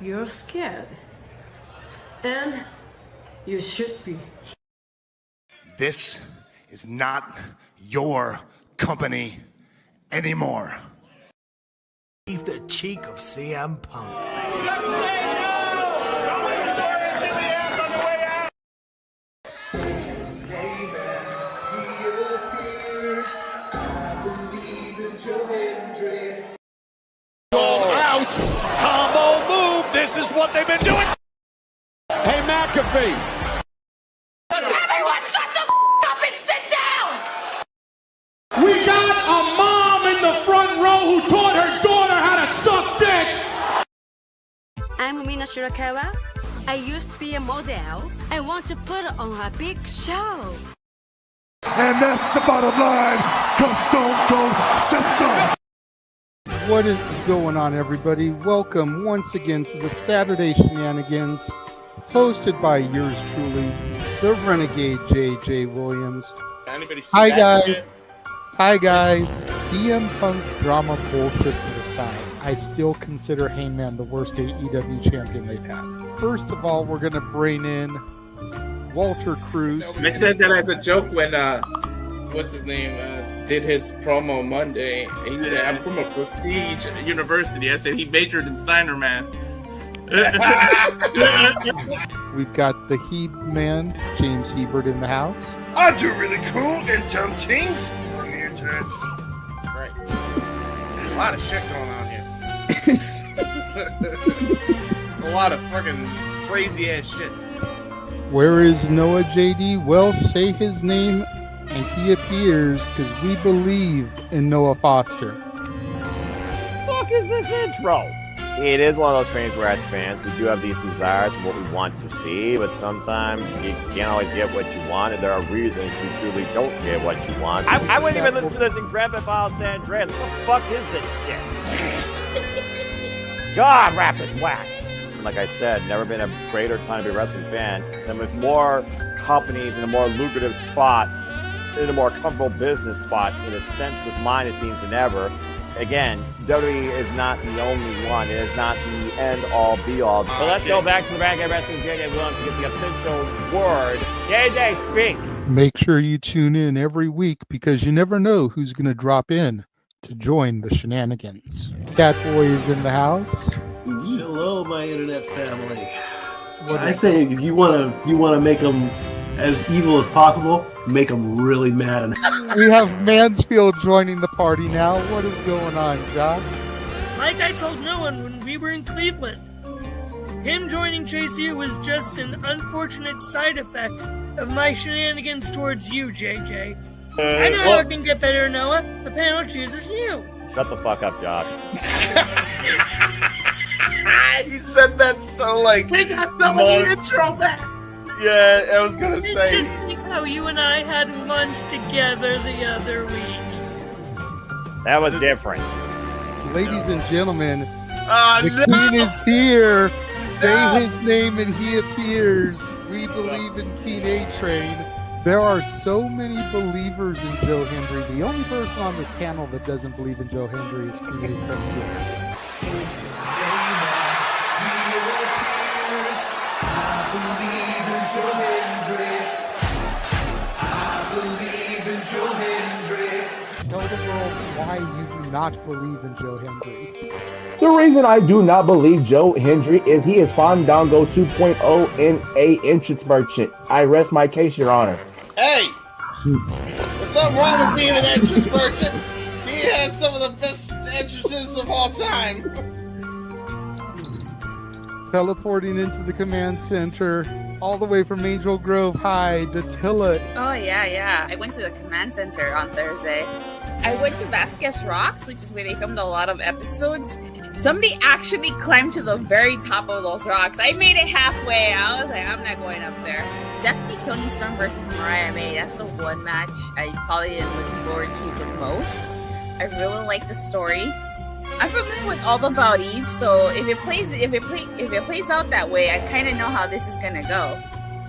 You're scared. And you should be. This is not your company anymore. Leave the cheek of CM Punk. Combo move. This is what they've been doing. Hey, McAfee. Everyone shut the up and sit down! We got a mom in the front row who taught her daughter how to suck dick. I'm Mina Shirakawa. I used to be a model. I want to put on a big show. And that's the bottom line, because Stone Cold said so. What is going on, everybody? Welcome once again to the Saturday Shenanigans, hosted by yours truly, the Renegade J.J. Williams. Hi, guys. Hi, guys. CM Punk drama bullshit to the side. I still consider Heyman the worst AEW champion they've had. First of all, we're going to bring in Walter Cruz. I said that as a joke when, what's his name, did his promo Monday. He said, I'm from a prestige university. I said he majored in Steiner, man. We've got the Heb man, James Hebert, in the house. I do really cool and dumb things. Bring the intense. Right. There's a lot of shit going on here. A lot of fucking crazy ass shit. Where is Noah JD? Well, say his name and he appears, because we believe in Noah Foster. Fuck is this intro? It is one of those things where, as fans, we do have these desires for what we want to see, but sometimes you can't always get what you want, and there are reasons you truly don't get what you want. I wouldn't even listen to this in Grand Theft Auto San Andreas. What the fuck is this shit? God, rapid whack. Like I said, never been a greater time to be a wrestling fan than with more companies in a more lucrative spot, in a more comfortable business spot, in a sense of mind, it seems, than ever. Again, WWE is not the only one. It is not the end-all, be-all. So let's go back to the Renegade Wrestling JJ Williams to get the official word. JJ, speak! Make sure you tune in every week, because you never know who's going to drop in to join the shenanigans. Catboy is in the house. Hello, my internet family. I say if you want to make them as evil as possible, make them really mad. We have Mansfield joining the party now. What is going on, Josh? Like I told no one when we were in Cleveland, him joining JC was just an unfortunate side effect of my shenanigans towards you, JJ. I know how it can get better, Noah. The panel chooses you. Shut the fuck up, Josh. He said that so like. We got the intro back. Yeah, I was gonna It's say. just like how you and I had lunch together the other week. That was different. Ladies and gentlemen, the King is here. Say his name and he appears. We believe in King A-Train. There are so many believers in Joe Hendry. The only person on this panel that doesn't believe in Joe Hendry is King A-Train. Tell the world why you do not believe in Joe Hendry. The reason I do not believe Joe Hendry is he is Fandango 2.0 in a entrance merchant. I rest my case, Your Honor. Hey! There's nothing wrong with being an entrance merchant. He has some of the best entrances of all time. Teleporting into the command center, all the way from Angel Grove High, Datilla. Oh, yeah. I went to the command center on Thursday. I went to Vasquez Rocks, which is where they filmed a lot of episodes. Somebody actually climbed to the very top of those rocks. I made it halfway. I was like, I'm not going up there. Definitely Toni Storm versus Mariah May. That's the one match I probably am looking forward to the most. I really like the story. I'm familiar with all about Eve, so if it plays out that way, I kind of know how this is gonna go.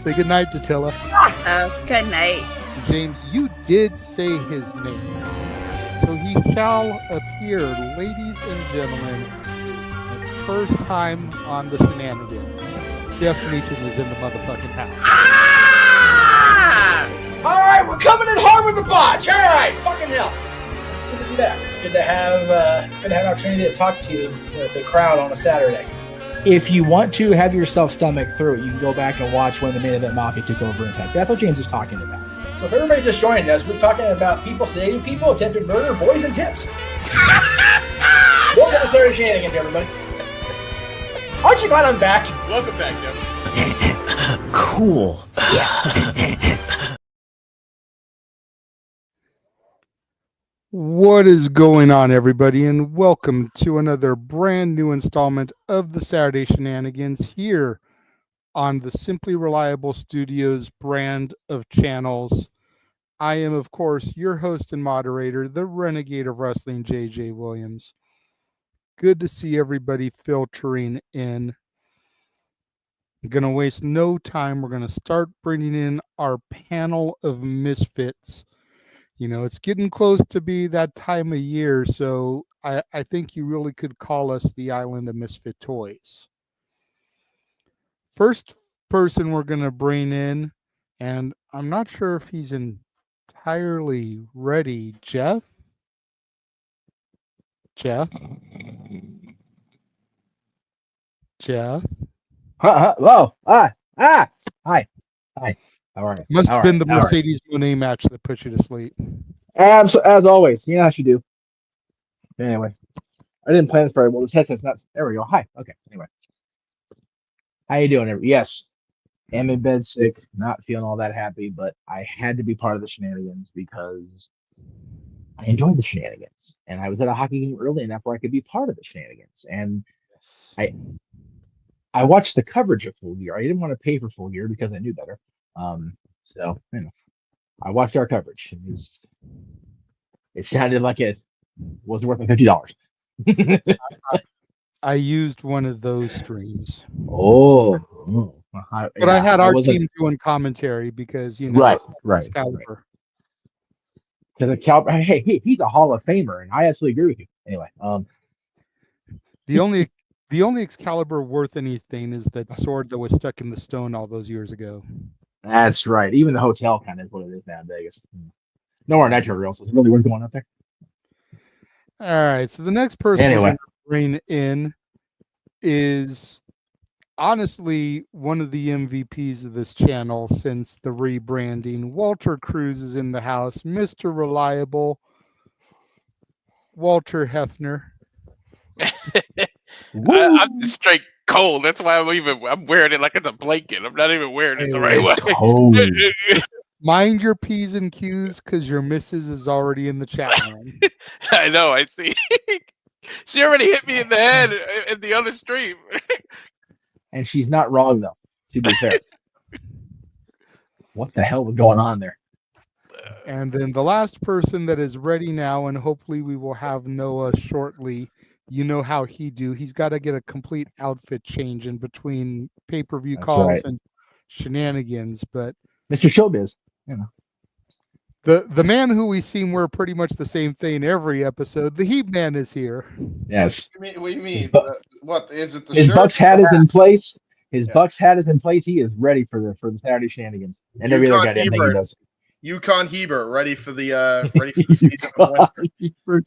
Say goodnight, Datilla. Good night. James, you did say his name. So he shall appear, ladies and gentlemen. first time on the Shenanigans. Jeff Meacham is in the motherfucking house. Ah! All right, we're coming in hard with the botch. All right, fucking hell. It's good to be back. It's good to have an opportunity to talk to the crowd on a Saturday. If you want to have yourself stomach through it, you can go back and watch when the Main Event Mafia took over Impact. That's what James is talking about. So if everybody just joined us, we're talking about people sedating people, attempted murder, boys, and tips. Welcome to Saturday Shenanigans, everybody. Aren't you glad I'm back? Welcome back, Jeff. Cool. What is going on, everybody, and welcome to another brand new installment of the Saturday Shenanigans here on the Simply Reliable Studios brand of channels. I am, of course, your host and moderator, the Renegade of Wrestling, JJ Williams. Good to see everybody filtering in. I'm going to waste no time. We're going to start bringing in our panel of misfits. You know, it's getting close to be that time of year, so I think you really could call us the Island of Misfit Toys. First person we're going to bring in, and I'm not sure if he's entirely ready. Jeff? Jeff? Hello. Hi. All right. Must have been the Mercedes Monet match that put you to sleep. As always, you know how you do. Anyway, I didn't plan this very well. This headset's not. There we go. Hi. Okay. Anyway, how you doing? Yes, am in bed sick, not feeling all that happy, but I had to be part of the Shenanigans because I enjoyed the Shenanigans, and I was at a hockey game early enough where I could be part of the Shenanigans, and I watched the coverage of Full Gear. I didn't want to pay for Full Gear because I knew better. So you know, I watched our coverage. It sounded like it wasn't worth the $50. I used one of those streams. But I had our team doing commentary because, you know, right. Excalibur. Because Excalibur, hey, he's a Hall of Famer, and I absolutely agree with you. Anyway, the only Excalibur worth anything is that sword that was stuck in the stone all those years ago. That's right. Even the hotel kind of is what it is now in Vegas. No more Nitro Reels. Was it really worth going up there? All right. So the next person we're going to bring in is honestly one of the MVPs of this channel since the rebranding. Walter Cruz is in the house. Mr. Reliable, Walter Hefner. I'm just straight cold. That's why I'm wearing it like it's a blanket. I'm not even wearing it the right way. Mind your P's and Q's because your missus is already in the chat room. I know, I see. She already hit me in the head in the other stream. And she's not wrong, though, to be fair. What the hell was going on there? And then the last person that is ready now, and hopefully we will have Noah shortly. You know how he do. He's got to get a complete outfit change in between pay-per-view calls and Shenanigans. But Mr. Showbiz, you know. The man who we seem wear pretty much the same thing every episode. The Heat Man is here. Yes. What do you mean? What is it? His Bucks hat is in place. Bucks hat is in place. He is ready for the Saturday Shenanigans and every other goddamn thing he does. Yukon Heber ready for the season of winter.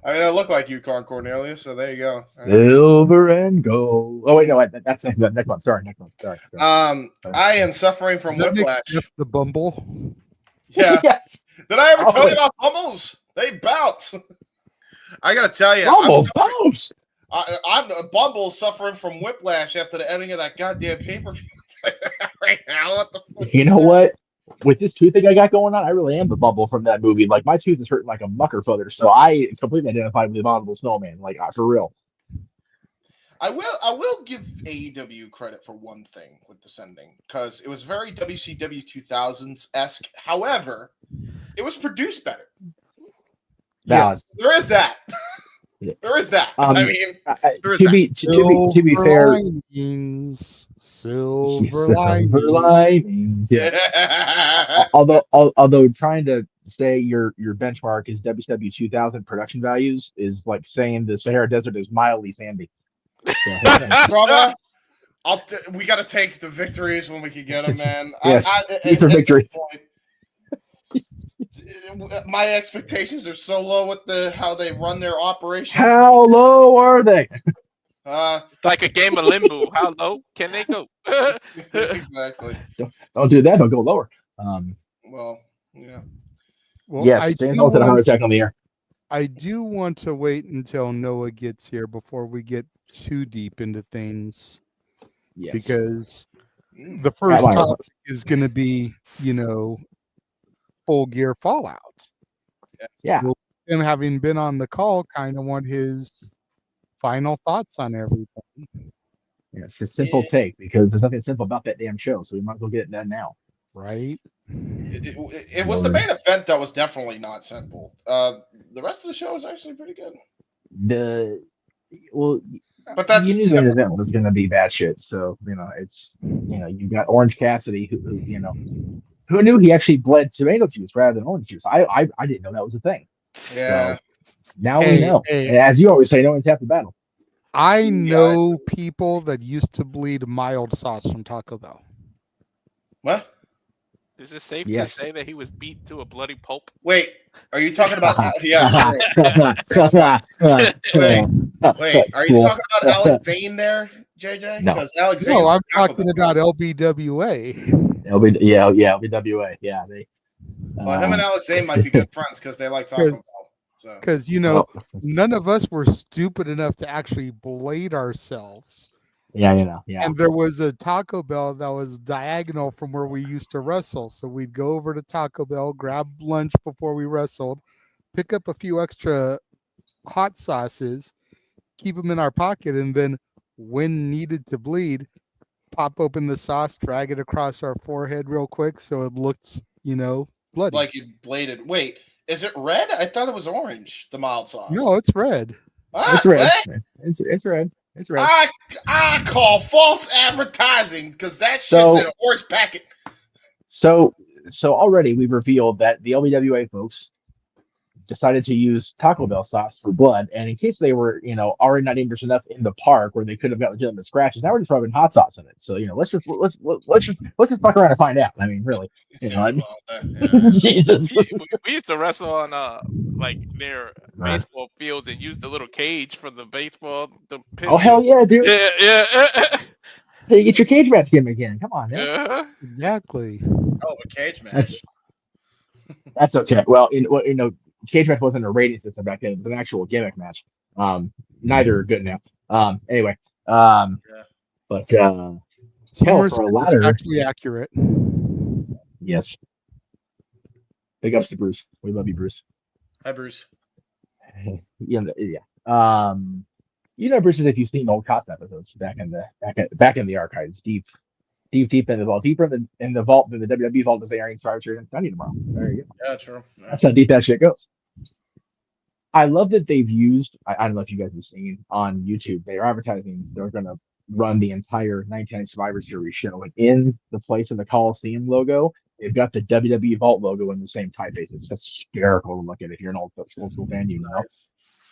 I mean, I look like Yukon Cornelius, so there you go. Silver and gold. Oh wait, no, that's next one. Sorry, next one. Sorry. I am suffering from whiplash. The Bumble. Yeah. Yes. Did I ever tell you about Bumbles? They bounce. I gotta tell you, bounce. I'm Bumble suffering from whiplash after the ending of that goddamn pay-per-view right now. What the fuck? You know what? With this tooth thing I got going on, I really am the Bumble from that movie. Like, my tooth is hurting like a mucker footer, so I completely identified with the Abominable Snowman. Like, for real. I will give AEW credit for one thing with this ending, because it was very WCW 2000s-esque. However, it was produced better. Yeah. There is that. There is that. I mean, there is to be fair, silver linings. Yeah. although trying to say your benchmark is WCW 2000 production values is like saying the Sahara Desert is mildly sandy. So, Brother, we got to take the victories when we can get them, man. Yes, for victory. My expectations are so low with how they run their operations. How low are they? It's like a game of limbo. How low can they go? Exactly. Don't do that. Don't go lower. Well, yeah. Well, yes, James Owens had a heart attack on the air. I do want to wait until Noah gets here before we get too deep into things. Yes. Because the first topic is going to be, Full Gear Fallout. Yeah. Well, him having been on the call, kind of want his final thoughts on everything. Yeah, it's a simple take because there's nothing simple about that damn show, so we might as well get it done now. Right? It was the main event that was definitely not simple. The rest of the show is actually pretty good. But that's you knew the main event was going to be bad shit. So it's you got Orange Cassidy who knew he actually bled tomato juice rather than orange juice. I didn't know that was a thing. Yeah. So now we know. And as you always say, no one's half the battle. I know people that used to bleed mild sauce from Taco Bell. What? Is it safe to say that he was beat to a bloody pulp? Wait, are you talking about? Yes. Wait, are you talking about Alex Zane there, JJ? No. Because Alex Zane. No, I'm talking about LBWA. LBWA. Yeah, they. Well, him and Alex Zane might be good friends because they like Taco Bell. Because none of us were stupid enough to actually blade ourselves. Yeah. And there was a Taco Bell that was diagonal from where we used to wrestle. So we'd go over to Taco Bell, grab lunch before we wrestled, pick up a few extra hot sauces, keep them in our pocket, and then when needed to bleed, pop open the sauce, drag it across our forehead real quick so it looked, bloody. Like you bladed. Wait, is it red? I thought it was orange, the mild sauce. No, it's red. It's red. It's red. It's red. I call false advertising because that shit's in an orange packet. So already we revealed that the LBWA folks decided to use Taco Bell sauce for blood, and in case they were, already not dangerous enough in the park where they could have got legitimate scratches, now we're just rubbing hot sauce in it. So let's just fuck around and find out. I mean, really, Jesus. We used to wrestle on near baseball fields and use the little cage for the baseball. Oh hell yeah, dude! Yeah. Hey, you get your cage match gimmick again. Come on, man. Yeah. Exactly. Oh, a cage match. That's okay. Well, cage match wasn't a rating system back then; it was an actual gimmick match. Neither are good now. Anyway, but hell, for a ladder, actually accurate. Yes. Big ups to Bruce. We love you, Bruce. Hi, Bruce. Yeah. Bruce, if you've seen old COTS episodes back in the archives, deep in the vault, deeper in the vault than the WWE vault is the Arian Survivor Series and Sunday tomorrow. There you go. Yeah, true. Yeah. That's how deep that shit goes. I love that they've used. I don't know if you guys have seen on YouTube. They are advertising. They're going to run the entire 1990 Survivor Series show, and in the place of the Coliseum logo, they've got the WWE Vault logo in the same typeface. It's just hysterical to look at if you're an old school fan,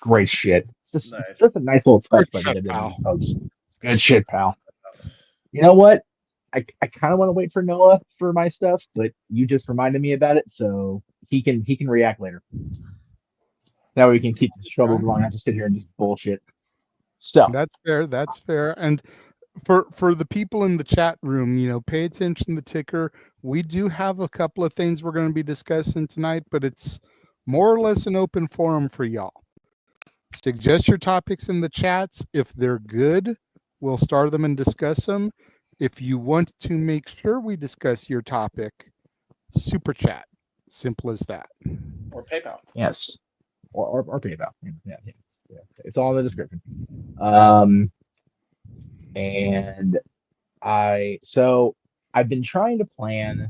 Great shit. It's just a nice little touch by the WWE folks. Good shit, pal. You know what? I kind of want to wait for Noah for my stuff, but you just reminded me about it, so he can react later. That way we can keep this trouble going. I have to sit here and just bullshit. So that's fair. And for the people in the chat room, pay attention to the ticker. We do have a couple of things we're going to be discussing tonight, but it's more or less an open forum for y'all. Suggest your topics in the chats. If they're good, we'll start them and discuss them. If you want to make sure we discuss your topic, super chat. Simple as that. Or PayPal. Yes. Or PayPal. Yeah. It's all in the description. And I've been trying to plan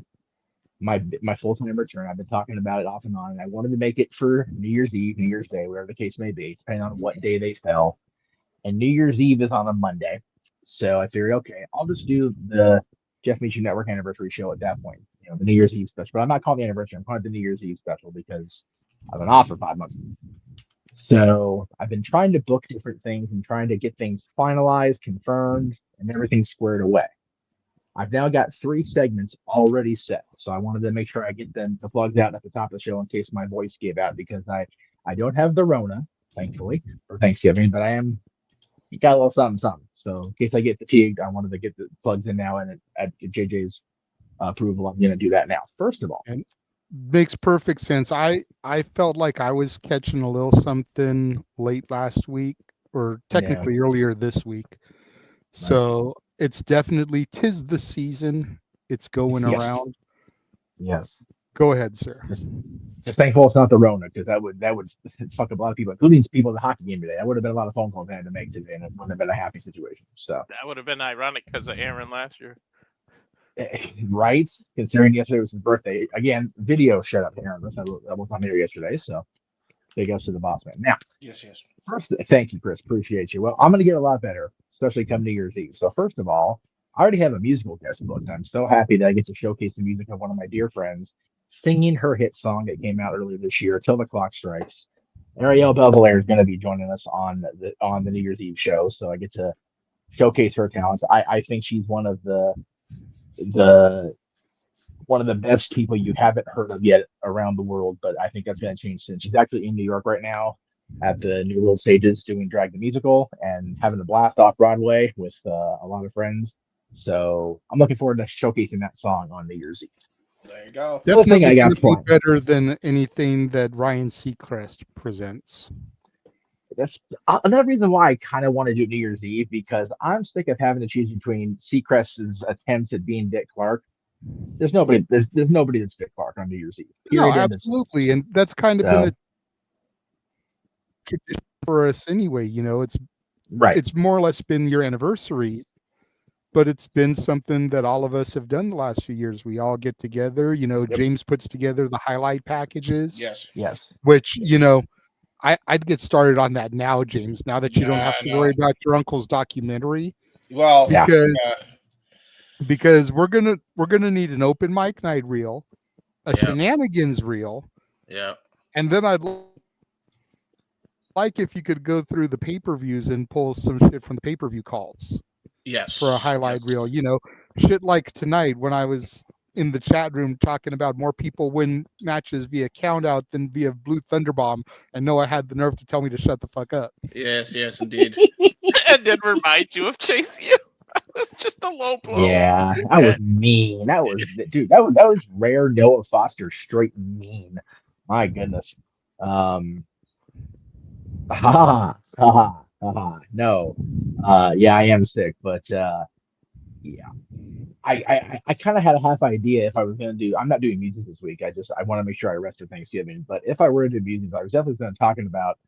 my full-time return. I've been talking about it off and on, and I wanted to make it for New Year's Eve, New Year's Day, whatever the case may be, depending on what day they fell. And New Year's Eve is on a Monday. So I figured, okay, I'll just do the Jeff Meacham Network anniversary show at that point. the New Year's Eve special. But I'm not calling the anniversary. I'm calling it the New Year's Eve special because I've been off for 5 months. So I've been trying to book different things and trying to get things finalized, confirmed, and everything squared away. I've now got 3 segments already set. So I wanted to make sure I get the plugs out at the top of the show in case my voice gave out, because I don't have the Rona, thankfully, for Thanksgiving, but I am got a little something. So in case I get fatigued, I wanted to get the plugs in now, and at JJ's approval, I'm going to do that now. First of all, and makes perfect sense. I felt like I was catching a little something late last week, or technically earlier this week. So it's definitely 'tis the season. It's going around. Yes. Go ahead, sir. Just thankful it's not the Rona, because that would fuck up a lot of people, including people at the hockey game today. That would have been a lot of phone calls I had to make today, and it wouldn't have been a happy situation. So That would have been ironic because of Aaron last year. Right? Considering yesterday was his birthday. Again, video shout out to Aaron. I was on here yesterday, so big ups to the boss man. Now, yes. First, thank you, Chris. Appreciate you. Well, I'm going to get a lot better, especially come New Year's Eve. So first of all, I already have a musical guest booked. I'm so happy that I get to showcase the music of one of my dear friends singing her hit song that came out earlier this year, Till the Clock Strikes. Ariel Belvalere is going to be joining us on the New Year's Eve show, so I get to showcase her talents. I think she's one of the best people you haven't heard of yet around the world, but I think that's going to change soon. She's actually in New York right now at the New World Stages doing Drag the Musical and having a blast off Broadway with a lot of friends. So I'm looking forward to showcasing that song on New Year's Eve. There you go. Definitely going to be better than anything that Ryan Seacrest presents. That's another reason why I kind of want to do New Year's Eve, because I'm sick of having to choose between Seacrest's attempts at being Dick Clark. There's nobody that's Dick Clark on New Year's Eve. No, absolutely, and that's kind of been a tradition for us anyway. It's more or less been your anniversary, but it's been something that all of us have done the last few years. We all get together. James puts together the highlight packages. Yes. Which I'd get started on that now, James. Now that you don't have to worry about your uncle's documentary. Well, because we're gonna need an open mic night reel, a Shenanigans reel, and then I'd like if you could go through the pay-per-views and pull some shit from the pay-per-view calls. Yes. For a highlight reel, shit like tonight when I was in the chat room talking about more people win matches via count out than via Blue Thunderbomb, and Noah had the nerve to tell me to shut the fuck up. Yes, indeed. And then remind you of Chase U. That was just a low blow. Yeah, that was mean. That was rare Noah Foster straight mean. My goodness. No. I am sick, but I kind of had a half idea if I was going to do. I'm not doing music this week. I want to make sure I rest for Thanksgiving. But if I were to do music, I was definitely going to talking about.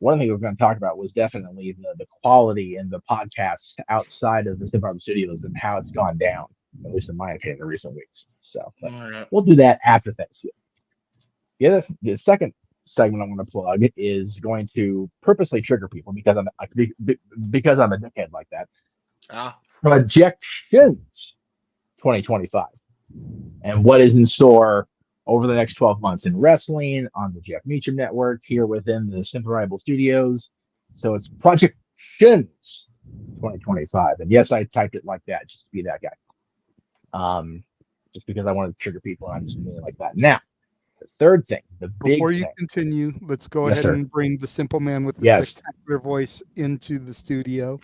One thing I was going to talk about was definitely the quality and the podcasts outside of the Simple Studios and how it's gone down, at least in my opinion, in recent weeks. So we'll do that after Thanksgiving. The second segment I'm going to plug is going to purposely trigger people because I'm a dickhead like that. Projections 2025 and what is in store over the next 12 months in wrestling on the Jeff Meacham Network here within the Simple Rival Studios. So it's Projections 2025, and yes, I typed it like that just to be that guy. Just because I wanted to trigger people, I'm just doing it like that. Now, the third thing, before you continue, let's go ahead and bring the Simple Man with the spectacular voice into the studio.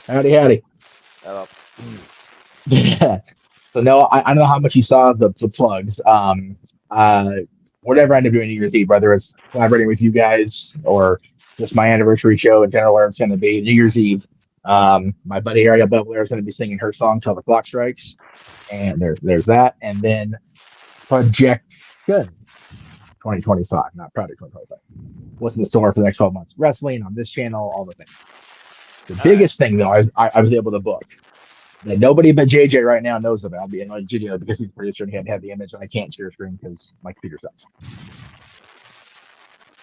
Howdy. Yeah. So no, I don't know how much you saw the plugs. Whatever I end up doing New Year's Eve, whether it's collaborating with you guys or just my anniversary show in general, where it's going to be New Year's Eve. My buddy Ariel Belvalere is going to be singing her song "Till the Clock Strikes," and there's that, and then Projection 2025, not Project 2025. What's in the store for the next 12 months? Wrestling on this channel, all the things. The biggest thing, though, I was able to book that nobody but JJ right now knows about, being on video because he's the producer and he had to have the image, and I can't share screen because my computer sucks.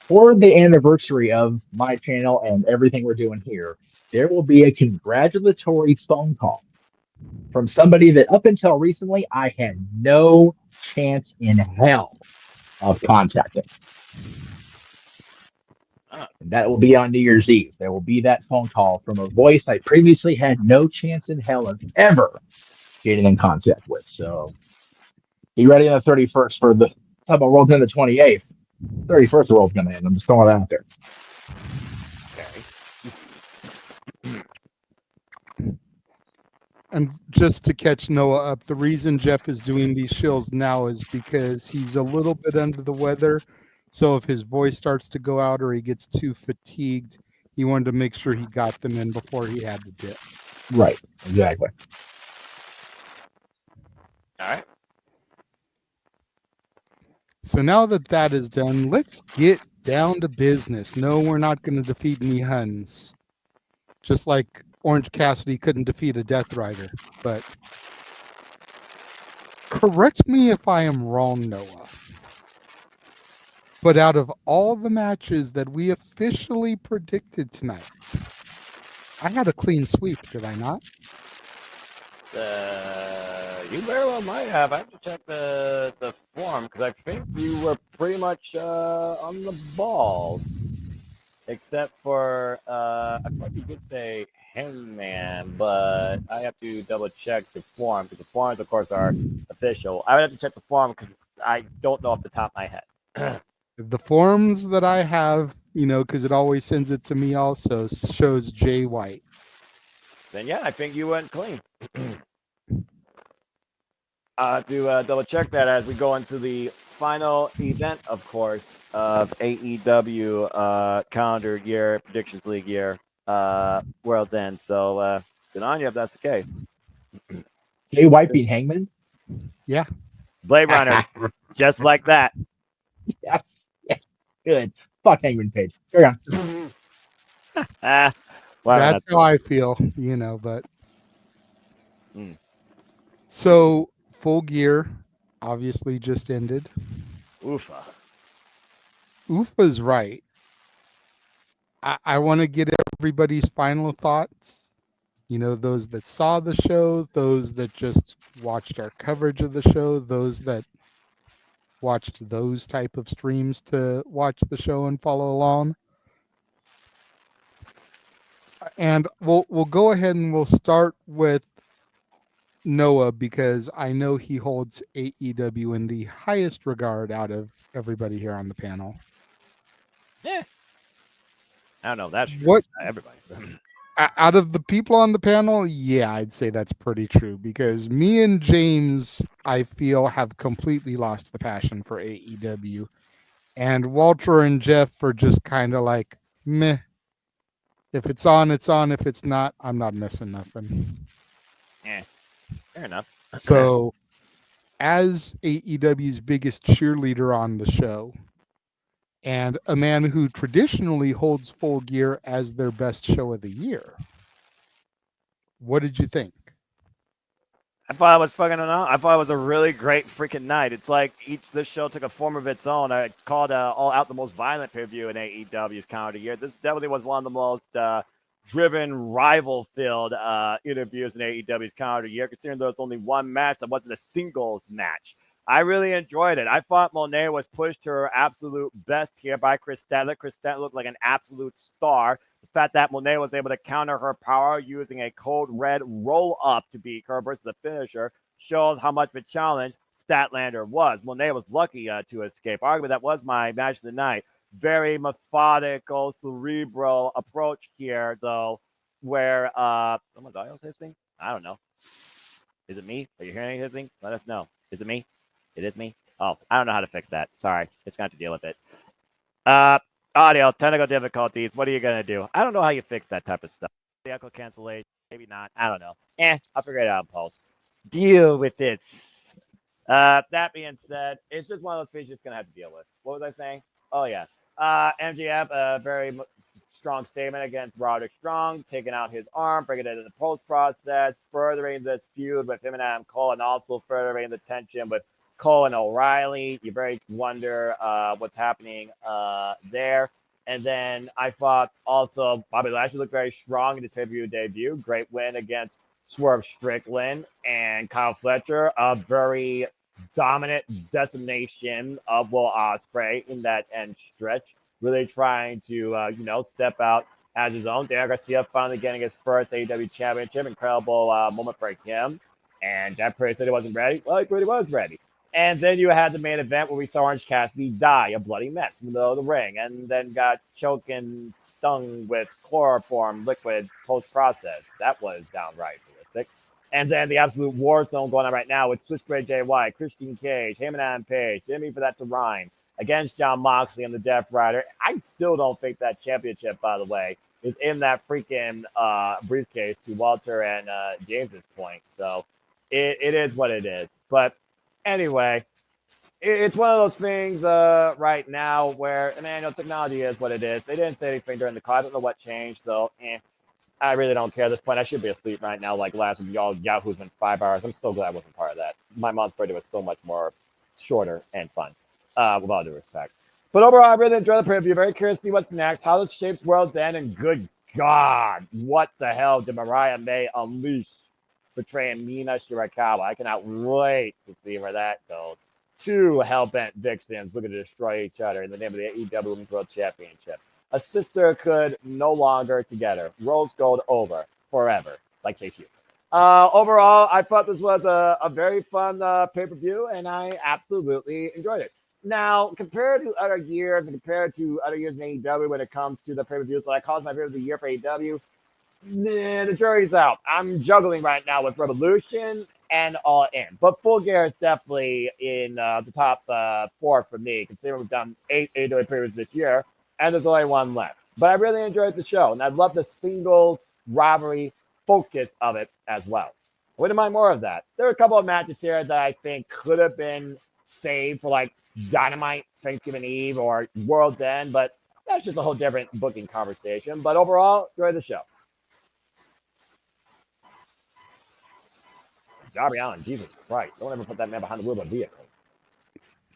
For the anniversary of my channel and everything we're doing here, there will be a congratulatory phone call from somebody that up until recently I had no chance in hell of contacting. And that will be on New Year's Eve. There will be that phone call from a voice I previously had no chance in hell of ever getting in contact with. So be ready on the 31st for the talk about World's End the 28th. 31st, the World's going to end. I'm just throwing it out there. And just to catch Noah up, the reason Jeff is doing these shills now is because he's a little bit under the weather. So if his voice starts to go out or he gets too fatigued, he wanted to make sure he got them in before he had to dip. Right, exactly. All right. So now that that is done, let's get down to business. No, we're not going to defeat any Huns. Just like Orange Cassidy couldn't defeat a Death Rider. But correct me if I am wrong, Noah. But out of all the matches that we officially predicted tonight, I had a clean sweep, did I not? You very well might have. I have to check the form because I think you were pretty much on the ball, except for I thought you did say Hangman, but I have to double check the form because the forms, of course, are official. I would have to check the form because I don't know off the top of my head. The forms that I have, because it always sends it to me also, shows Jay White. Then yeah, I think you went clean. I have to double check that as we go into the final event, of course, of AEW calendar year, Predictions League year, World's End. So good on you if that's the case. Jay White beat Hangman? Yeah. Blade Runner, just like that. Yes. Good. Fuck Hangman Page. Carry on. That's how I feel, but. So, Full Gear obviously just ended. Oofa. Oofa's right. I want to get everybody's final thoughts. Those that saw the show, those that just watched our coverage of the show, those that watched those type of streams to watch the show and follow along. And we'll go ahead and we'll start with Noah because I know he holds AEW in the highest regard out of everybody here on the panel. Yeah. I don't know. That's true. What Everybody. out of the people on the panel, yeah, I'd say that's pretty true because me and James, I feel, have completely lost the passion for AEW. And Walter and Jeff are just kind of like, meh. If it's on, it's on. If it's not, I'm not missing nothing. Yeah, fair enough. So, as AEW's biggest cheerleader on the show, and a man who traditionally holds Full Gear as their best show of the year, what did you think? I thought it was I thought it was a really great freaking night. It's like this show took a form of its own. I called All Out the most violent pay-per-view in AEW's calendar year. This definitely was one of the most driven, rival-filled interviews in AEW's calendar year, considering there was only one match that wasn't a singles match. I really enjoyed it. I thought Monet was pushed to her absolute best here by Chris Statler. Chris Statler looked like an absolute star. The fact that Monet was able to counter her power using a cold red roll-up to beat her versus the finisher shows how much of a challenge Statlander was. Monet was lucky to escape. Arguably, that was my match of the night. Very methodical, cerebral approach here, though, where oh my God, what's hissing? I don't know. Is it me? Are you hearing any hissing? Let us know. Is it me? It is me? Oh, I don't know how to fix that. Sorry. Just going to have to deal with it. Audio, technical difficulties. What are you going to do? I don't know how you fix that type of stuff. The echo cancellation. Maybe not. I don't know. I'll figure it out in post. Deal with it. That being said, it's just one of those things you're just going to have to deal with. What was I saying? Oh, yeah. MJF, a very strong statement against Roderick Strong, taking out his arm, bringing it into the post process, furthering this feud with him and Adam Cole, and also furthering the tension with Cole and O'Reilly. You very wonder what's happening there. And then I thought also Bobby Lashley looked very strong in his pay-per-view debut. Great win against Swerve Strickland and Kyle Fletcher, a very dominant decimation of Will Ospreay in that end stretch, really trying to, step out as his own. Daniel Garcia finally getting his first AEW championship. Incredible moment for him. And Jeff Perry said he wasn't ready. Well, he pretty was ready. And then you had the main event where we saw Orange Cassidy die a bloody mess in the middle of the ring and then got choked and stung with chloroform liquid post-process. That was downright realistic. And then the absolute war zone going on right now with Switchblade Jay White, Christian Cage, Heyman Adam Page, Jimmy for that to Ryan against Jon Moxley and the Death Rider. I still don't think that championship, by the way, is in that freaking briefcase to Walter and James's point. So it is what it is. But anyway, it's one of those things right now where, technology is what it is. They didn't say anything during the call. I don't know what changed, so I really don't care at this point. I should be asleep right now like last week. Y'all Yahoo's been 5 hours. I'm so glad I wasn't part of that. My mom's birthday was so much more shorter and fun, with all due respect. But overall, I really enjoyed the preview. Very curious to see what's next, how this shapes World's End, and good God, what the hell did Mariah May unleash betraying Mina Shirakawa? I cannot wait to see where that goes. Two hell-bent vixens looking to destroy each other in the name of the AEW Women's World Championship. A sister could no longer together. Rose gold over forever, like KQ. Overall, I thought this was a very fun pay-per-view, and I absolutely enjoyed it. Now, compared to other years and compared to other years in AEW when it comes to the pay-per-views that I call my favorite of the year for AEW, the jury's out. I'm juggling right now with Revolution and All In. But Full Gear is definitely in the top 4 for me, considering we've done 8 AEW periods this year, and there's only one left. But I really enjoyed the show, and I love the singles rivalry focus of it as well. I wouldn't mind more of that. There are a couple of matches here that I think could have been saved for like Dynamite, Thanksgiving Eve, or World's End, but that's just a whole different booking conversation. But overall, enjoy the show. Darby Allin, Jesus Christ. Don't ever put that man behind the wheel of a vehicle.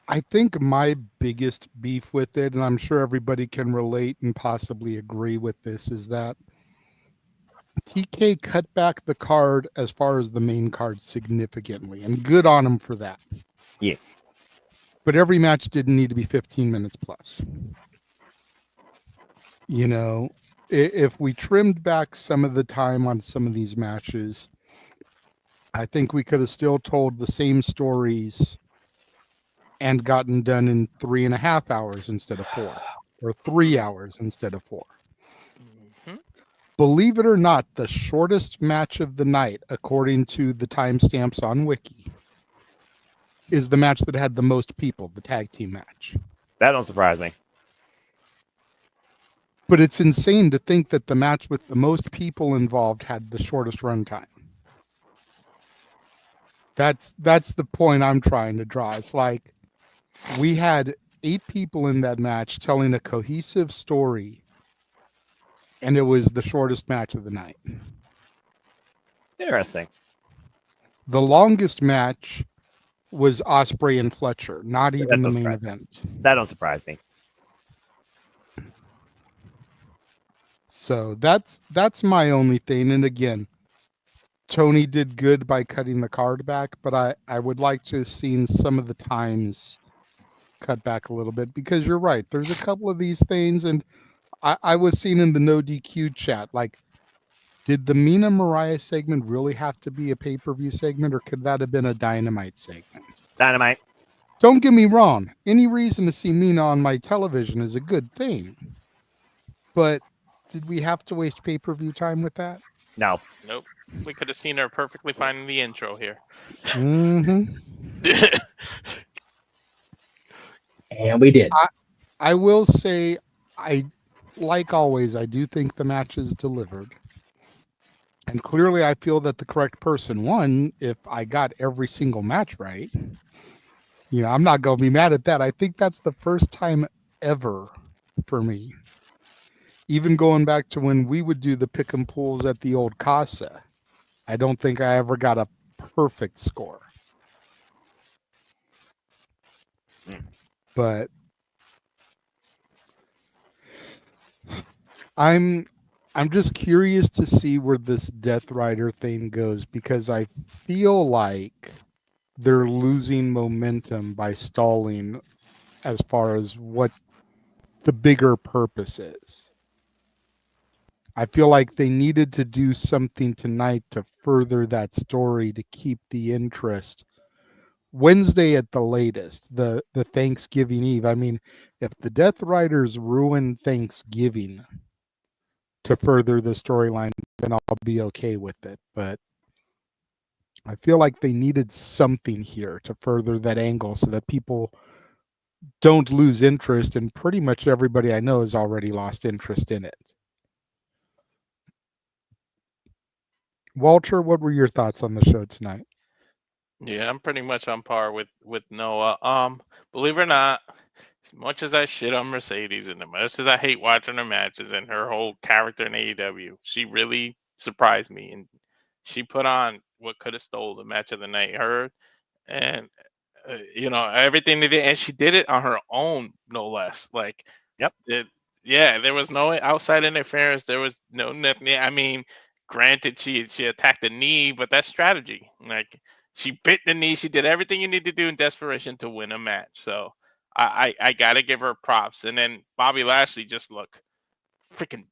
I think my biggest beef with it, and I'm sure everybody can relate and possibly agree with this, is that TK cut back the card as far as the main card significantly, and good on him for that. Yeah. But every match didn't need to be 15 minutes plus. If we trimmed back some of the time on some of these matches, I think we could have still told the same stories and gotten done in 3.5 hours instead of 4, or 3 hours instead of 4. Mm-hmm. Believe it or not, the shortest match of the night, according to the timestamps on Wiki, is the match that had the most people, the tag team match. That don't surprise me. But it's insane to think that the match with the most people involved had the shortest runtime. That's the point I'm trying to draw. It's like we had 8 people in that match telling a cohesive story, and it was the shortest match of the night. Interesting. The longest match was Ospreay and Fletcher, not even the main event. That don't surprise me. So that's my only thing. And again, Tony did good by cutting the card back, but I would like to have seen some of the times cut back a little bit, because you're right. There's a couple of these things, and I was seeing in the no DQ chat, like, did the Mina Mariah segment really have to be a pay-per-view segment, or could that have been a Dynamite segment? Dynamite. Don't get me wrong. Any reason to see Mina on my television is a good thing. But did we have to waste pay-per-view time with that? No. Nope. We could have seen her perfectly fine in the intro here. And we did. I will say, like always, I do think the match is delivered. And clearly I feel that the correct person won if I got every single match right. I'm not going to be mad at that. I think that's the first time ever for me. Even going back to when we would do the pick and pulls at the old Casa, I don't think I ever got a perfect score. But I I'm just curious to see where this Death Rider thing goes, because I feel like they're losing momentum by stalling as far as what the bigger purpose is. I feel like they needed to do something tonight to further that story to keep the interest. Wednesday at the latest, the Thanksgiving Eve. I mean, if the Death Riders ruin Thanksgiving to further the storyline, then I'll be okay with it. But I feel like they needed something here to further that angle so that people don't lose interest, and pretty much everybody I know has already lost interest in it. Walter, what were your thoughts on the show tonight? Yeah, I'm pretty much on par with Noah. Believe it or not, as much as I shit on Mercedes and as much as I hate watching her matches and her whole character in AEW, she really surprised me, and she put on what could have stole the match of the night. Her and everything they did, and she did it on her own, no less. Like, yep, yeah, there was no outside interference. There was no nothing. I mean, granted, she attacked the knee, but that's strategy. Like, she bit the knee. She did everything you need to do in desperation to win a match. So I gotta give her props. And then Bobby Lashley just looked freaking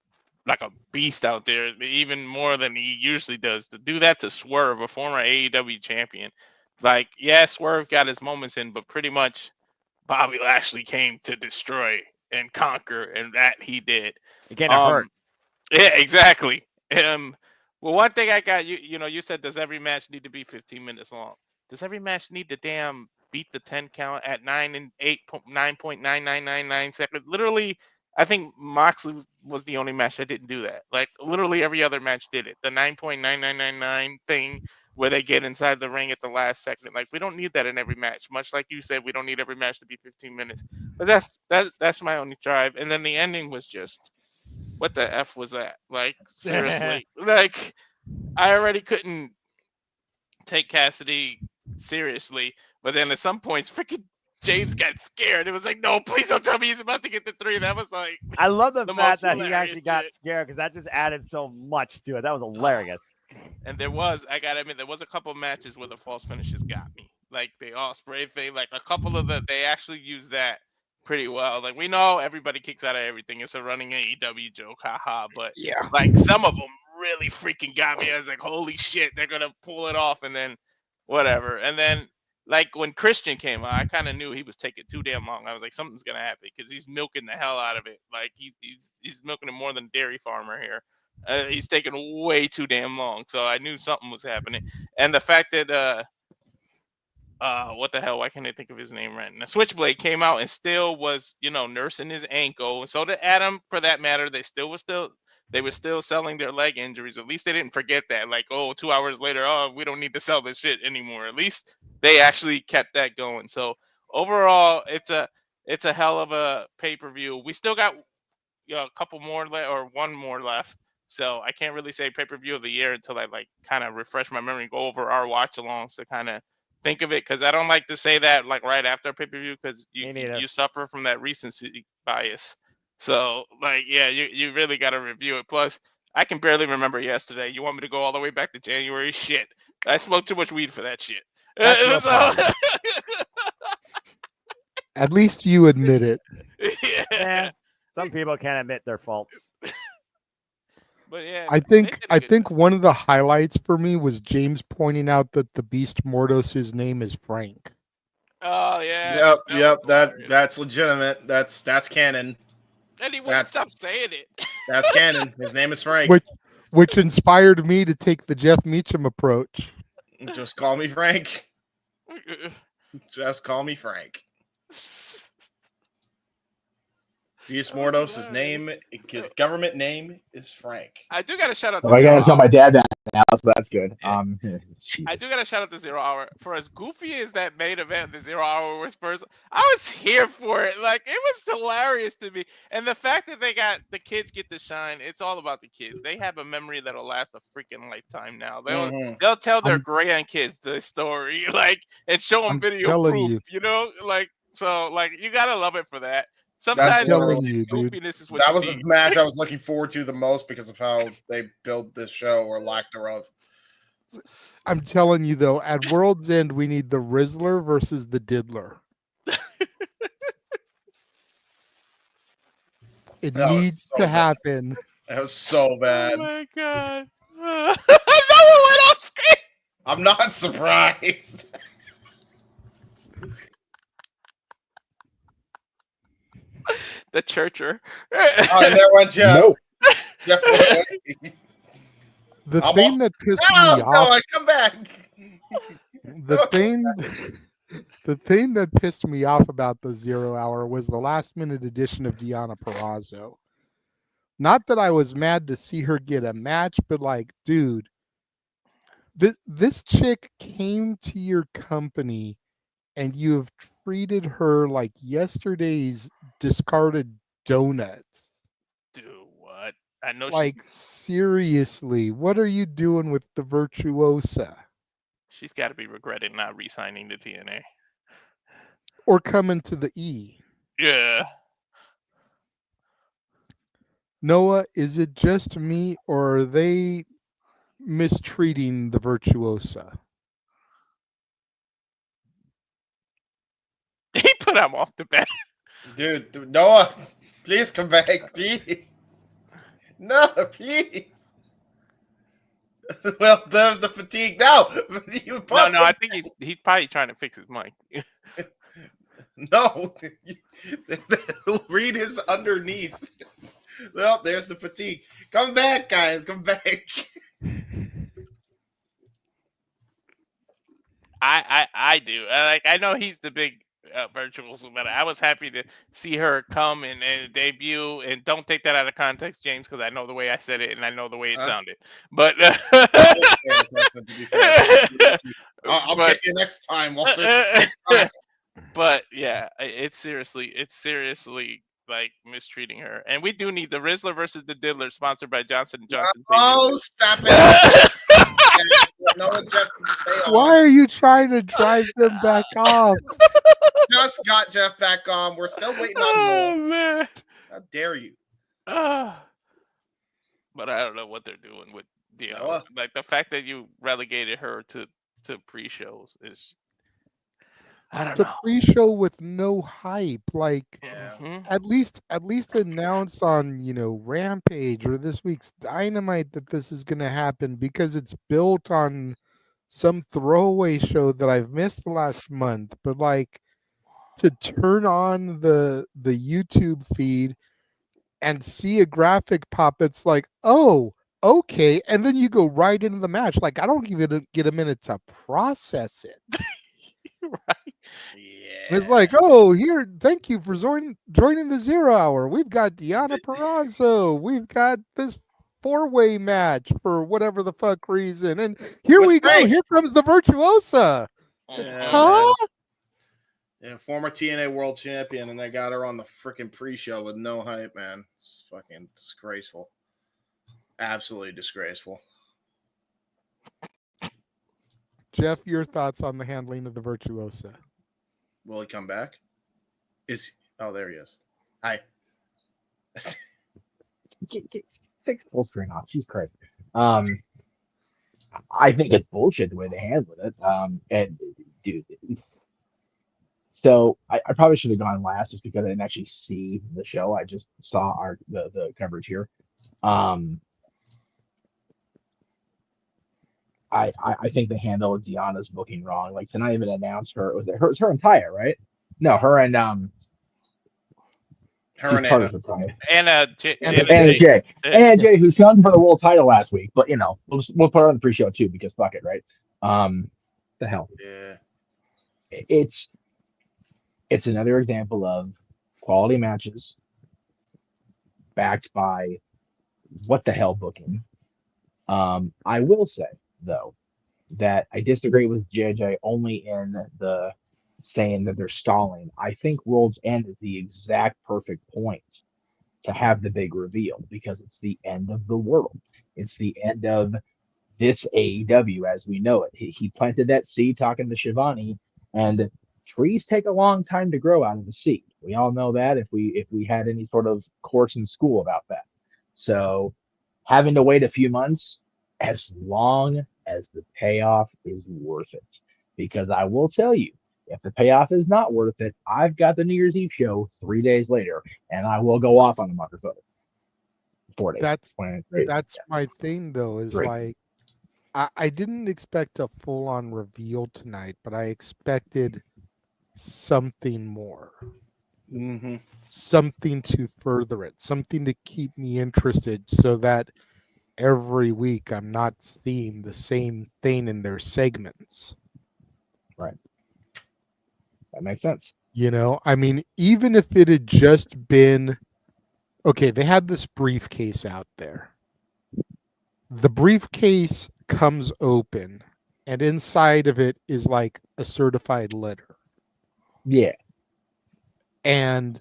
like a beast out there, even more than he usually does. To do that to Swerve, a former AEW champion, like, yeah, Swerve got his moments in, but pretty much Bobby Lashley came to destroy and conquer, and that he did. Again, it hurt. Yeah, exactly. Well, one thing I got, you said, does every match need to be 15 minutes long? Does every match need to damn beat the 10 count at 9.9999 seconds? Literally, I think Moxley was the only match that didn't do that. Like, literally every other match did it. The 9.9999 thing where they get inside the ring at the last second. Like, we don't need that in every match. Much like you said, we don't need every match to be 15 minutes. But that's my only drive. And then the ending was just, what the F was that? Like, seriously. Like, I already couldn't take Cassidy seriously, but then at some points, freaking James got scared. It was like, no, please don't tell me he's about to get the 3. That was like, I love the fact that most he actually got shit. scared, because that just added so much to it. That was hilarious. And I gotta admit, there was a couple matches where the false finishes got me. Like the Ospreay thing, like a couple of they actually used that pretty well. Like, we know everybody kicks out of everything. It's a running AEW joke, haha. But yeah, like, some of them really freaking got me. I was like, holy shit, they're gonna pull it off, and then whatever. And then, like, when Christian came out, I kind of knew he was taking too damn long. I was like, something's gonna happen, because he's milking the hell out of it. Like, he's milking it more than a dairy farmer here. He's taking way too damn long. So I knew something was happening. And the fact that what the hell? Why can't I think of his name right now? Switchblade came out and still was, nursing his ankle. And so did Adam, for that matter. They were still selling their leg injuries. At least they didn't forget that. Like, 2 hours later, we don't need to sell this shit anymore. At least they actually kept that going. So overall, it's a hell of a pay-per-view. We still got a couple more or one more left. So I can't really say pay-per-view of the year until I like kind of refresh my memory, go over our watch-alongs to kind of think of it, because I don't like to say that like right after pay-per-view, because you suffer from that recency bias. So, like, yeah, you really got to review it. Plus, I can barely remember yesterday. You want me to go all the way back to January? Shit, I smoked too much weed for that shit. At least you admit it. Yeah. Some people can't admit their faults. But yeah, I think one of the highlights for me was James pointing out that the Beast Mordos' name is Frank. Oh yeah. Yep. That's legitimate. That's canon. And he wouldn't stop saying it. That's canon. His name is Frank. Which inspired me to take the Jeff Meacham approach. Just call me Frank. Just call me Frank. Beast Mordos, his government name is Frank. I do got to shout out to I gotta tell my dad that now, so that's good. I do got to shout out to 0 Hour. For as goofy as that main event, the 0 Hour Whispers, I was here for it. Like, it was hilarious to me. And the fact that the kids get to shine, it's all about the kids. They have a memory that'll last a freaking lifetime now. They'll tell their grandkids the story, like, and show them video proof, so, like, you got to love it for that. Sometimes telling you, dude. goofiness is what That you was need. the match I was looking forward to the most because of how they built this show or lack thereof. I'm telling you though, at World's End, we need the Rizzler versus the Diddler. It That was needs so to bad. happen. That was so bad. Oh my god! No one went off screen. I'm not surprised. The churcher. Oh, and there went Jeff. Nope. Jeff went away. The I'm thing off- that pissed No, me no, off. I come back. The thing that pissed me off about the 0 hour was the last minute addition of Deonna Purrazzo. Not that I was mad to see her get a match, but like, dude, this chick came to your company and you have treated her like yesterday's discarded donuts. Do what? I know Like, seriously, what are you doing with the Virtuosa? she's got to be regretting not re-signing to TNA. Or coming to the E? Yeah. Noah, is it just me or are they mistreating the Virtuosa? He put him off the bed. Dude, Noah, please come back, please. No, please. Well, there's the fatigue now. No, I think he's probably trying to fix his mic. No, Reed is underneath. Well, there's the fatigue. Come back, guys. Come back. I do. I know he's the big virtuoso, but I was happy to see her come and debut. And don't take that out of context, James, because I know the way I said it and I know the way it sounded. But I'll get you next time, Walter. Next time. But yeah, it's seriously like mistreating her. And we do need the Rizzler versus the Diddler, sponsored by Johnson & Johnson. Oh, stop it. Why are you trying to drive them back off? Just got Jeff back on. We're still waiting on Oh more. man. How dare you? But I don't know what they're doing with Deonna. Like the fact that you relegated her to pre-shows is, I don't It's a know. pre-show with no hype. Like, Mhm. at least announce on Rampage or this week's Dynamite that this is going to happen, because it's built on some throwaway show that I've missed the last month. But like, to turn on the YouTube feed and see a graphic pop, it's like, oh, okay, and then you go right into the match. Like, I don't even get a minute to process it. Right. Yeah. It's like, oh, here, thank you for joining the 0 hour. We've got Deonna Purrazzo. We've got this 4-way match for whatever the fuck reason. And here we go. Here comes the Virtuosa. Yeah, Huh? Yeah, former TNA World Champion, and they got her on the freaking pre-show with no hype, man. It's fucking disgraceful. Absolutely disgraceful. Jeff, your thoughts on the handling of the Virtuosa? Will he come back? Oh, there he is. Hi. Take full screen off. She's crazy. I think it's bullshit the way they handled it. And dude, so I probably should have gone last just because I didn't actually see the show. I just saw the coverage here. I think they handled Deonna's booking wrong. Like, to not even announce her. Was it her and Taya, right? No, her and her and Anna. Anna Jay. Anna Jay, who's come for the world title last week, but we'll put her on the pre-show too because fuck it, right? The hell. Yeah. It's another example of quality matches backed by what the hell booking. I will say though that I disagree with JJ only in the saying that they're stalling. I think World's End is the exact perfect point to have the big reveal because it's the end of the world. It's the end of this AEW as we know it. He planted that seed talking to Shivani, and trees take a long time to grow out of the seed, We all know that if we had any sort of course in school about that. So having to wait a few months, as long as the payoff is worth it. Because I will tell you, if the payoff is not worth it, I've got the New Year's Eve show 3 days later, and I will go off on the microphone. 4 days. That's my thing though, is like I didn't expect a full-on reveal tonight, but I expected something more. Mm-hmm. Something to further it, something to keep me interested so that every week I'm not seeing the same thing in their segments. Right. That makes sense. You know, I mean, even if it had just been, okay, they had this briefcase out there. The briefcase comes open, and inside of it is like a certified letter. Yeah. And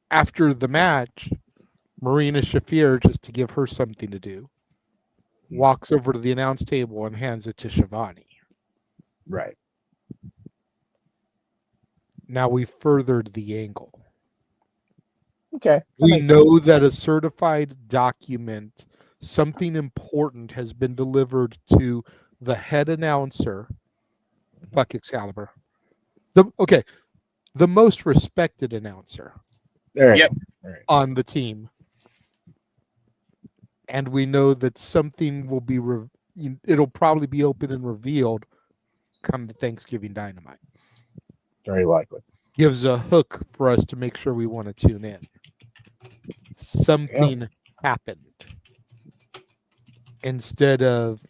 after the match, Marina Shafir, just to give her something to do, walks over to the announce table and hands it to Shivani. Right. Now we furthered the angle. Okay. We know that a certified document, something important has been delivered to the head announcer, fuck Excalibur. The most respected announcer on the team. And we know that something will be, it'll probably be open and revealed come the Thanksgiving Dynamite. Very likely. Gives a hook for us to make sure we want to tune in. Something happened. Instead of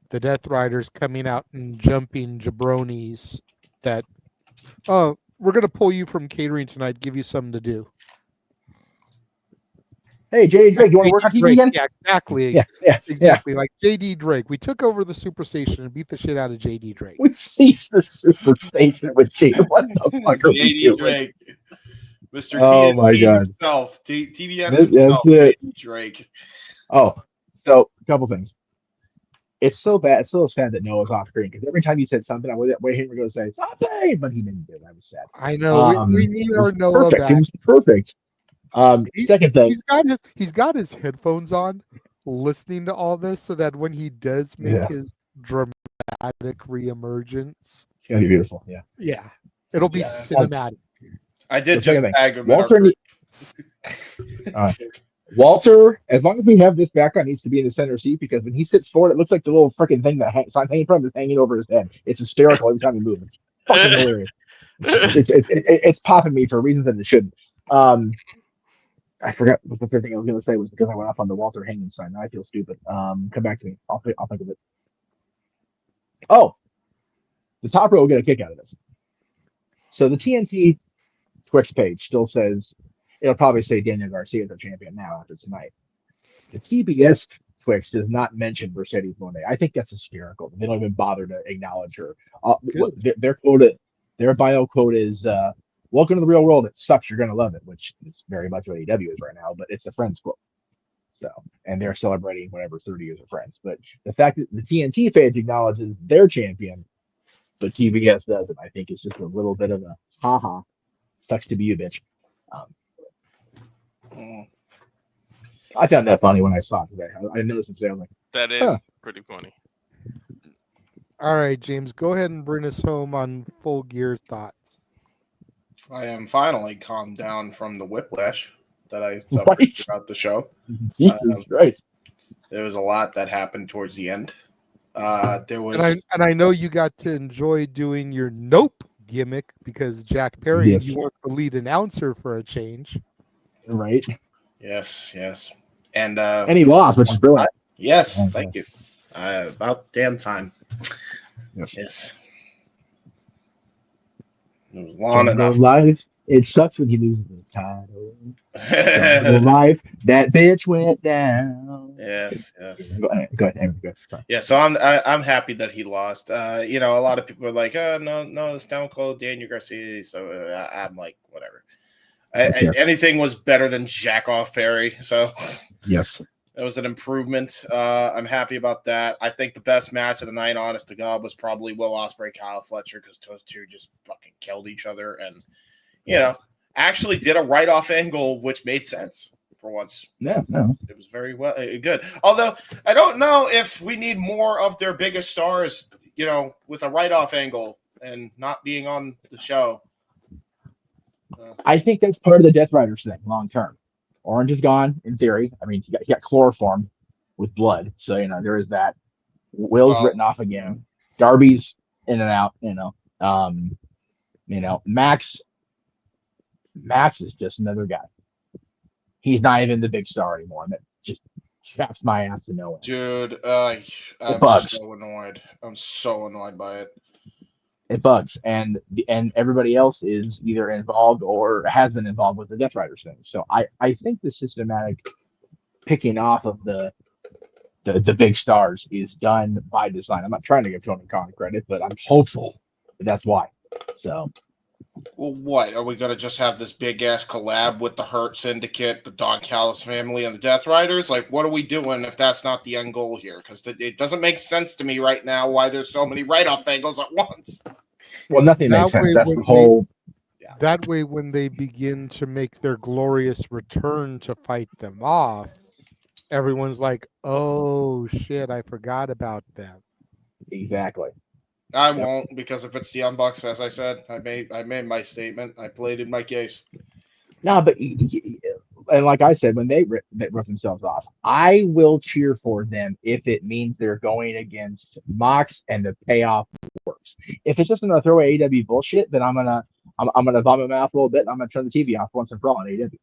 the Death Riders coming out and jumping jabronis that, oh, we're going to pull you from catering tonight, give you something to do. Hey, JD Drake, you want to work on TV again? Yeah, exactly. Yeah, exactly. Like JD Drake. We took over the Superstation and beat the shit out of JD Drake. We seized the Superstation with T. What the fuck are we doing? Drake. Mr. Oh TNT my God. himself. TBS That's himself. it. JD Drake. Oh, so a couple things. It's so bad. It's so sad that Noah's off screen because every time you said something, I waited for him to go say something, but he didn't do it. I was sad. I know. We need our Noah perfect. back. It was perfect. Second thing, he's got his headphones on, listening to all this, so that when he does make his dramatic reemergence, it's gonna be beautiful. Yeah, it'll be cinematic. I did just tag him. Walter, as long as we have this background, needs to be in the center seat because when he sits forward, it looks like the little freaking thing that hanging from him is hanging over his head. It's hysterical every time he moves. It's fucking hilarious. It's popping me for reasons that it shouldn't. I forgot what the third thing I was going to say was because I went off on the Walter hanging sign. Now I feel stupid. Come back to me. I'll think of it. Oh, the top row will get a kick out of this. So the TNT Twitch page still says it'll probably say Daniel Garcia is the champion now after tonight. The TBS Twitch does not mention Mercedes Moné. I think that's hysterical. They don't even bother to acknowledge her. Their bio quote is "Welcome to the real world. It sucks. You're gonna love it," which is very much what AEW is right now. But it's a Friends quote. So, and they're celebrating whatever 30 years of Friends. But the fact that the TNT page acknowledges their champion, but TBS doesn't, I think, is just a little bit of a haha. Sucks to be you, bitch. I found that funny when I saw it today. I noticed it today. I'm like, that is pretty funny. All right, James, go ahead and bring us home on Full Gear thoughts. I am finally calmed down from the whiplash that I suffered throughout the show. Jesus Christ. There was a lot that happened towards the end. There was, and I know you got to enjoy doing your nope gimmick because Jack Perry, you weren't the lead announcer for a change. Right. Yes. And he lost, which is brilliant. Yes, thank you. About damn time. Yes. It was long enough. Life. It sucks when you lose the title. Life. That bitch went down. Yes. Go ahead. Yeah, so I'm happy that he lost. A lot of people are like, "Oh, no, it's Stone Cold Daniel Garcia." So I'm like, whatever. Anything was better than Jack Off Perry. So yes, it was an improvement. I'm happy about that. I think the best match of the night, honest to God, was probably Will Ospreay, Kyle Fletcher, because those two just fucking killed each other. And actually did a write-off angle, which made sense for once. Yeah, no. It was very well good. Although I don't know if we need more of their biggest stars, with a write-off angle and not being on the show. I think that's part of the Death Riders thing, long term. Orange is gone in theory. I mean, he got chloroform with blood, so there is that. Will's written off again. Darby's in and out. Max is just another guy. He's not even the big star anymore. That just chaps my ass to no end. Dude, I'm so annoyed. I'm so annoyed by it. It bugs, and everybody else is either involved or has been involved with the Death Riders thing. So I think the systematic picking off of the big stars is done by design. I'm not trying to give Tony Khan credit, but I'm hopeful that's why. So, well, what are we going to just have this big ass collab with the Hurt Syndicate, the Don Callis family, and the Death Riders? Like, what are we doing if that's not the end goal here? Because it doesn't make sense to me right now why there's so many write-off angles at once. Well, nothing makes sense. That's the whole. That way, when they begin to make their glorious return to fight them off, everyone's like, "Oh shit, I forgot about them." Exactly. I won't, because if it's the Young Bucks, as I said, I made my statement. I pleaded my case. No, but and like I said, when they rip themselves off, I will cheer for them if it means they're going against Mox and the payoff works. If it's just another throwaway AEW bullshit, then I'm gonna vomit my mouth a little bit and I'm gonna turn the TV off once and for all on AEW.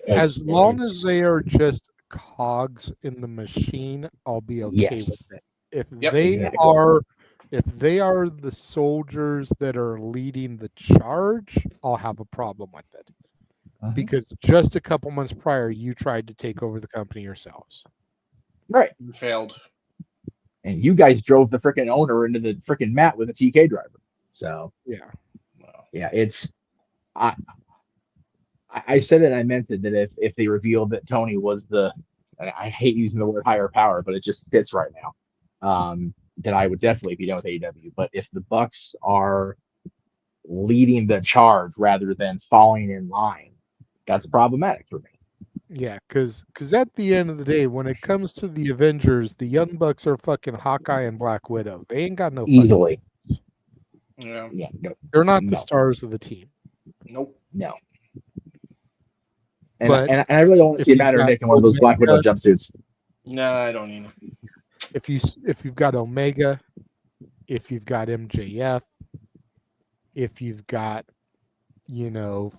As long as they are just cogs in the machine, I'll be okay with it. If they are the soldiers that are leading the charge, I'll have a problem with it. Because just a couple months prior, you tried to take over the company yourselves. Right. You failed. And you guys drove the freaking owner into the freaking mat with a TK driver. So, yeah. It's... I said it and I meant it, that if they revealed that Tony was I hate using the word higher power, but it just fits right now, then I would definitely be done with AEW. But if the Bucks are leading the charge rather than falling in line, that's problematic for me. Yeah, because at the end of the day, when it comes to the Avengers, the Young Bucks are fucking Hawkeye and Black Widow. They ain't got no easily. Yeah. No. They're not the stars of the team. Nope. No. And I really don't want to see a matter of making one of those Black Widow jumpsuits. No, I don't either. If you've got Omega, if you've got MJF, if you've got,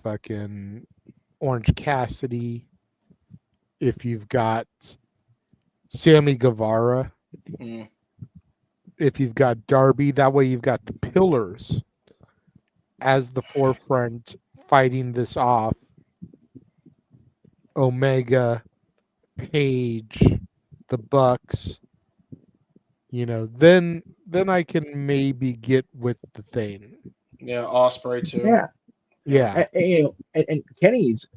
fucking Orange Cassidy, if you've got Sammy Guevara, if you've got Darby, that way you've got the pillars as the forefront fighting this off. Omega, Page, the Bucks, then I can maybe get with the thing. Yeah, Osprey too. Yeah. And Kenny's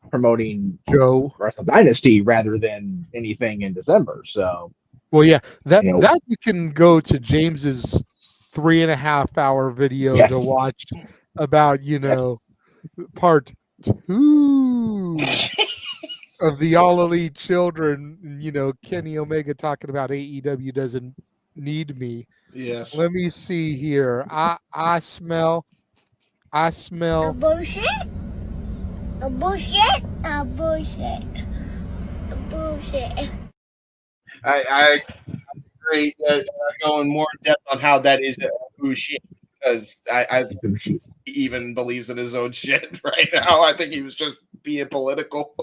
promoting Joe Wrestle Dynasty rather than anything in December. So, well, yeah, that you can go to James's 3.5 hour video to watch about part 2 of the All Elite Children. Kenny Omega talking about AEW doesn't need me. Yes. Let me see here. I smell a bullshit. A bullshit. A bullshit. A bullshit. I agree that going more in depth on how that is a bullshit, because I he even believes in his own shit right now. I think he was just being political.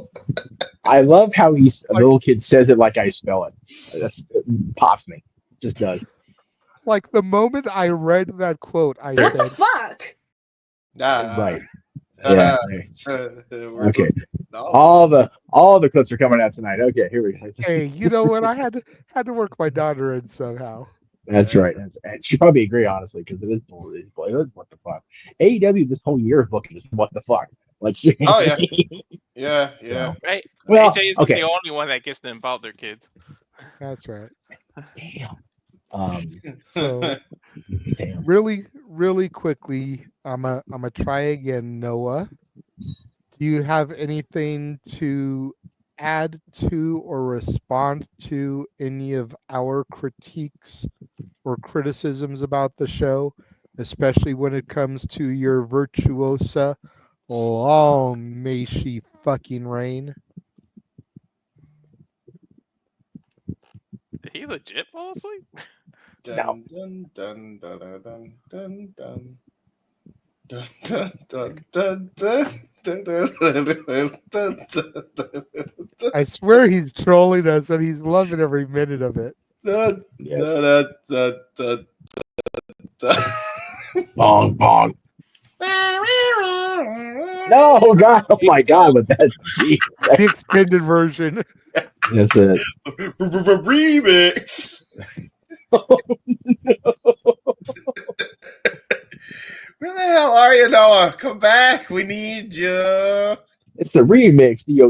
I love how a little kid says it like I spell it. It pops me. It just does. Like the moment I read that quote, I what said, the fuck? Right. Yeah. Okay. No. All the clips are coming out tonight. Okay, here we go. Hey, you know what? I had to work my daughter in somehow. That's right. And she probably agree, honestly, because it is what the fuck. AEW this whole year is booking is what the fuck. Like, oh yeah. Yeah. Right. Well, AJ is okay. the only one that gets to involve their kids. That's right. Damn. So really really quickly, I'm a try again, Noah. Do you have anything to add to or respond to any of our critiques or criticisms about the show, especially when it comes to your virtuosa? Oh, may she fucking reign. Did he legit fall asleep? Dun, dun, dun, dun, dun, dun, dun, dun. Dun, dun, dun, dun, dun, dun, dun, dun, dun, dun, dun. I swear he's trolling us and he's loving every minute of it. Dun, Yes. dun, dun, dun, dun. Bong bong. No, God! Oh my God! With that, jeez. The extended version. That's it. Remix. Where the hell are you, Noah? Come back. We need you. It's the remix. Yeah.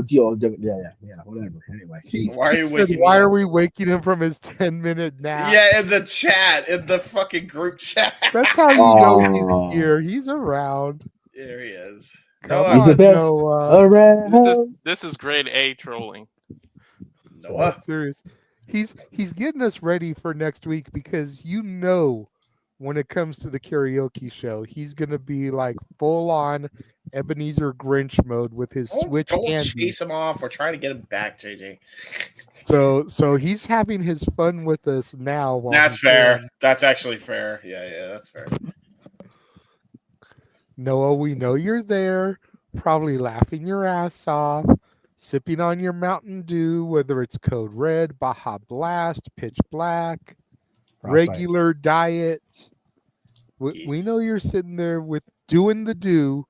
Whatever. Anyway. Why are you waking me Why up? are we waking him from his 10-minute nap? Yeah, in the chat, in the fucking group chat. That's how you know he's here. He's around. There he is. Come Noah. He's the on, best Noah. around. This is grade A trolling. Noah. Serious. He's getting us ready for next week because when it comes to the karaoke show, he's gonna be like full on Ebenezer Grinch mode with his Switch Don't handy. chase him off. We're trying to get him back, JJ. So he's having his fun with us now. While That's he's fair. doing- That's actually fair. Yeah, that's fair. Noah, we know you're there, probably laughing your ass off, sipping on your Mountain Dew, whether it's Code Red, Baja Blast, Pitch Black, regular diet. We know you're sitting there with doing the do,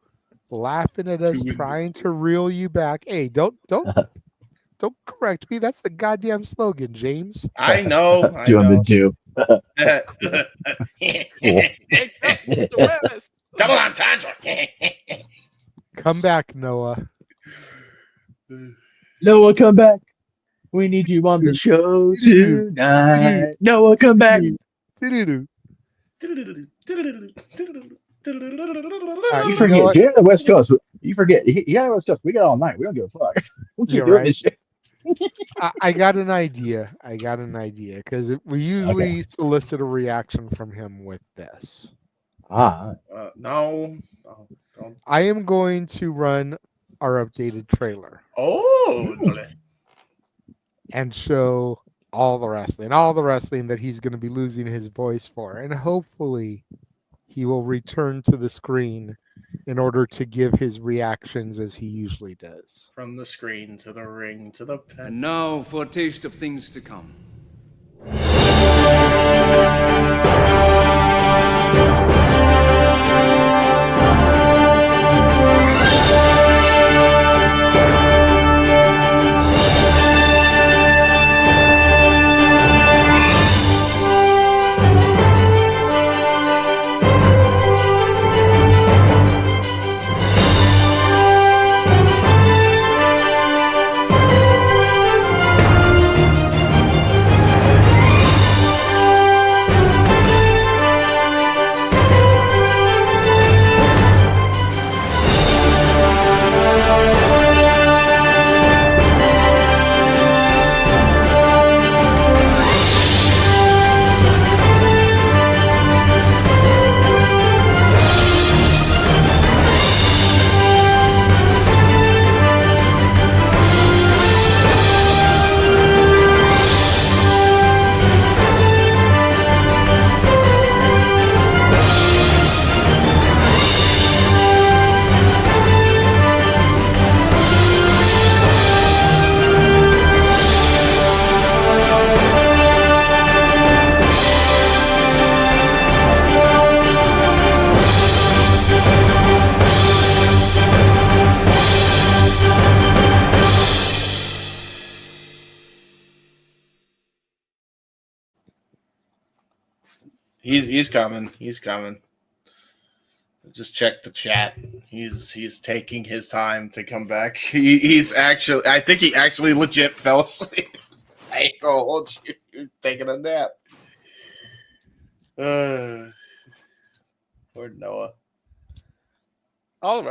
laughing at us, trying to reel you back. Hey, don't correct me. That's the goddamn slogan, James. I know. Doing the do. Double entendre. Come back, Noah. Noah, come back. We need you on the show tonight. Noah, come back. You forget, you're on the West Coast. You forget, you're on the West Coast. We got all night. We don't give a fuck. We'll keep doing this shit. I got an idea. Because we usually solicit a reaction from him with this. No. Don't. I am going to run our updated trailer. Oh. And show all the wrestling that he's going to be losing his voice for. And hopefully he will return to the screen in order to give his reactions as he usually does. From the screen to the ring to the pen. And now for a taste of things to come. He's coming. He's coming. Just check the chat. He's taking his time to come back. He's actually. I think he actually legit fell asleep. I ain't gonna hold you. You're taking a nap. What Lord Noah. All the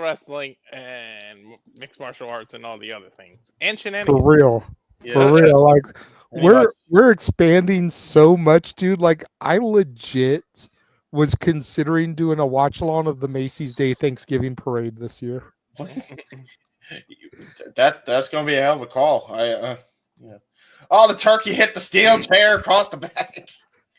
wrestling, and mixed martial arts, and all the other things, and For shenanigans. real. Yeah. For real. Like Pretty we're expanding so much, dude. Like I legit was considering doing a watch along of the Macy's Day Thanksgiving Parade this year. That's gonna be a hell of a call. Yeah. Oh, the turkey hit the steel chair across the back.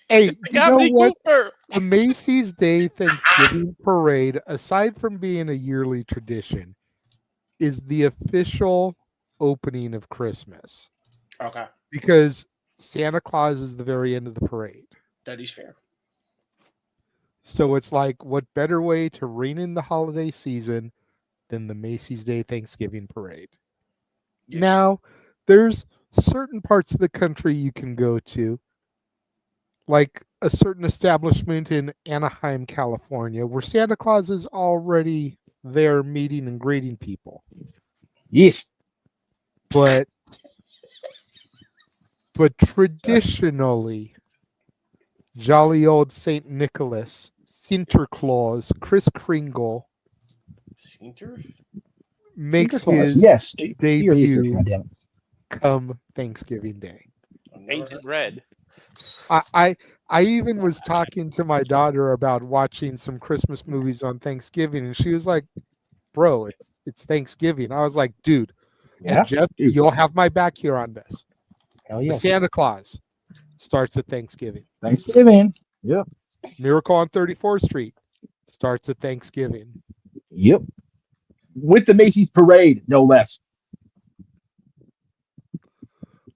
Hey, you know what? Cooper. The Macy's Day Thanksgiving Parade, aside from being a yearly tradition, is the official opening of Christmas. Okay. Because Santa Claus is the very end of the parade. That is fair. So it's like, what better way to ring in the holiday season than the Macy's Day Thanksgiving Parade? Yes. Now, there's certain parts of the country you can go to, like a certain establishment in Anaheim, California, where Santa Claus is already there meeting and greeting people. Yes. But traditionally, jolly old St. Nicholas, Sinterklaas, Kris Kringle makes his debut come Thanksgiving Day. Painted red. I even was talking to my daughter about watching some Christmas movies on Thanksgiving, and she was like, "Bro, it's Thanksgiving." I was like, "Dude, and Jeff, you'll have my back here on this." Hell yeah. The Santa Claus starts at Thanksgiving. Thanksgiving. Yep. Miracle on 34th Street starts at Thanksgiving. Yep. With the Macy's Parade, no less.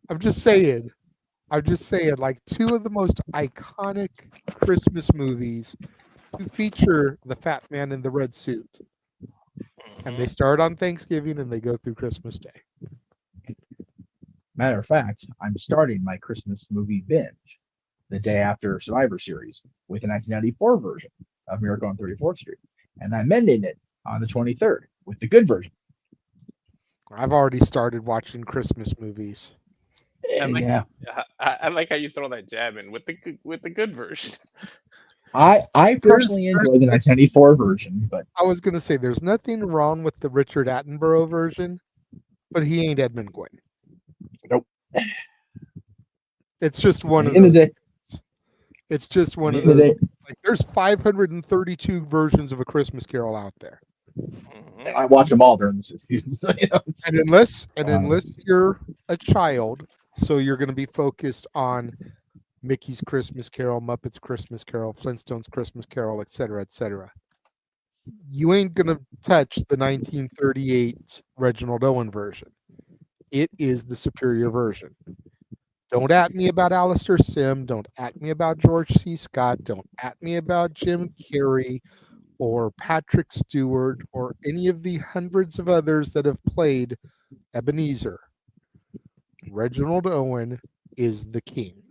I'm just saying, like two of the most iconic Christmas movies to feature the fat man in the red suit. And they start on Thanksgiving and they go through Christmas Day. Matter of fact, I'm starting my Christmas movie binge the day after Survivor Series with a 1994 version of Miracle on 34th Street. And I'm ending it on the 23rd with the good version. I've already started watching Christmas movies. I like how you throw that jab in with the good version. I personally enjoy the 1994 version, but I was gonna say there's nothing wrong with the Richard Attenborough version, but he ain't Edmund Gwenn. Nope. It's just one of those. It's just one of those. Like there's 532 versions of A Christmas Carol out there. I watch them all during the season. So, And unless you're a child, so you're going to be focused on Mickey's Christmas Carol, Muppets Christmas Carol, Flintstones Christmas Carol, etc., etc. You ain't going to touch the 1938 Reginald Owen version. It is the superior version. Don't at me about Alistair Sim. Don't at me about George C. Scott. Don't at me about Jim Carrey or Patrick Stewart or any of the hundreds of others that have played Ebenezer. Reginald Owen is the king.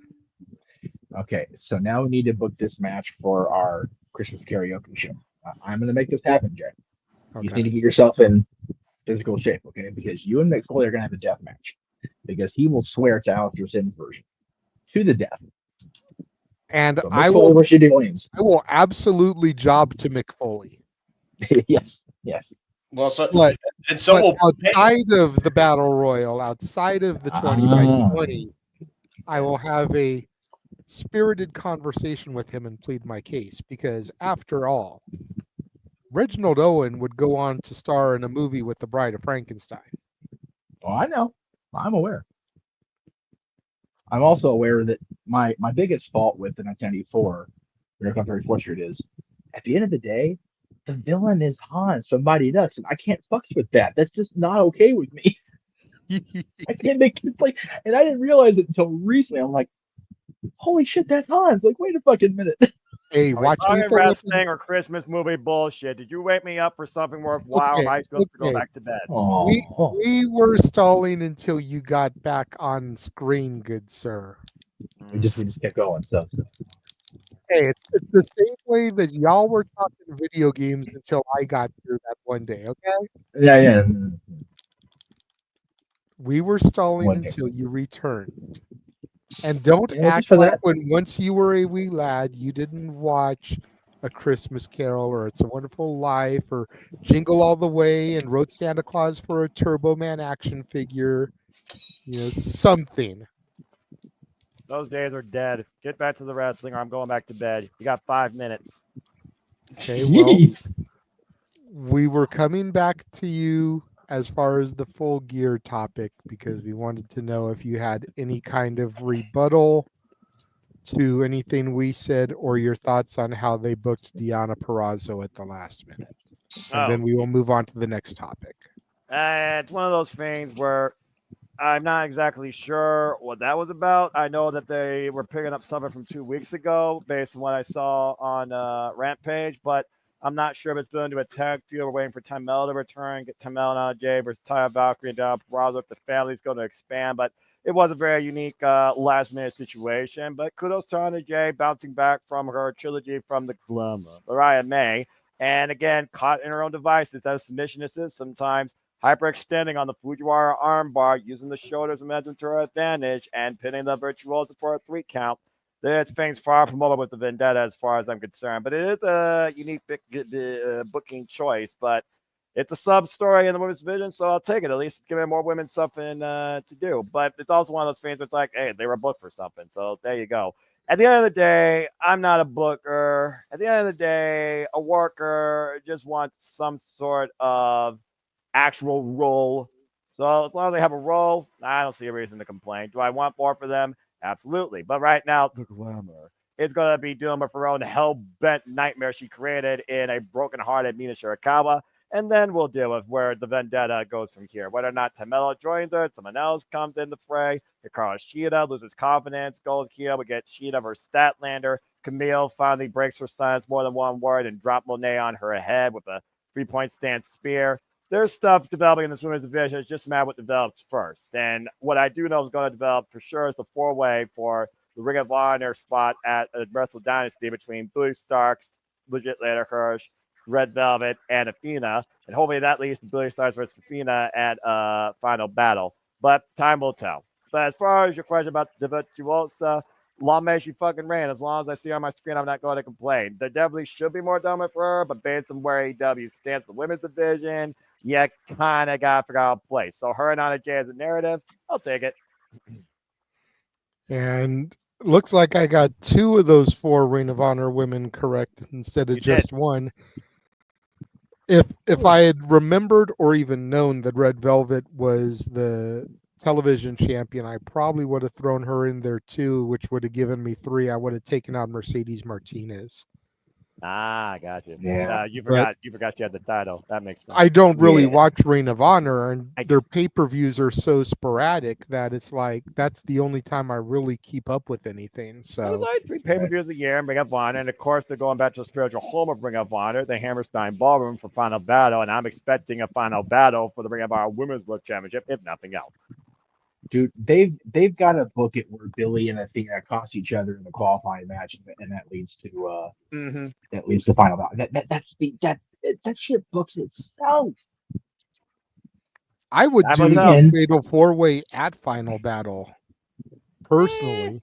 Okay, so now we need to book this match for our Christmas karaoke show. I'm going to make this happen, Jay. You need to get yourself in physical shape, okay? Because you and Mick Foley are going to have a death match. Because he will swear to Alistair Sim's version to the death. And so I will absolutely job to Mick Foley. Yes. Well, but we'll outside of the Battle Royal, outside of the 20x20, I will have a spirited conversation with him and plead my case. Because after all, Reginald Owen would go on to star in a movie with the Bride of Frankenstein. Oh, I know. I'm aware. I'm also aware that my biggest fault with the 1994 Miracle on 34th Street is, at the end of the day, the villain is Hans from Mighty Ducks, and I can't fuck with that. That's just not okay with me. I can't make it like, and I didn't realize it until recently. I'm like, holy shit, that's Hans. Like, wait a fucking minute. Hey, watch me wrestling or Christmas movie bullshit. Did you wake me up for something worthwhile? I still to go back to bed. We were stalling until you got back on screen, good sir. We just kept going. So. Hey, it's the same way that y'all were talking video games until I got here that one day. Okay. Yeah. We were stalling until you returned. And don't act like when once you were a wee lad, you didn't watch A Christmas Carol or It's a Wonderful Life or Jingle All the Way and wrote Santa Claus for a Turbo Man action figure, something. Those days are dead. Get back to the wrestling or I'm going back to bed. You got 5 minutes. Okay, well, we were coming back to you as far as the Full Gear topic because we wanted to know if you had any kind of rebuttal to anything we said or your thoughts on how they booked Deonna Purrazzo at the last minute. And then we will move on to the next topic. It's one of those things where I'm not exactly sure what that was about. I know that they were picking up something from 2 weeks ago based on what I saw on Rampage, but I'm not sure if it's been into a tag feud. We're waiting for Tamel to return, get Tamel and AJ versus Taya Valkyrie and Deonna Purrazzo if the family's going to expand. But it was a very unique last-minute situation. But kudos to AJ bouncing back from her trilogy from the Glamour, Mariah May. And again, caught in her own devices as submissionist is sometimes, hyperextending on the Fujiwara armbar, using the shoulders momentum to her advantage, and pinning the Virtuoso for a 3 count. This thing's far from over with the Vendetta as far as I'm concerned, but it is a unique booking choice. But it's a sub story in the women's division, so I'll take it. At least giving more women something to do. But it's also one of those things where it's like, hey, they were booked for something, so there you go. At the end of the day, I'm not a booker. At the end of the day, a worker just wants some sort of actual role. So as long as they have a role, I don't see a reason to complain. Do I want more for them? Absolutely. But right now, the Glamour is going to be doing her own hell-bent nightmare she created in a broken-hearted Mina Shirakawa. And then we'll deal with where the Vendetta goes from here. Whether or not Tamela joins her, someone else comes in the fray. Hikaru Shida loses confidence, goes here. We get Shida versus Statlander. Camille finally breaks her silence more than one word and drop Monet on her head with a 3-point stance spear. There's stuff developing in this women's division. It's just a matter what develops first. And what I do know is going to develop for sure is the 4-way for the Ring of Honor spot at Wrestle Dynasty between Billy Starks, Legit Later Hirsch, Red Velvet, and Athena. And hopefully that leads to Billy Starks versus Athena at Final Battle. But time will tell. But as far as your question about the Virtuosa, long may she fucking reign. As long as I see her on my screen, I'm not going to complain. There definitely should be more done for her, but based on where AEW stands for the women's division, you kind of got to figure out a place. So her and Anna Jay as a narrative, I'll take it. And looks like I got 2 of those 4 Ring of Honor women correct instead of just one. If I had remembered or even known that Red Velvet was the television champion, I probably would have thrown her in there too, which would have given me 3. I would have taken out Mercedes Martinez. I got you. Yeah. You forgot you had the title. That makes sense. I don't really watch Ring of Honor, and their pay-per-views are so sporadic that it's like that's the only time I really keep up with anything. So there's only 3 pay-per-views a year in Ring of Honor, and of course they're going back to the spiritual home of Ring of Honor, the Hammerstein Ballroom for Final Battle, and I'm expecting a Final Battle for the Ring of Honor Women's World Championship, if nothing else. Dude, they've got to book it where Billy and Athena cross each other in the qualifying match, and that leads to that leads to Final Battle. That shit books itself. I would do the Fatal 4-way at Final Battle. Personally,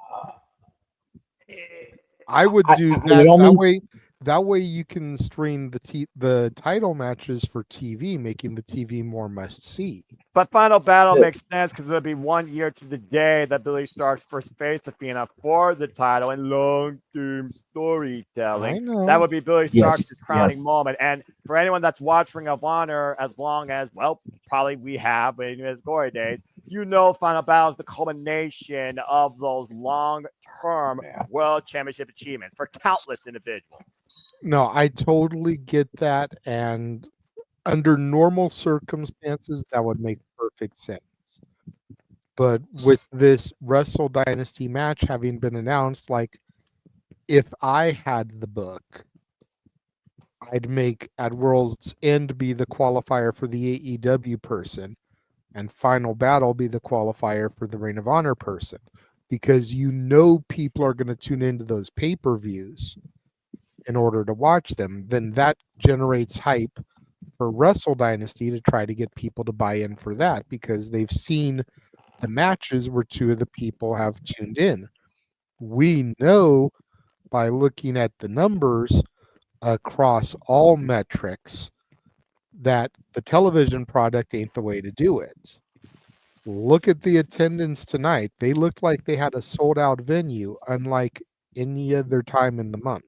I would do that. That way you can stream the title matches for TV, making the TV more must-see. But Final Battle makes sense because it'll be 1 year to the day that Billy Starks first faced Athena for the title and long-term storytelling. I know. That would be Billy Starks' crowning moment. And for anyone that's watched Ring of Honor as long as, well, probably we have in his glory days, you know Final Battle is the culmination of those long-term World Championship achievements for countless individuals. No, I totally get that, and under normal circumstances, that would make perfect sense. But with this Wrestle Dynasty match having been announced, like, if I had the book, I'd make at World's End be the qualifier for the AEW person, and Final Battle be the qualifier for the Ring of Honor person, because you know people are going to tune into those pay-per-views in order to watch them. Then that generates hype for Wrestle Dynasty to try to get people to buy in for that, because they've seen the matches where 2 of the people have tuned in. We know by looking at the numbers across all metrics that the television product ain't the way to do it. Look at the attendance tonight. They looked like they had a sold out venue, unlike any other time in the month.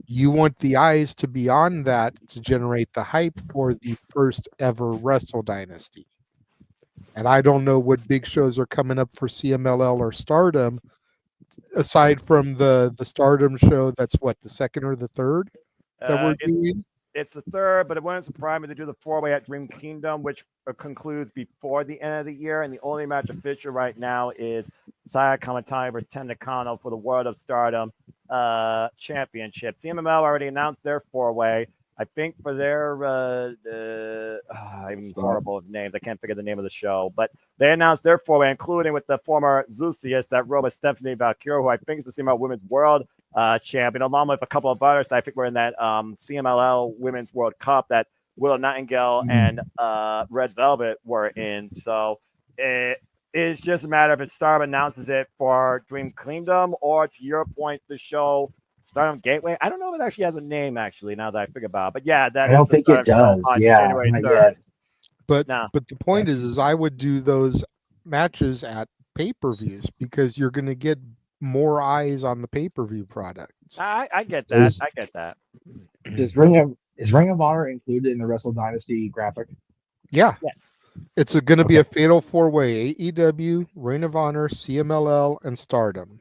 You want the eyes to be on that to generate the hype for the first ever Wrestle Dynasty. And I don't know what big shows are coming up for CMLL or Stardom, aside from the Stardom show. That's what, the second or the third that we're doing? It's the third, but it wouldn't surprise me to do the 4-way at Dream Kingdom, which concludes before the end of the year. And the only match official right now is Saya Kamatani versus Ten Nakano for the World of Stardom Championship. CMML already announced their 4-way. I think for their I'm horrible with names. I can't figure the name of the show, but they announced their 4-way, including with the former Zusius, that Robot Stephanie Valkyrie, who I think is the CMLL Women's World champion, along with a couple of others that I think were in that CMLL Women's World Cup that Willow Nightingale and Red Velvet were in. So it's just a matter of if Stardom announces it for Dream Kingdom, or to your point, the show Stardom Gateway. I don't know if it actually has a name, actually, now that I think about it. But yeah, that I don't think it does. Yeah, January not 3rd. yet. But the point is I would do those matches at pay-per-views because you're going to get more eyes on the pay-per-view product. I get that. I get that. Is Ring of Honor included in the Wrestle Dynasty graphic? Yeah. Yes. It's going to be a fatal 4-way: AEW, Ring of Honor, CMLL, and Stardom.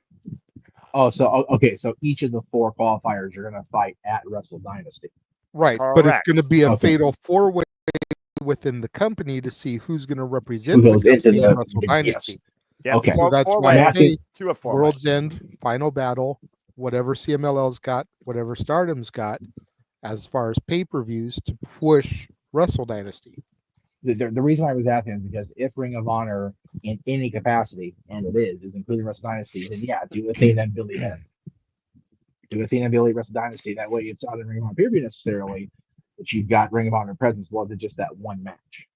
Oh, so okay, so each of the 4 qualifiers are going to fight at Wrestle Dynasty. Right, but it's going to be a fatal 4-way within the company to see who's going to represent the company in Wrestle Dynasty. Yes. Okay, So that's why I say to a 4-way. World's End, Final Battle, whatever CMLL's got, whatever Stardom's got, as far as pay-per-views to push Wrestle Dynasty. The reason I was asking is because if Ring of Honor in any capacity, and it is including Wrestle Dynasty, then yeah, do Athena and Billy then. Do Athena and Billy Wrestle Dynasty. That way it's not in Ring of Honor pay-per-view necessarily, but you've got Ring of Honor presence more than just that one match.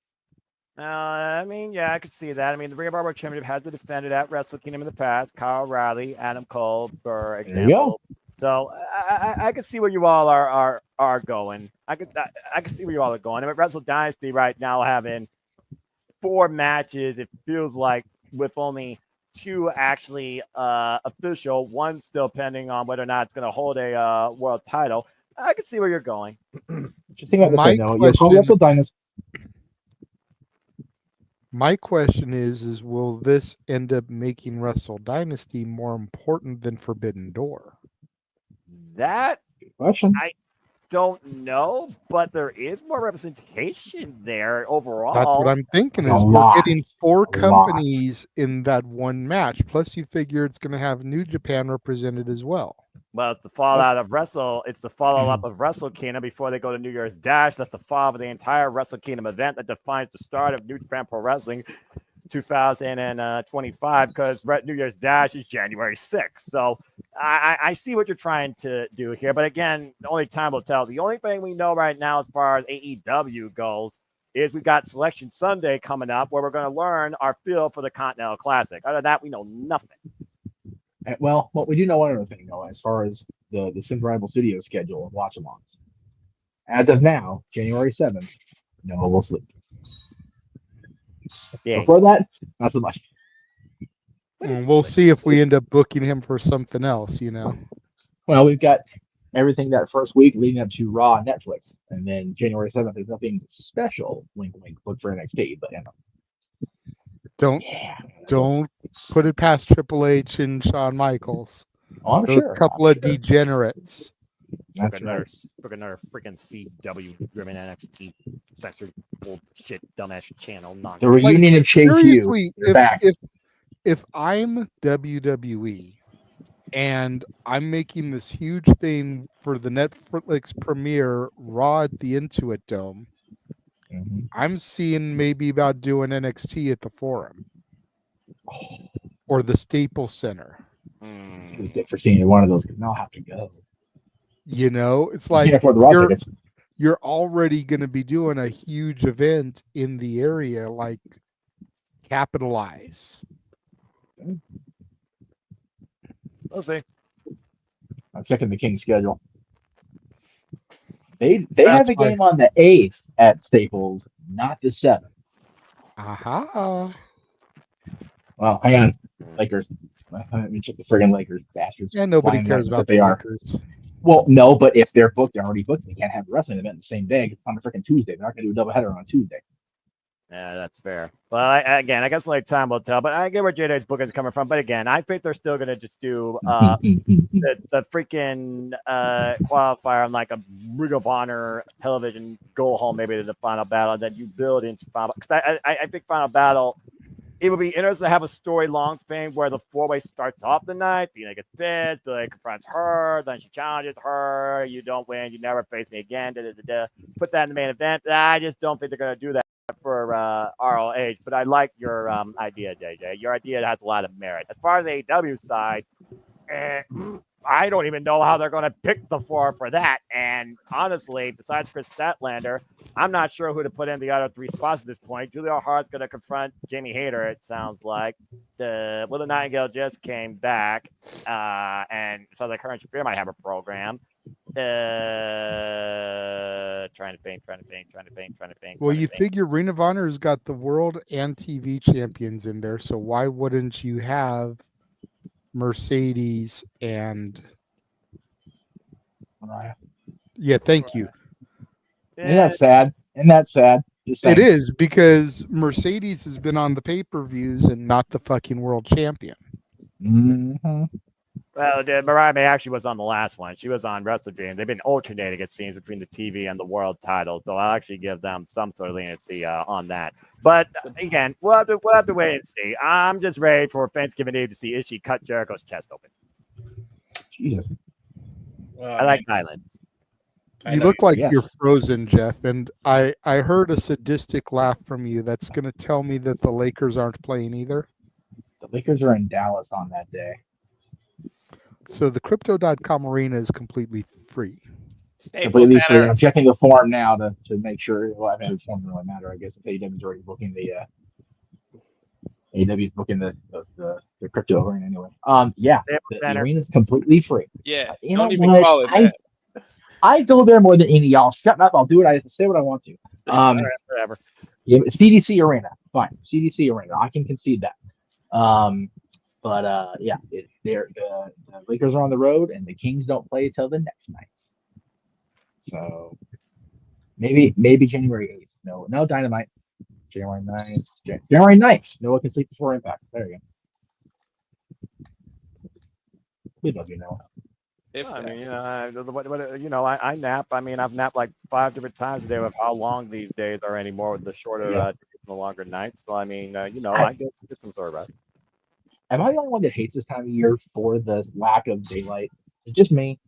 I mean, yeah, I could see that. I mean, the Ring of Honor Championship has been defended at Wrestle Kingdom in the past. Kyle Riley, Adam Cole, for example. There you go. So I can see where you all are going. I can see where you all are going. I mean, Wrestle Dynasty right now having 4 matches. It feels like with only 2 actually official, 1 still pending on whether or not it's going to hold a world title. I can see where you're going. Just think about this, though. You'll Wrestle Dynasty. My question is will this end up making Wrestle Dynasty more important than Forbidden Door? That question. I don't know, but there is more representation there overall. That's what I'm thinking. Is we're getting 4 companies in that one match. Plus, you figure it's going to have New Japan represented as well. Well, it's the fallout of Wrestle. It's the follow-up of Wrestle Kingdom before they go to New Year's Dash. That's the fall of the entire Wrestle Kingdom event that defines the start of New Japan Pro Wrestling 2025, because New Year's Dash is January 6th. So I see what you're trying to do here. But again, the only time will tell. The only thing we know right now as far as AEW goes is we got Selection Sunday coming up where we're going to learn our feel for the Continental Classic. Other than that, we know nothing. Well, we do know one other thing, though, as far as the Sim Rival Studio schedule of watch-alongs. As of now, January 7th, no will sleep. Yeah. Before that, not so much. We'll see if we end up booking him for something else, you know. Well, we've got everything that first week leading up to Raw and Netflix. And then January 7th, there's nothing special, wink, wink, look for NXT, but you know. Don't put it past Triple H and Shawn Michaels. Oh, Those couple of degenerates. Book another freaking CW-driven NXT censored bullshit dumbass channel nonsense. The reunion of Chase seriously, U. Back. If I'm WWE and I'm making this huge thing for the Netflix premiere Raw at the Intuit Dome, I'm seeing maybe about doing NXT at the Forum or the Staples Center. Good for seeing one of those. I'll have to go. You know, it's like you're already going to be doing a huge event in the area. Like, capitalize. We'll see. I'm checking the King's schedule. They That's have a why- game on the 8th at Staples, not the 7th. Aha. Well, hang on. Lakers. Let me check the friggin' Lakers, bastards. Yeah, nobody Flying cares Titans about that they the are. Lakers. Well, no, but if they're booked, they're already booked. They can't have a wrestling event the same day. It's on a freaking Tuesday. They're not going to do a doubleheader on Tuesday. Yeah, that's fair. Well, again, I guess like time will tell. But I get where JD's book is coming from. But again, I think they're still going to just do the freaking qualifier on like a Ring of Honor television go home, maybe to the final battle, and then you build into final. Because I think final battle. It would be interesting to have a story-long thing where the four-way starts off the night. Billy gets pissed, Billy confronts her, then she challenges her. You don't win, you never face me again. Put that in the main event. I just don't think they're going to do that for ROH. But I like your idea, JJ. Your idea has a lot of merit. As far as the AEW side, I don't even know how they're going to pick the four for that. And honestly, besides Chris Statlander, I'm not sure who to put in the other three spots at this point. Julia Hart's going to confront Jamie Hayter, it sounds like. The Nightingale just came back, and it sounds like her and Shafir might have a program. Trying to think. Well, you figure Ring of Honor has got the world and TV champions in there, so why wouldn't you have Mercedes and yeah, thank you. Isn't that sad? Isn't that sad? It is, because Mercedes has been on the pay-per-views and not the fucking world champion. Mm-hmm. Well, Mariah May actually was on the last one. She was on Wrestle Dream. They've been alternating, it seems, between the TV and the world titles. So I'll actually give them some sort of leniency on that. But again, we'll have to wait and see. I'm just ready for Thanksgiving Eve to see Ishii cut Jericho's chest open. Jesus. I like Highlands. You look like you're frozen, Jeff, and I heard a sadistic laugh from you that's going to tell me that the Lakers aren't playing either. The Lakers are in Dallas on that day. So the Crypto.com arena is completely free. Completely free. I'm checking the form now to make sure. Well, I mean, the form doesn't really matter. I guess if AEW's already booking AEW's booking the crypto arena anyway. Yeah, the arena's completely free. Yeah, you don't know even what? call it that. I go there more than any of y'all. Shut up! I'll do it. I have to say what I want to. Whatever. Yeah, CDC arena, fine. CDC arena, I can concede that. But yeah, the Lakers are on the road, and the Kings don't play till the next night. So maybe January 8th. No Dynamite. January 9th. January 9th. No one can sleep before Impact. There you go. We love you, Noah. I mean, I nap. I mean, I've napped like 5 different times a day with how long these days are anymore with the shorter, the longer nights. So, I mean, I get some sort of rest. Am I the only one that hates this time of year for the lack of daylight? It's just me.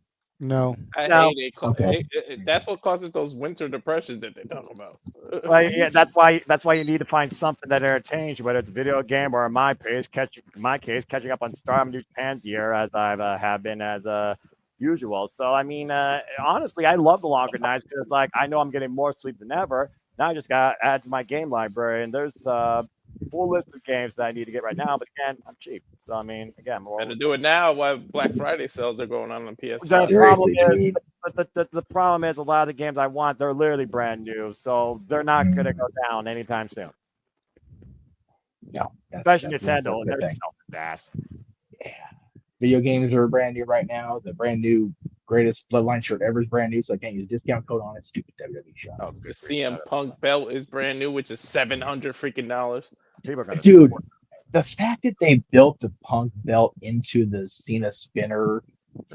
No. I hate it. Okay. That's what causes those winter depressions that they talk about. Well, yeah, that's why you need to find something that entertains you, whether it's a video game or in my case, catching up on Stardom New Japan's year as I have been as usual. So I mean, honestly, I love the longer nights because it's like I know I'm getting more sleep than ever. Now I just got to add to my game library, and there's full list of games that I need to get right now. But again, I'm cheap, so I mean, again, better do it now while Black Friday sales are going on PS5. The problem is a lot of the games I want, they're literally brand new, so they're not going to go down anytime soon. No, especially Nintendo, and they're selling ass. Yeah, video games are brand new right now. The brand new greatest Bloodline shirt ever is brand new, so I can't use a discount code on it. Stupid WWE shop. Oh, the CM Punk belt is brand new, which is $700 freaking dollars. Dude, the fact that they built the Punk belt into the Cena spinner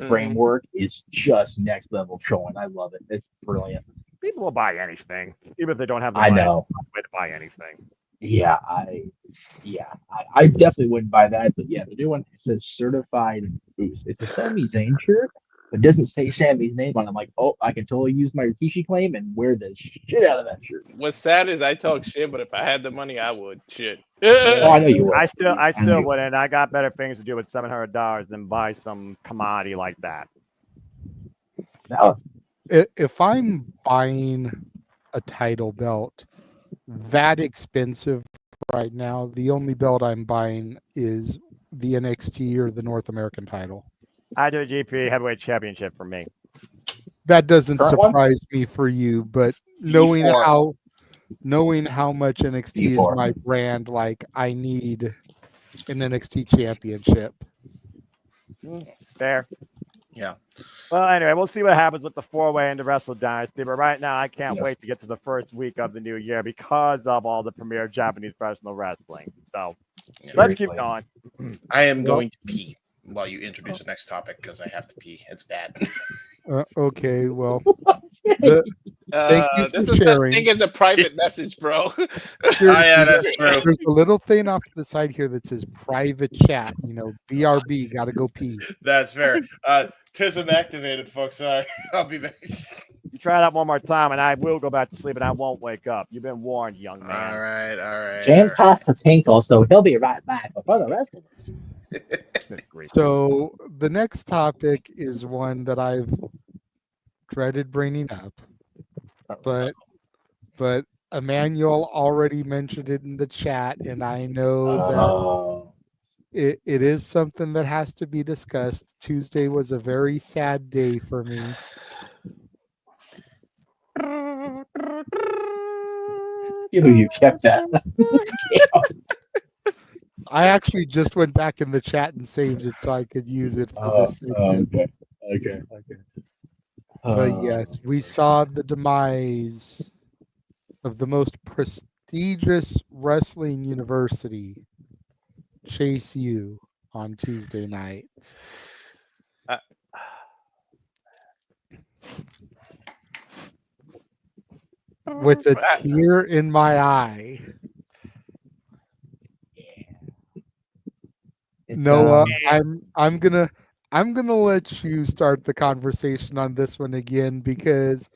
framework is just next level trolling. I love it. It's brilliant. People will buy anything, even if they don't have the money to buy anything. Yeah, I definitely wouldn't buy that, but yeah, the new one says certified boost. It's a Sami Zayn shirt, but doesn't say Sami's name on it. I'm like, oh, I can totally use my Rikishi claim and wear the shit out of that shirt. What's sad is I talk shit, but if I had the money, I would. Shit. Oh, I know you would. I still wouldn't. I got better things to do with $700 than buy some commodity like that. No. If I'm buying a title belt that expensive right now, the only belt I'm buying is the NXT or the North American title. IWGP Heavyweight Championship for me. That doesn't Current one? surprise me for you, but knowing how much NXT is V4. my brand, like I need an NXT championship. Fair. Yeah. Well, anyway, we'll see what happens with the 4-way and the Wrestle Dynasty. But right now, I can't wait to get to the first week of the new year because of all the premier Japanese professional wrestling. So let's keep going. I am going to pee while you introduce the next topic because I have to pee. It's bad. Okay, well, thank you There's for a such sharing. thing as a private message, bro. Yeah, that's true. There's a little thing off to the side here that says private chat. BRB, gotta go pee. That's fair. TISM activated, folks. Sorry. I'll be back. You try that one more time, and I will go back to sleep, and I won't wake up. You've been warned, young man. All right. James has to tinkle, so he'll be right back. But for the rest of us. So the next topic is one that I've dreaded bringing up, but Emmanuel already mentioned it in the chat, and I know that it is something that has to be discussed. Tuesday was a very sad day for me. You kept that. I actually just went back in the chat and saved it so I could use it for this segment. Okay. But yes, we saw the demise of the most prestigious wrestling university, Chase U, on Tuesday night. With a tear in my eye. Noah, I'm gonna let you start the conversation on this one again because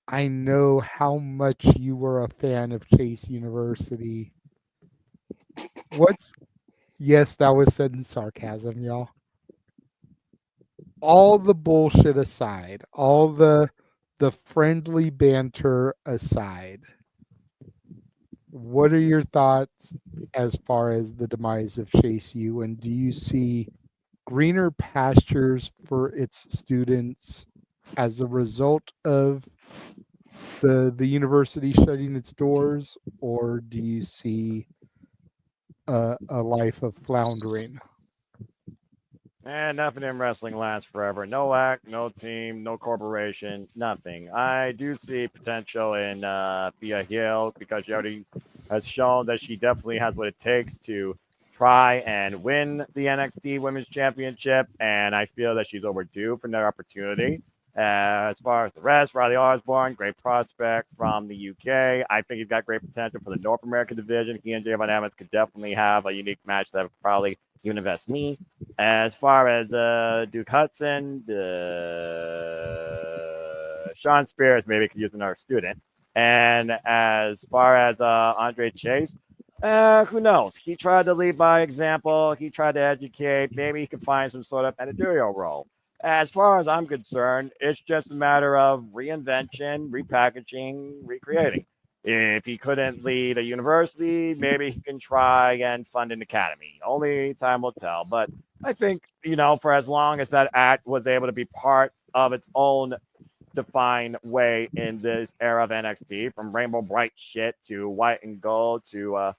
I know how much you were a fan of Chase University. Yes, that was said in sarcasm, y'all. All the bullshit aside, all the friendly banter aside, what are your thoughts as far as the demise of Chase U, and do you see greener pastures for its students as a result of the university shutting its doors, or do you see a life of floundering? And nothing in wrestling lasts forever. No act, no team, no corporation, nothing. I do see potential in Thea Hill because she already has shown that she definitely has what it takes to try and win the NXT Women's Championship, and I feel that she's overdue for another opportunity. As far as the rest, Riley Osborne, great prospect from the UK. I think he's got great potential for the North American division. He and Javon Evans could definitely have a unique match that would probably even invest me. As far as Duke Hudson, Sean Spears maybe could use another student. And as far as Andre Chase, who knows? He tried to lead by example. He tried to educate. Maybe he could find some sort of editorial role. As far as I'm concerned, it's just a matter of reinvention, repackaging, recreating. If he couldn't lead a university, maybe he can try and fund an academy. Only time will tell. But I think, for as long as that act was able to be part of its own defined way in this era of NXT, from rainbow bright shit to white and gold to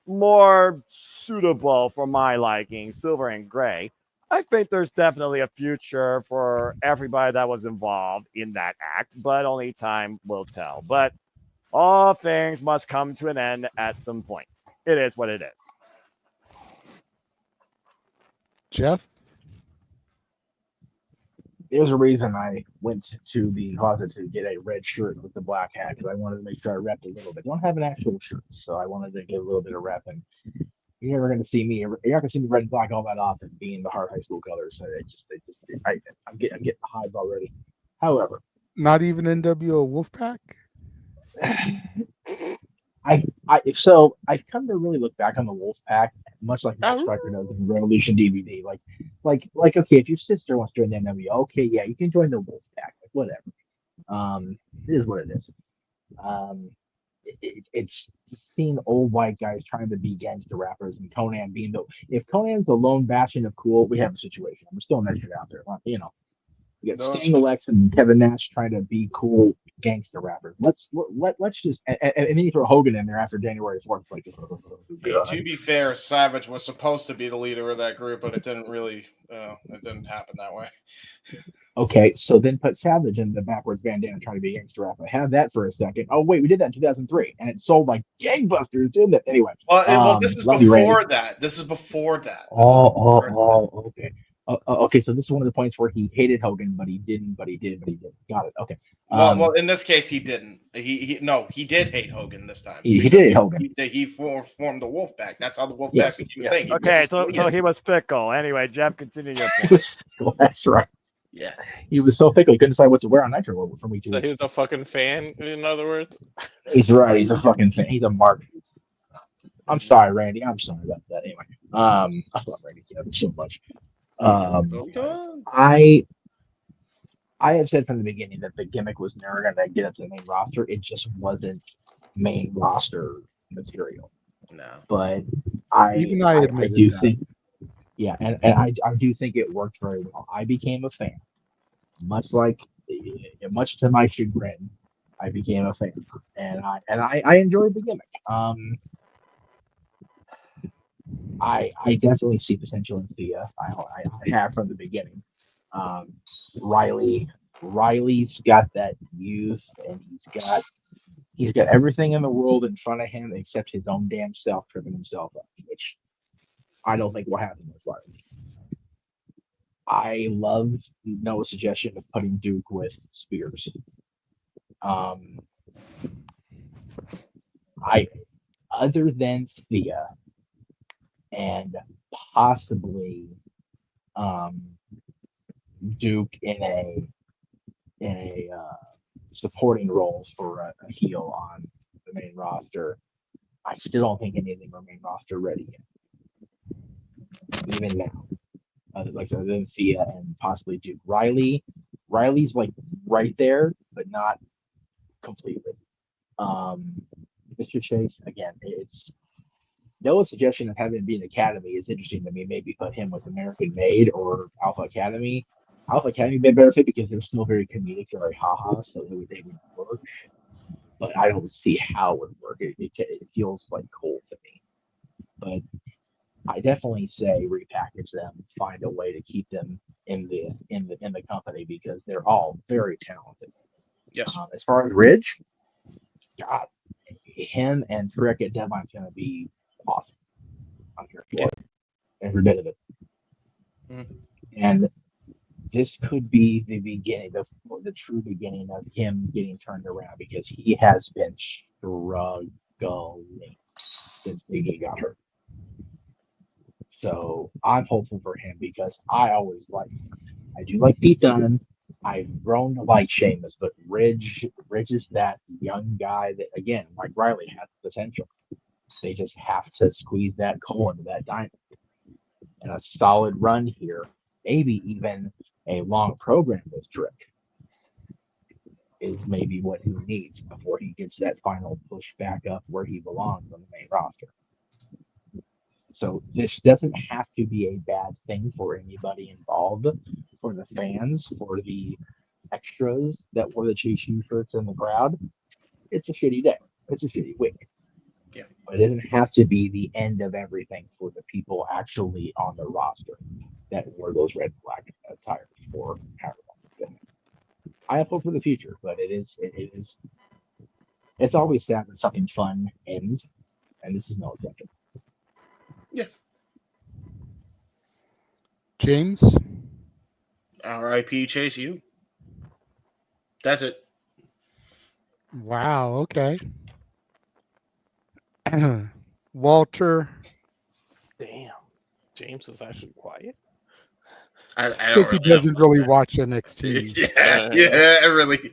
more suitable for my liking, silver and gray, I think there's definitely a future for everybody that was involved in that act, but only time will tell. But all things must come to an end at some point. It is what it is. Jeff? There's a reason I went to the closet to get a red shirt with the black hat because I wanted to make sure I repped a little bit. I don't have an actual shirt, so I wanted to get a little bit of rep. And you're never going to see me. You're not going to see me red and black all that often, being the Hard High School colors. So I'm getting the hives already. However, not even NWO Wolfpack. So I've come to really look back on the Wolfpack, much like Max Striker does in Revolution DVD. Like, okay, if your sister wants to join the NWO, okay, yeah, you can join the Wolfpack. Like, whatever. It is what it is. It's seeing old white guys trying to be gangster rappers and Conan being if Conan's the lone bastion of cool, we have a situation. I'm still throwing that shit out there, We got Those- Sting, Alexa, and Kevin Nash trying to be cool gangster rappers. Let's just and then you throw Hogan in there after January 4th. It's like, to be fair, Savage was supposed to be the leader of that group, but it didn't really. It didn't happen that way. okay, so then put Savage in the backwards bandana trying to be a gangster rapper. Have that for a second. Oh wait, we did that in 2003, and it sold like gangbusters, didn't it? Anyway, Well, this is before that. This is before that. Okay. Okay, so this is one of the points where he hated Hogan, but he didn't. Got it. Okay. Well, in this case, he didn't. He did hate Hogan this time. He did hate Hogan. He formed the Wolfpack. That's how the Wolfpack became a thing. Okay, so he was fickle. Anyway, Jeff, continue your point. That's right. Yeah. He was so fickle, he couldn't decide what to wear on Nitro from week to So week. he was a fucking fan, in other words. He's right. He's a fucking fan. He's a mark. I'm sorry, Randy. I'm sorry about that. Anyway, I love Randy so much. I had said from the beginning that the gimmick was never going to get up to the main roster. It just wasn't main roster material. No. But I do think, yeah, and I do think it worked very well. I became a fan, much to my chagrin. I became a fan, and I enjoyed the gimmick. I definitely see potential in Thea. I have from the beginning. Riley's got that youth, and he's got everything in the world in front of him except his own damn self tripping himself up, which I don't think will happen with Riley. I love Noah's suggestion of putting Duke with Spears. Other than Thea and possibly Duke in a supporting roles for a heel on the main roster, I still don't think any of them are main roster ready yet. Even now, like other than Thea and possibly Duke. Riley's like right there, but not completely. Mr. Chase, again, it's Noah's suggestion of having him be an academy is interesting to me. Maybe put him with American Made or Alpha Academy. Alpha Academy would be a better fit because they're still very comedic, very haha, so they would work. But I don't see how it would work. It feels like cool to me. But I definitely say repackage them, find a way to keep them in the company because they're all very talented. Yes. As far as Ridge, God, him and Trick at Deadline's going to be awesome. I'm here for it. Every bit of it. Mm-hmm. And this could be the beginning, the true beginning of him getting turned around because he has been struggling since he got hurt. So I'm hopeful for him because I do like Pete Dunne. I've grown to like Sheamus, but Ridge is that young guy that, again, like Riley, has potential. They just have to squeeze that coal into that diamond. And a solid run here, maybe even a long program with Trick, is maybe what he needs before he gets that final push back up where he belongs on the main roster. So this doesn't have to be a bad thing for anybody involved, for the fans, for the extras that wore the Chase U shirts in the crowd. It's a shitty day. It's a shitty week. Yeah. But it doesn't have to be the end of everything for the people actually on the roster that wore those red and black attires for however long it's been. I have hope for the future, but it's always sad when something fun ends, and this is no exception. Yeah. James? R.I.P. Chase U. That's it. Wow, okay. Walter. Damn. James was actually quiet. Because he doesn't really watch NXT. Yeah, really.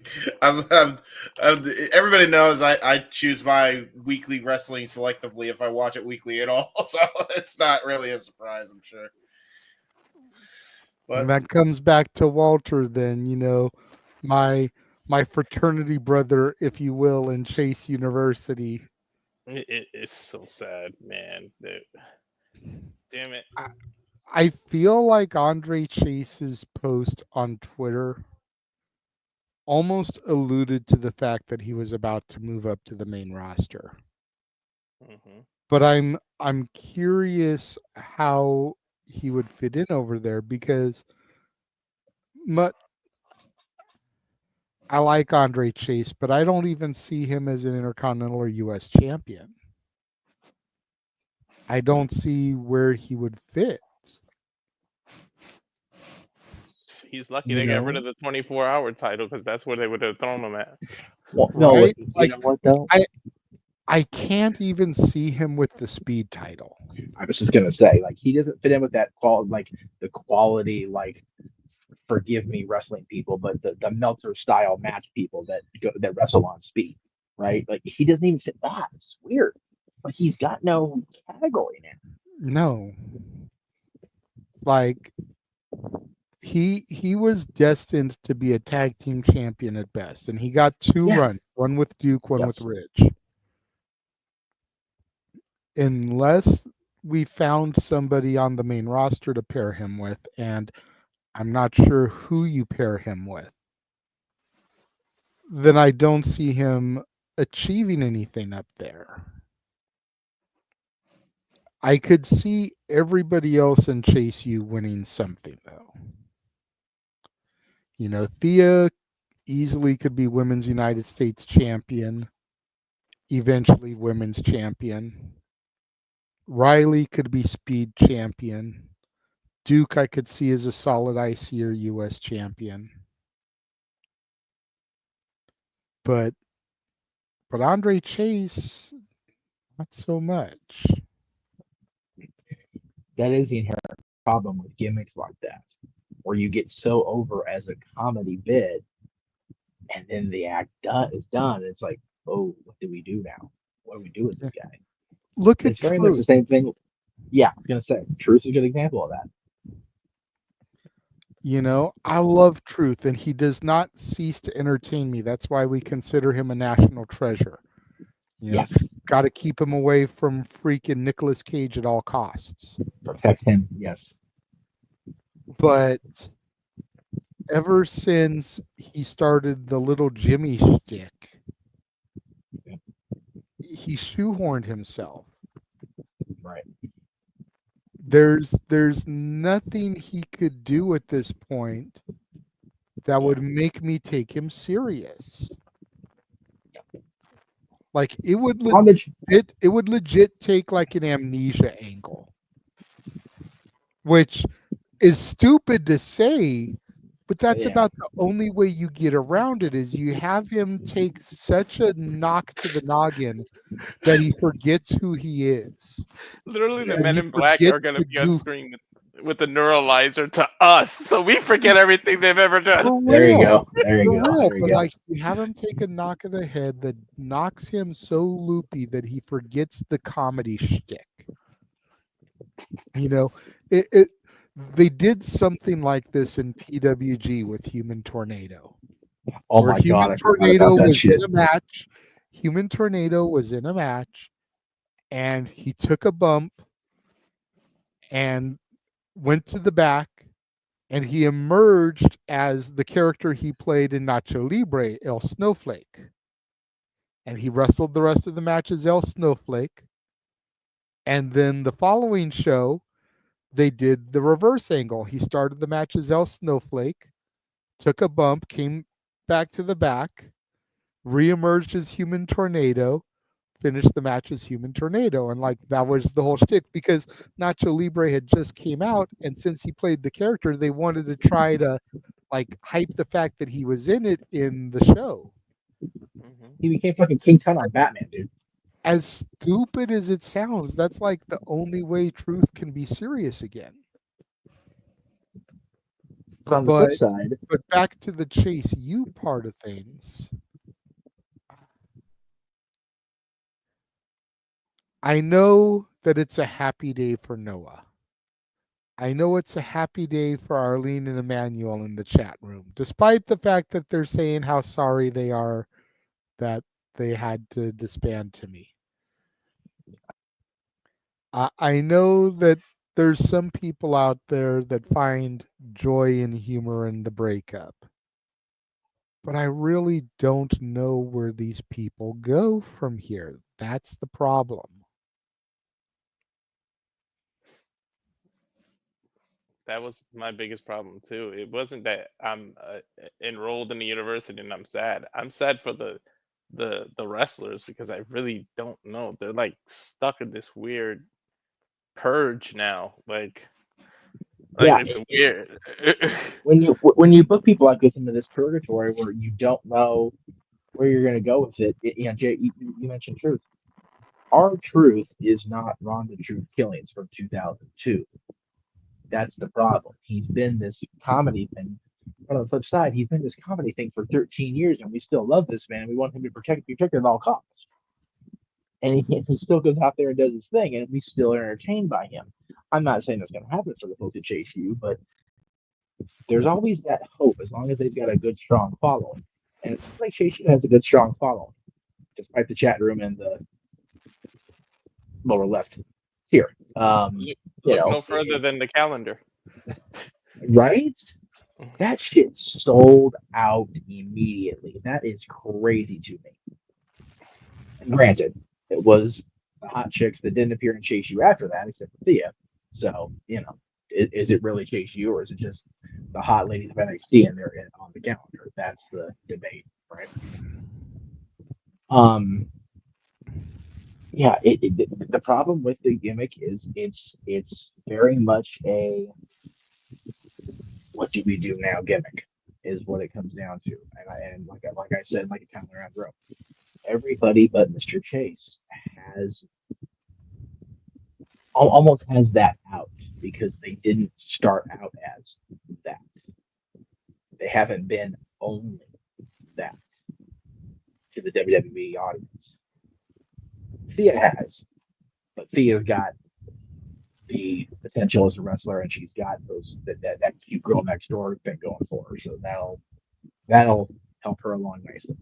Everybody knows I choose my weekly wrestling selectively if I watch it weekly at all, so it's not really a surprise, I'm sure. But And that comes back to Walter then, my fraternity brother, if you will, in Chase University. It's so sad, man. Damn it. I feel like Andre Chase's post on Twitter almost alluded to the fact that he was about to move up to the main roster. Mm-hmm. But I'm curious how he would fit in over there because I like Andre Chase, but I don't even see him as an Intercontinental or U.S. champion. I don't see where he would fit. He's lucky they got rid of the 24-hour title because that's where they would have thrown him at. Well, right? no, you know what though? I can't even see him with the speed title. I was just gonna say, like, he doesn't fit in with that the quality, like, forgive me, wrestling people, but the Meltzer style match people that wrestle on speed, right? Like, he doesn't even fit that. It's weird. Like, he's got no category now. No. Like he was destined to be a tag team champion at best, and he got two runs, one with Duke, one with Ridge. Unless we found somebody on the main roster to pair him with, and I'm not sure who you pair him with, then I don't see him achieving anything up there. I could see everybody else in Chase U winning something, though. You know, Thea easily could be Women's United States champion, eventually Women's champion. Riley could be Speed champion. Duke I could see as a solid IC or US champion. But Andre Chase, not so much. That is the inherent problem with gimmicks like that, where you get so over as a comedy bit, and then the act is done. It's like, oh, what do we do now? What do we do with this guy? Look at it's very much the same thing. Yeah, I was gonna say, Truth is a good example of that. You know, I love Truth, and he does not cease to entertain me. That's why we consider him a national treasure. You know, got to keep him away from freaking Nicolas Cage at all costs. Protect him, yes. But ever since he started the little Jimmy shtick, he shoehorned himself. Right. There's nothing he could do at this point that would make me take him serious. Like it would legit take like an Amnesia angle, which is stupid to say, but that's about the only way you get around it is you have him take such a knock to the noggin that he forgets who he is. Literally, the Men in Black are going to be on screen with the neuralizer to us, so we forget everything they've ever done. There you go. There you go. Real, but like you have him take a knock of the head that knocks him so loopy that he forgets the comedy shtick. You know, they did something like this in PWG with Human Tornado. Oh my God! I forgot about that shit. In a match. Human Tornado was in a match, and he took a bump and went to the back, and he emerged as the character he played in Nacho Libre, El Snowflake. And he wrestled the rest of the match as El Snowflake. And then the following show, they did the reverse angle. He started the match as El Snowflake, took a bump, came back to the back, reemerged as Human Tornado, finished the match as Human Tornado. And like that was the whole shtick because Nacho Libre had just came out, and since he played the character, they wanted to try to like hype the fact that he was in it in the show. He became fucking King Tut on Batman, dude. As stupid as it sounds, that's like the only way Truth can be serious again. But on the flip side, but back to the Chase U part of things. I know that it's a happy day for Noah. I know it's a happy day for Arlene and Emmanuel in the chat room, despite the fact that they're saying how sorry they are that they had to disband Timmy. I know that there's some people out there that find joy and humor in the breakup. But I really don't know where these people go from here. That's the problem. That was my biggest problem too. It wasn't that I'm enrolled in the university and I'm sad. I'm sad for the wrestlers because I really don't know. They're like stuck in this weird purge now. Like Yeah, it's weird. when you book people like this into this purgatory where you don't know where you're going to go with it, Jay, you mentioned truth. Our truth is not Ronda Truth Killings from 2002. That's the problem. He's been this comedy thing. But on the flip side, he's been this comedy thing for 13 years, and we still love this man. We want him to be protected at all costs. And he still goes out there and does his thing, and we still are entertained by him. I'm not saying that's going to happen for the folks at Chase U, but there's always that hope as long as they've got a good, strong following. And it seems like Chase U has a good, strong following, despite the chat room and the lower left here. Look no further than the calendar. Right? That shit sold out immediately. That is crazy to me. And granted, it was the hot chicks that didn't appear in Chase U after that, except for Thea. So, is it really Chase U or is it just the hot ladies of NXT and they're on the calendar? That's the debate, right? Yeah, the problem with the gimmick is it's very much a what do we do now gimmick is what it comes down to. And like I said, like a time around the room, everybody but Mr. Chase has almost has that out because they didn't start out as that. They haven't been only that to the WWE audience. Thea has, but Thea's got the potential as a wrestler, and she's got that cute girl next door thing going for her. So that'll help her along nicely.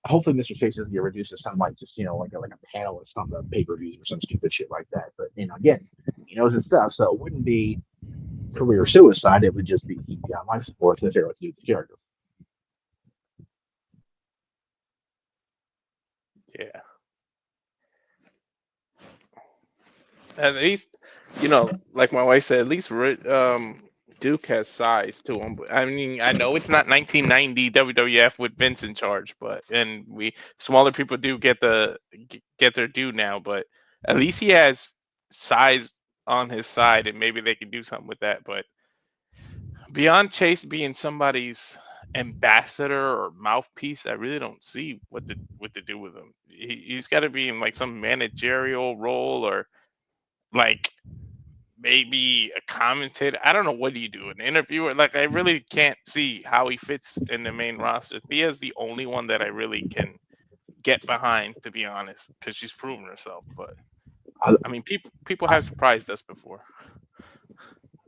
Hopefully, Mr. Chase doesn't get reduced to something like just like a panelist on the pay-per-views or some stupid shit like that. But again, he knows his stuff, so it wouldn't be career suicide. It would just be he got life support to figure out what to do with the character. Yeah. At least, like my wife said, at least Duke has size to him. I mean, I know it's not 1990 WWF with Vince in charge, and smaller people do get their due now, but at least he has size on his side, and maybe they can do something with that. But beyond Chase being somebody's ambassador or mouthpiece, I really don't see what to do with him. He's got to be in like some managerial role or like maybe a commentator. I don't know, what do you do, an interviewer? Like, I really can't see how he fits in the main roster. Thea's the only one that I really can get behind, to be honest, because she's proven herself. But I mean, people have surprised us before. I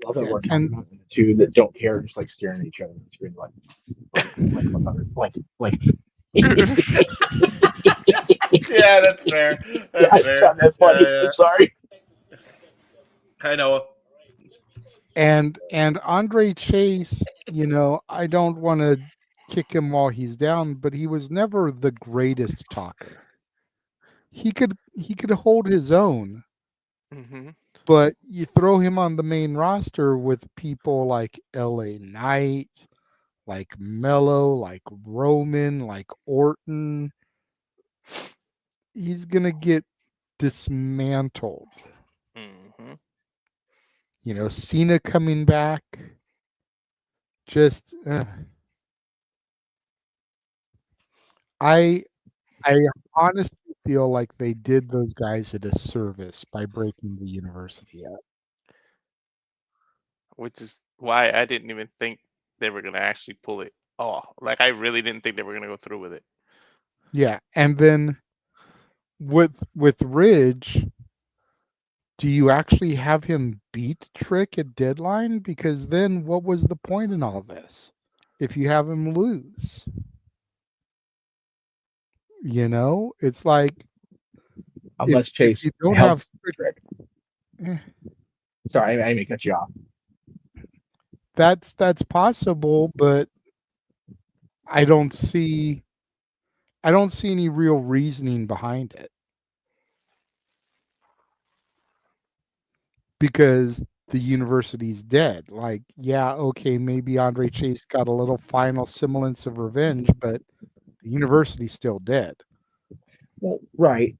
love that we're talking about the two that don't care, just like staring at each other on the screen, like. Yeah, that's fair. That's fair. That's funny. I'm sorry. I know. And Andre Chase, I don't want to kick him while he's down, but he was never the greatest talker. He could hold his own. Mm-hmm. But you throw him on the main roster with people like LA Knight, like Mello, like Roman, like Orton, he's going to get dismantled. Mm-hmm. Cena coming back, just I honestly feel like they did those guys a disservice by breaking the university up. Which is why I didn't even think they were going to actually pull it off. Like, I really didn't think they were going to go through with it. Yeah, and then with Ridge, do you actually have him beat Trick at Deadline? Because then what was the point in all this if you have him lose? It's like Unless if Chase you don't helps have Trick. Eh. Sorry, I didn't mean to cut you off. That's possible, but I don't see any real reasoning behind it. Because the university's dead. Like, yeah, okay, maybe Andre Chase got a little final semblance of revenge, but the university's still dead. Well, right.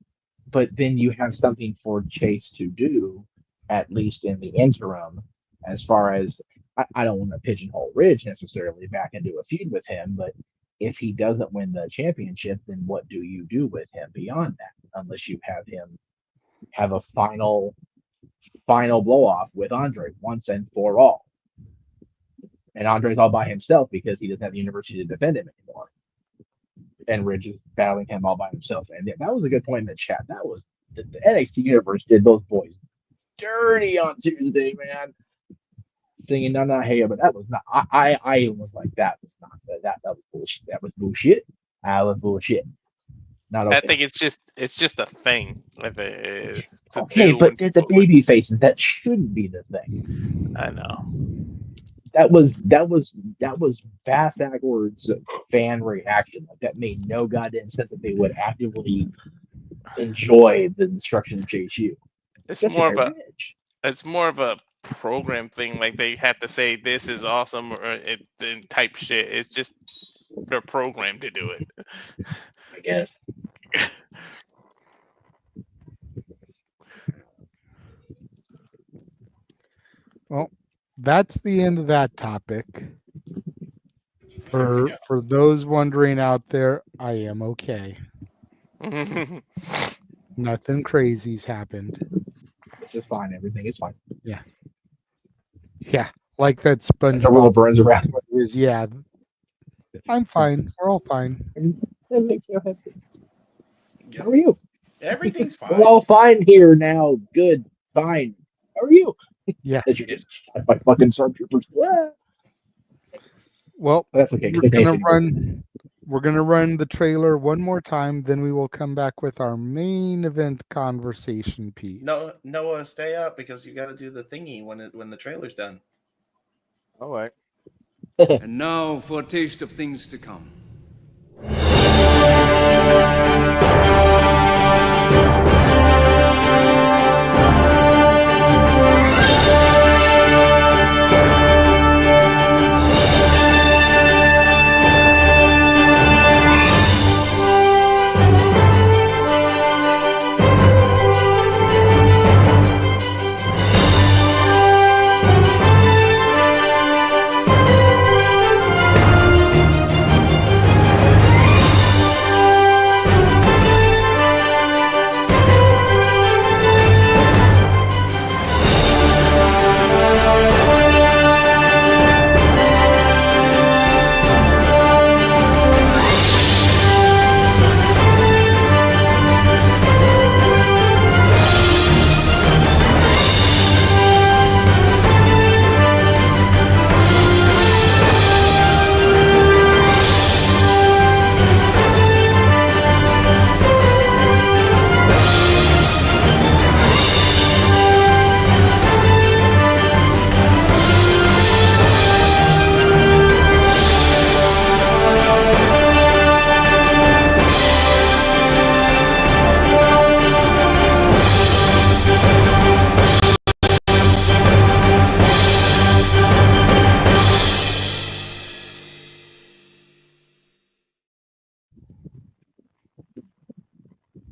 But then you have something for Chase to do, at least in the interim, as far as I don't want to pigeonhole Ridge necessarily back into a feud with him, but if he doesn't win the championship, then what do you do with him beyond that? Unless you have him have a final blow off with Andre once and for all. And Andre's all by himself because he doesn't have the university to defend him anymore. And Ridge is battling him all by himself. And that was a good point in the chat. That was the NXT universe did those boys dirty on Tuesday, man. Singing "No, no, hey," but that was not. I was like, that was not that was bullshit. That was bullshit. That was bullshit. Not okay. I think it's just a thing. Okay, but they're the baby faces. That shouldn't be the thing. I know. That was Bass Ackwards fan reaction. Like, that made no goddamn sense that they would actively enjoy the destruction of JSU. It's more of a program thing. Like, they have to say this is awesome or type shit. It's just their program to do it. I guess. Well, that's the end of that topic. For those wondering out there, I am okay. Nothing crazy's happened. It's just fine. Everything is fine. Yeah. Yeah. Like that SpongeBob. The little burns around. Is, yeah. I'm fine. We're all fine. How are you? Everything's fine. We're all fine here now. Good. Fine. How are you? Yeah. You just my fucking stormtroopers. Well, that's okay. We're gonna run the trailer one more time, then we will come back with our main event conversation piece. No, Noah, stay up because you got to do the thingy when the trailer's done. All right. And now for a taste of things to come.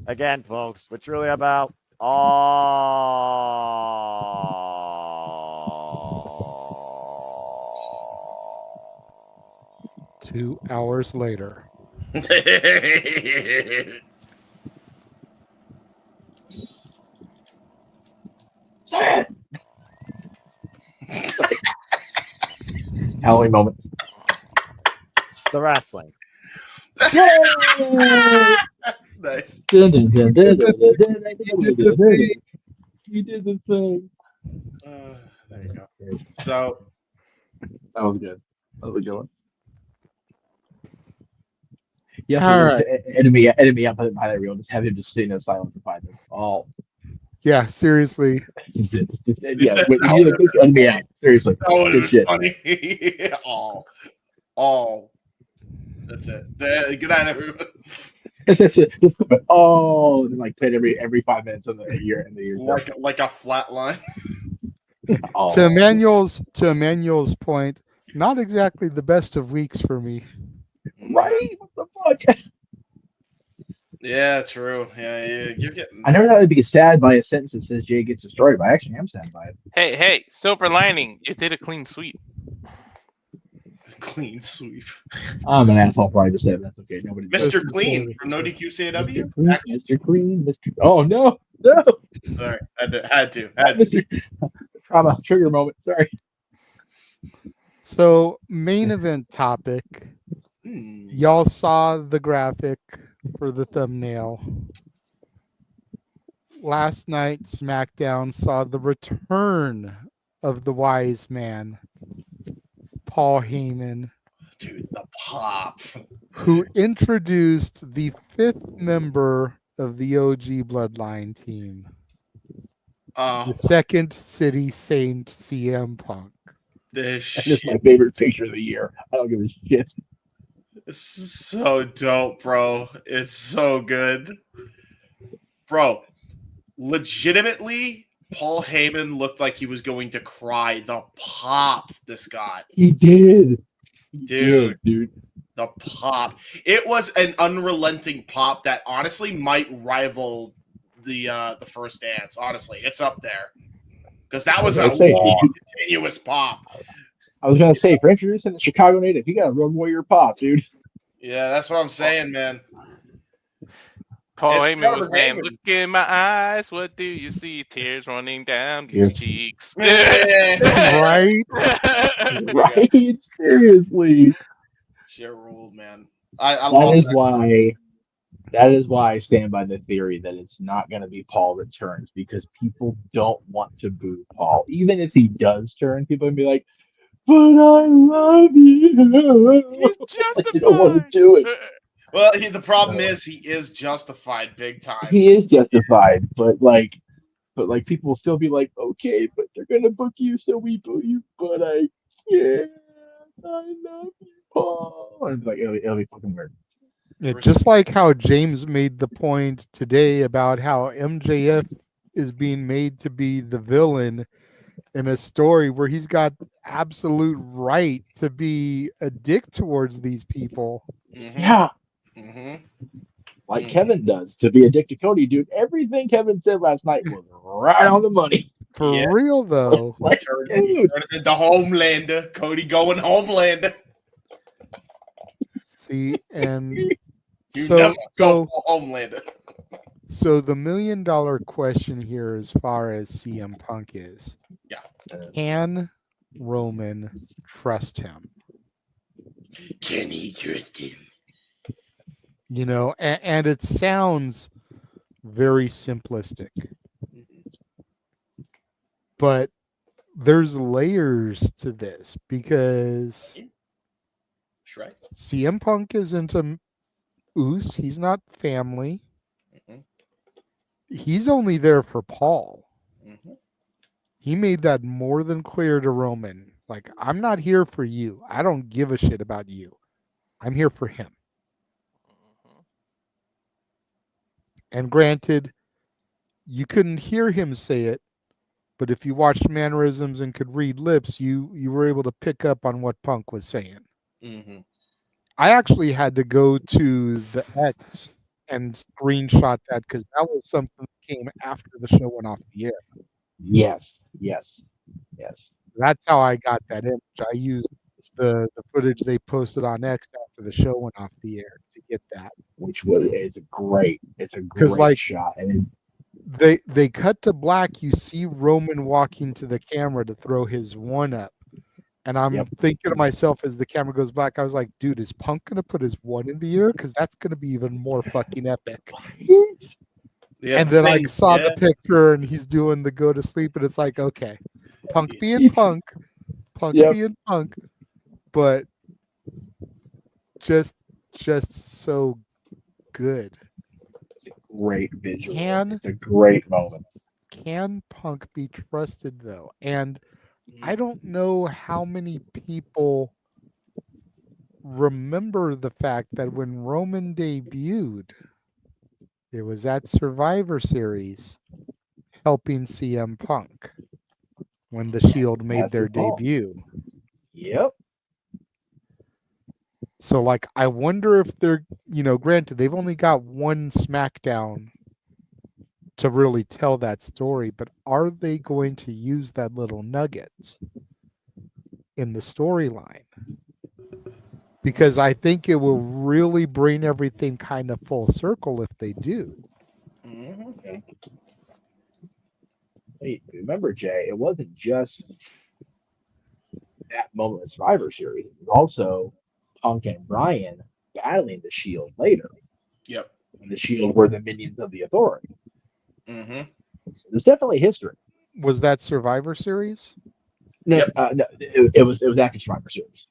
'Again, folks, we're truly about 2 hours later. Halloween moment. The wrestling. Nice. You did the thing. There you go. So that was good. That was a good one. Yeah, All right. enemy up by the reel. Just have him just sitting there silent for 5 minutes. all. Yeah, seriously. Yeah, when you like this, me out. Seriously, That would good have shit. been funny. all. That's it. Good night, everyone. That's it. Oh, and like played every 5 minutes of the year and the year. Like a flat line. Oh. To Emmanuel's point, not exactly the best of weeks for me. Right? What the fuck? Yeah, true. Yeah. You're getting. I never thought I'd be sad by a sentence that says Jay gets destroyed, but I actually am sad by it. Hey, silver lining. You did a clean sweep. Clean sweep. I'm an asshole probably to say it, but that's okay. Nobody. Mr. Clean from No DQ CAW. Mr. Clean. Oh no. Sorry, had to. Trauma trigger moment. Sorry. So, main event topic. Y'all saw the graphic for the thumbnail. Last night, SmackDown saw the return of the wise man, Paul Heyman. Dude, the pop. Who introduced the 5th member of the OG Bloodline team. The Second City Saint CM Punk. That is my favorite picture of the year. I don't give a shit. It's so dope, bro. It's so good. Bro, legitimately, Paul Heyman looked like he was going to cry. The pop this got. He did. Dude. Dude. The pop. It was an unrelenting pop that honestly might rival the first dance. Honestly, it's up there. Because that was a long, continuous pop. I was going to say, for introducing the Chicago native, you got a Road Warrior pop, dude. Yeah, that's what I'm saying, man. Paul Heyman was saying, "Look in my eyes, what do you see? Tears running down these cheeks." Right? Right? Seriously. Shit ruled, man. I love that. That is why I stand by the theory that it's not going to be Paul returns, because people don't want to boo Paul. Even if he does turn, people will be like, "But I love you." He's justified. You don't want to do it. Well, the problem is he is justified big time. He is justified, but people will still be like, "Okay, but they're gonna book you, so we boo you." But I can't. I love you, Paul. And like it'll be fucking weird. Yeah, just like how James made the point today about how MJF is being made to be the villain in a story where he's got absolute right to be a dick towards these people. Mm-hmm. Yeah. Mm-hmm. Like Kevin does to be a dick to Cody, dude. Everything Kevin said last night was right on the money. For real, though. Like, Turned into Homelander. Cody going Homelander. See, and you never go for Homelander. So the $1 million question here, as far as CM Punk is, can Roman trust him? Can he trust him? You know, and it sounds very simplistic, but there's layers to this because CM Punk is into Uce. He's not family. He's only there for Paul. He made that more than clear to Roman. Like, I'm not here for you. I don't give a shit about you. I'm here for him. And granted, you couldn't hear him say it, but if you watched mannerisms and could read lips, you were able to pick up on what Punk was saying. I actually had to go to the X and screenshot that because that was something that came after the show went off the air. Yes. That's how I got that image. I used the footage they posted on X after the show went off the air to get that. Which was it's a great shot. And they cut to black. You see Roman walking to the camera to throw his one up. And I'm thinking to myself as the camera goes back, I was like, dude, is Punk going to put his one in the air? Because that's going to be even more fucking epic. And then I saw the picture and he's doing the go to sleep. And it's like, okay, Punk being Punk, being Punk. But just so good. great visual. Can- It's a great moment. Can Punk be trusted though? And I don't know how many people remember the fact that when Roman debuted, it was at Survivor Series helping CM Punk when the Shield made That's their good call. debut. Yep. So, like, I wonder if they're, granted, they've only got one SmackDown to really tell that story, but are they going to use that little nugget in the storyline? Because I think it will really bring everything kind of full circle if they do. Okay. Hey, remember, Jay, it wasn't just that moment of Survivor Series. It was also Punk and Bryan battling the Shield later. Yep. And the Shield were the minions of the Authority. Mm-hmm. So there's definitely history. Was that Survivor Series? No, no, it was after Survivor Series.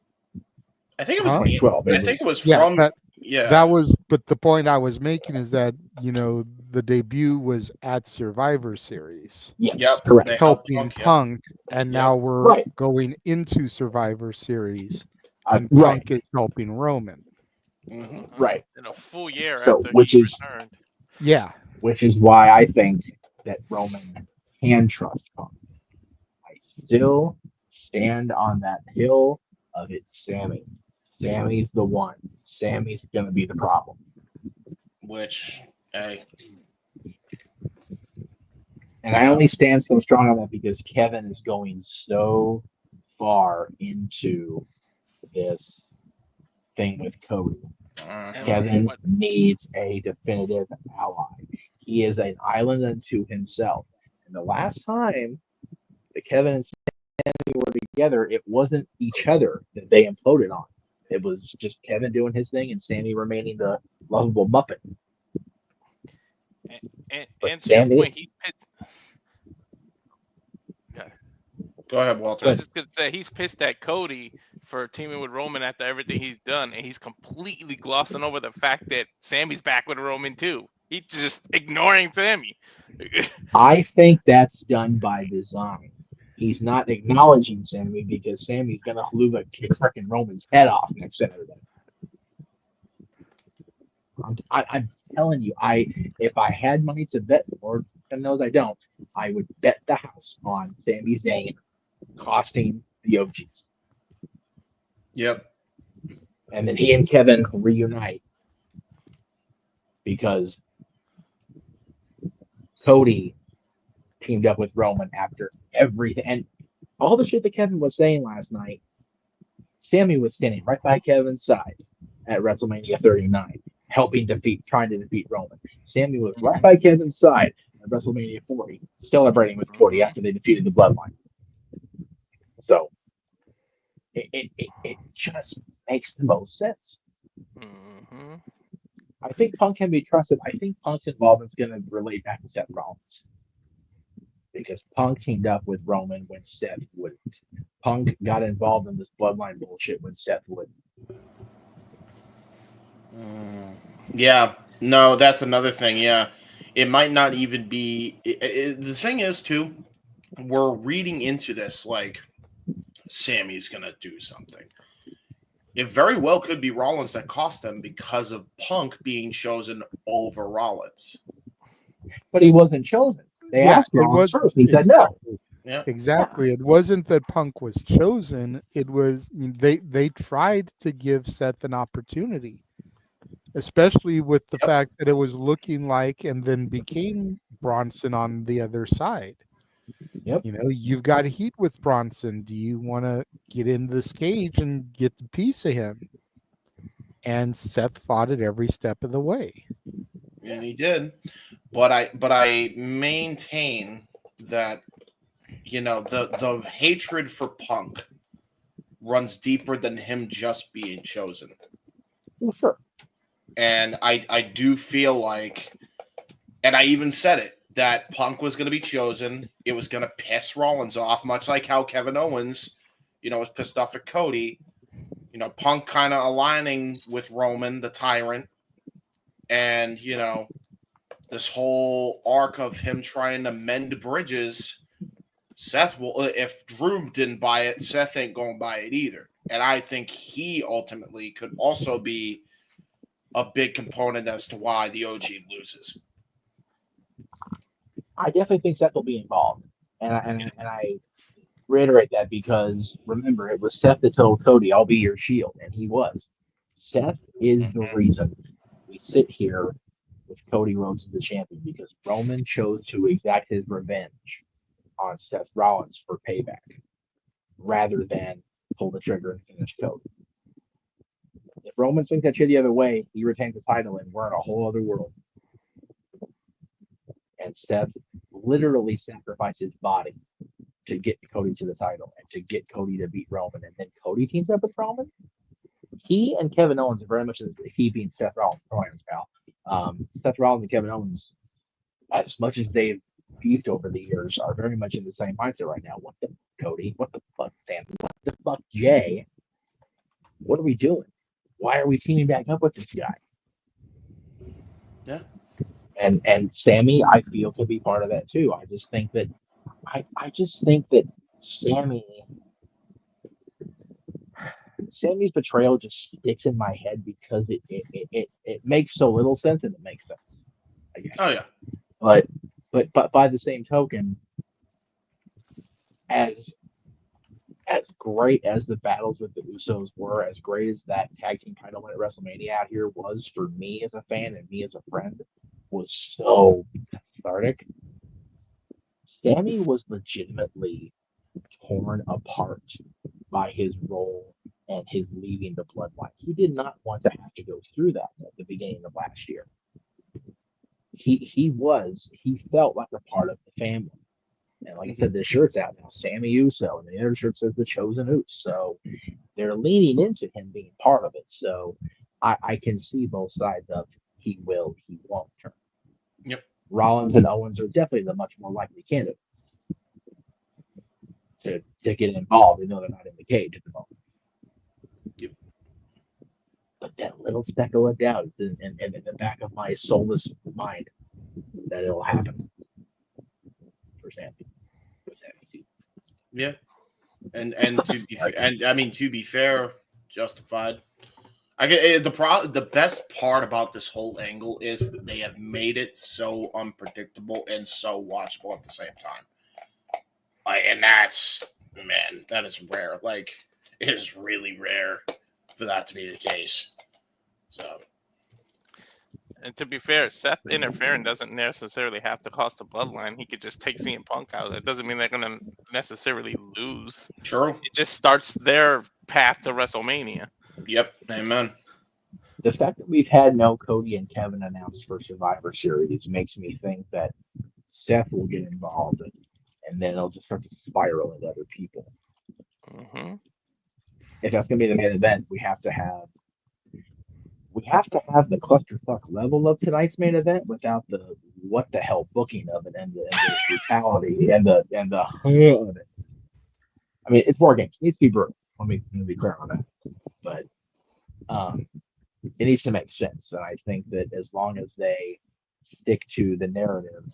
I think it was 2012. I think it was Yeah, from that, yeah. That was, but the point I was making is that the debut was at Survivor Series. Yes, yep, correct. They helped Helping Punk, yeah. Punk, and now we're Right. going into Survivor Series, and right. Punk is helping Roman. Mm-hmm. Right. In a full year So, after which he is returned. Yeah. Which is why I think that Roman can trust Punk. I still stand on that hill of it's Sammy. Sammy's the one. Sammy's going to be the problem. Which, hey. And I only stand so strong on that because Kevin is going so far into this thing with Cody. Kevin needs a definitive ally. He is an island unto himself. And the last time that Kevin and Sammy were together, it wasn't each other that they imploded on. It was just Kevin doing his thing and Sammy remaining the lovable Muppet. And to your point, he's pissed. Go ahead, Walter. I was just gonna say he's pissed at Cody for teaming with Roman after everything he's done, and he's completely glossing over the fact that Sammy's back with Roman too. He's just ignoring Sammy. I think that's done by design. He's not acknowledging Sammy because Sammy's gonna Haluva kick freaking Roman's head off next Saturday. I'm telling you, if I had money to bet, Lord knows I don't, I would bet the house on Sami Zayn costing the OGs. Yep. And then he and Kevin reunite because Cody teamed up with Roman after everything. And all the shit that Kevin was saying last night, Sami was standing right by Kevin's side at WrestleMania 39, trying to defeat Roman. Sami was right by Kevin's side at WrestleMania 40, celebrating with Cody after they defeated the Bloodline. So it just makes the most sense. Mm-hmm. I think Punk can be trusted. I think Punk's involvement is going to relate back to Seth Rollins. Because Punk teamed up with Roman when Seth wouldn't. Punk got involved in this bloodline bullshit when Seth wouldn't. Yeah, no, that's another thing. Yeah, it might not even be. The thing is, too, we're reading into this like Sammy's gonna do something. It very well could be Rollins that cost him because of Punk being chosen over Rollins. But he wasn't chosen. They asked Rollins first. He said no. Yeah, exactly. It wasn't that Punk was chosen. It was they tried to give Seth an opportunity, especially with the fact that it was looking like and then became Bronson on the other side. Yep. You've got heat with Bronson. Do you want to get into this cage and get the piece of him? And Seth fought it every step of the way. and he did. But I maintain that the hatred for Punk runs deeper than him just being chosen. Well, sure. And I do feel like, and I even said it, that Punk was going to be chosen. It was going to piss Rollins off, much like how Kevin Owens, was pissed off at Cody. Punk kind of aligning with Roman, the tyrant, and this whole arc of him trying to mend bridges, Seth will. If Drew didn't buy it, Seth ain't going to buy it either. And I think he ultimately could also be a big component as to why the OG loses. I definitely think Seth will be involved, and I reiterate that because remember, it was Seth that told Cody, "I'll be your shield," and he was. Seth is the reason we sit here with Cody Rhodes as the champion because Roman chose to exact his revenge on Seth Rollins for payback rather than pull the trigger and finish Cody. If Roman swings that shit the other way, he retains the title, and we're in a whole other world. And Seth literally sacrificed his body to get Cody to the title and to get Cody to beat Roman. And then Cody teams up with Roman. He and Kevin Owens are very much as he being Seth Rollins, pal. Seth Rollins and Kevin Owens, as much as they've beefed over the years, are very much in the same mindset right now. What the Cody? What the fuck, Sam? What the fuck, Jay? What are we doing? Why are we teaming back up with this guy? Yeah. And Sammy, I feel, could be part of that too. I just think that Sammy's betrayal just sticks in my head because it makes so little sense and it makes sense. I guess. Oh yeah. But by the same token, as great as the battles with the Usos were, as great as that tag team title win at WrestleMania out here was for me as a fan and me as a friend, was so cathartic. Sammy was legitimately torn apart by his role and his leaving the bloodline. He did not want to have to go through that at the beginning of last year. He felt like a part of the family. And like I said, the shirt's out now, Sammy Uso, and the other shirt says the Chosen Us. So they're leaning into him being part of it. So I can see both sides of he will, he won't turn. Yep. Rollins and Owens are definitely the much more likely candidates to get involved, even though they're not in the cage at the moment. Yep. But that little speck of doubt is in the back of my soulless mind that it'll happen for Sammy. Yeah. And to be fair, justified. I get the best part about this whole angle is they have made it so unpredictable and so watchable at the same time. And that is rare. Like, it is really rare for that to be the case. So, and to be fair, Seth interfering doesn't necessarily have to cost the bloodline. He could just take CM Punk out. It doesn't mean they're going to necessarily lose. True. It just starts their path to WrestleMania. Yep. Amen. The fact that we've had no Cody and Kevin announced for Survivor Series makes me think that Seth will get involved, and then it'll just start to spiral into other people. Mm-hmm. If that's going to be the main event, we have to have the clusterfuck level of tonight's main event without the what the hell booking of it and the brutality and the of it. I mean, it's war games. It needs to be brutal. Let me be clear on that. But it needs to make sense. And I think that as long as they stick to the narrative,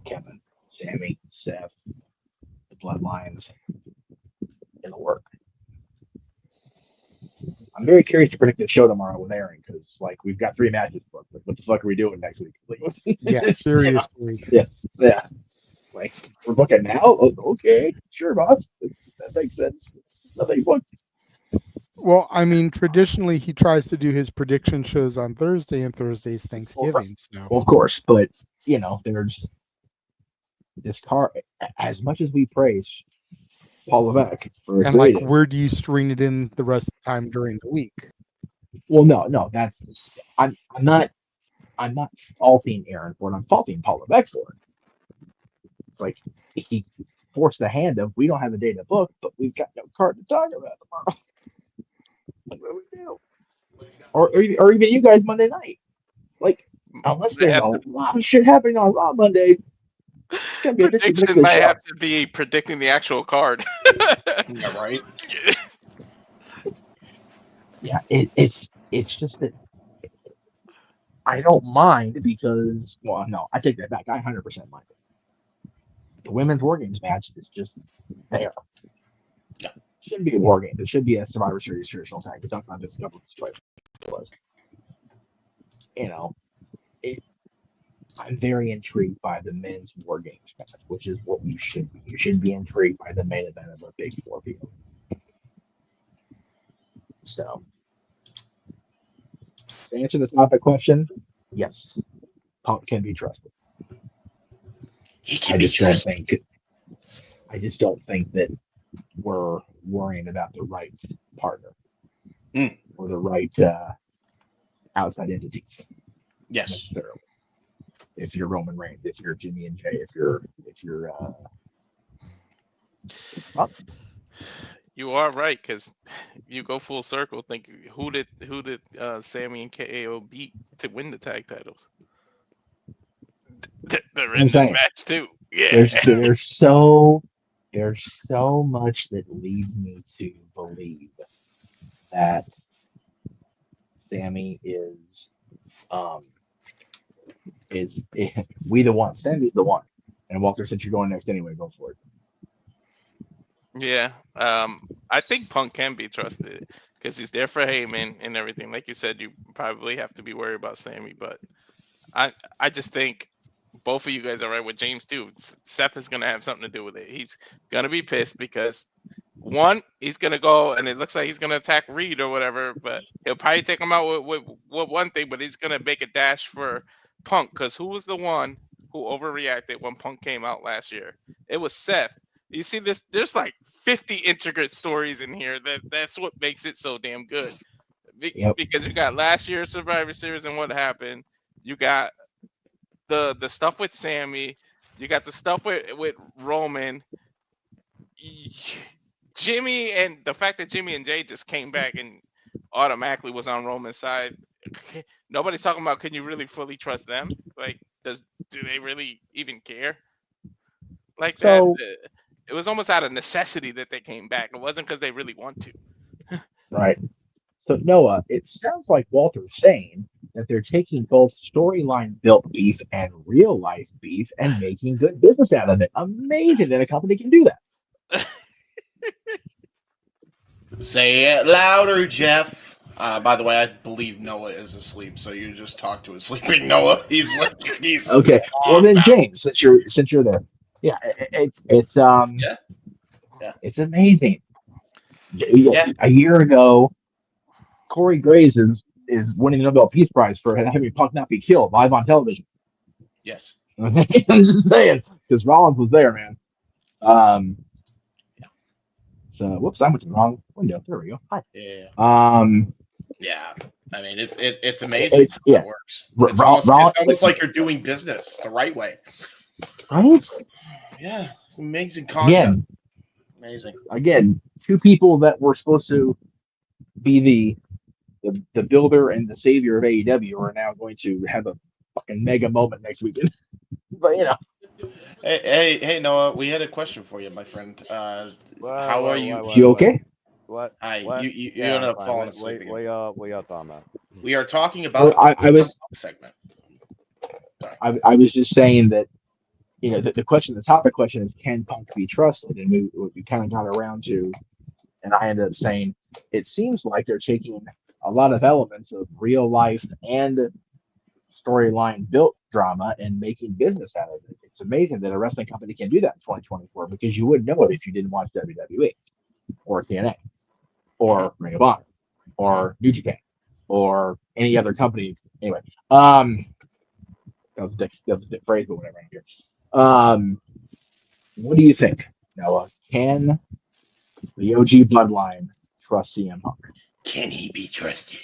Kevin, Sammy, Seth, the bloodlines, it'll work. I'm very curious to predict the show tomorrow with Aaron because, like, we've got 3 matches booked. Like, what the fuck are we doing next week? Like, yeah, seriously. Yeah. Like, we're booking now? Oh, okay, sure, boss. That makes sense. Nothing booked. Well, I mean, traditionally he tries to do his prediction shows on Thursday, and Thursday's Thanksgiving. Well, of course, but there's this car. As much as we praise Paul Levesque for and like, where do you string it in the rest of the time during the week? Well, no, that's I'm not faulting Aaron for it. I'm faulting Paul Levesque for it. It's like he forced the hand of we don't have a day to book, but we've got no card to talk about tomorrow. What do we do? Or even you guys Monday night. Like, unless there's a lot of shit happening on Raw Monday, it's gonna be prediction might have to be predicting the actual card. Yeah, right. Yeah, it's just that I don't mind because, well, no, I take that back. I 100% mind it. The women's War Games match is just there. Yeah. It shouldn't be a War Games. It should be a Survivor Series traditional tag. We're talking about this couple of situations. You know, I'm very intrigued by the men's War Games match, which is what you should be. You should be intrigued by the main event of a big 4 people. So, to answer the topic question, yes, Punk can be trusted. I just don't think that we're worrying about the right partner or the right outside entities. Yes. Necessarily. If you're Roman Reigns, if you're Jimmy and Jay, if you're You are right, because you go full circle. Think who did Sammy and KO beat to win the tag titles? They're in this match too. Yeah. There's so much that leads me to believe that Sammy is we the one. Sammy's the one. And Walter, since you're going next anyway, go for it. Yeah, I think Punk can be trusted because he's there for Heyman and everything. Like you said, you probably have to be worried about Sammy, but I just think both of you guys are right with James too. Seth is gonna have something to do with it. He's gonna be pissed because one, he's gonna go and it looks like he's gonna attack Reed or whatever, but he'll probably take him out with one thing, but he's gonna make a dash for Punk because who was the one who overreacted when Punk came out last year? It was Seth. You see this? There's like 50 intricate stories in here. That's what makes it so damn good. Because you got last year's Survivor Series and what happened. You got the stuff with Sammy. You got the stuff with Roman. Jimmy, and the fact that Jimmy and Jay just came back and automatically was on Roman's side. Nobody's talking about, can you really fully trust them? Like, do they really even care? Like so, that. It was almost out of necessity that they came back. It wasn't because they really want to. Right. So, Noah, it sounds like Walter's saying that they're taking both storyline built beef and real life beef and making good business out of it. Amazing that a company can do that. Say it louder, Jeff. By the way, I believe Noah is asleep, so you just talk to a sleeping Noah. He's okay. Well, then, James, since you're there, yeah, it's it's amazing. Yeah. A year ago, Corey Graves is winning the Nobel Peace Prize for having Punk not be killed live on television. Yes. I'm just saying, because Rollins was there, man. So, whoops, I went to the wrong window. There we go. Hi. Yeah. Yeah. I mean, it's amazing how it works. It's almost like you're doing business the right way. Right? Yeah. It's an amazing concept. Amazing. Again, two people that were supposed to be the builder and the savior of AEW are now going to have a fucking mega moment next weekend. But Hey, Noah, we had a question for you, my friend. How are you? You okay? What? You ended up falling asleep again. What y'all talking about? We are talking about the segment. I was just saying that, the topic question is, can Punk be trusted? And we kind of got around to, and I ended up saying, it seems like they're taking a lot of elements of real life and storyline built drama and making business out of it. It's amazing that a wrestling company can do that in 2024, because you wouldn't know it if you didn't watch WWE or TNA or Ring of Honor or New Japan or any other company. Anyway, that was a dick phrase, but whatever. Here. What do you think, Noah? Can the OG Bloodline trust CM Punk? Can he be trusted?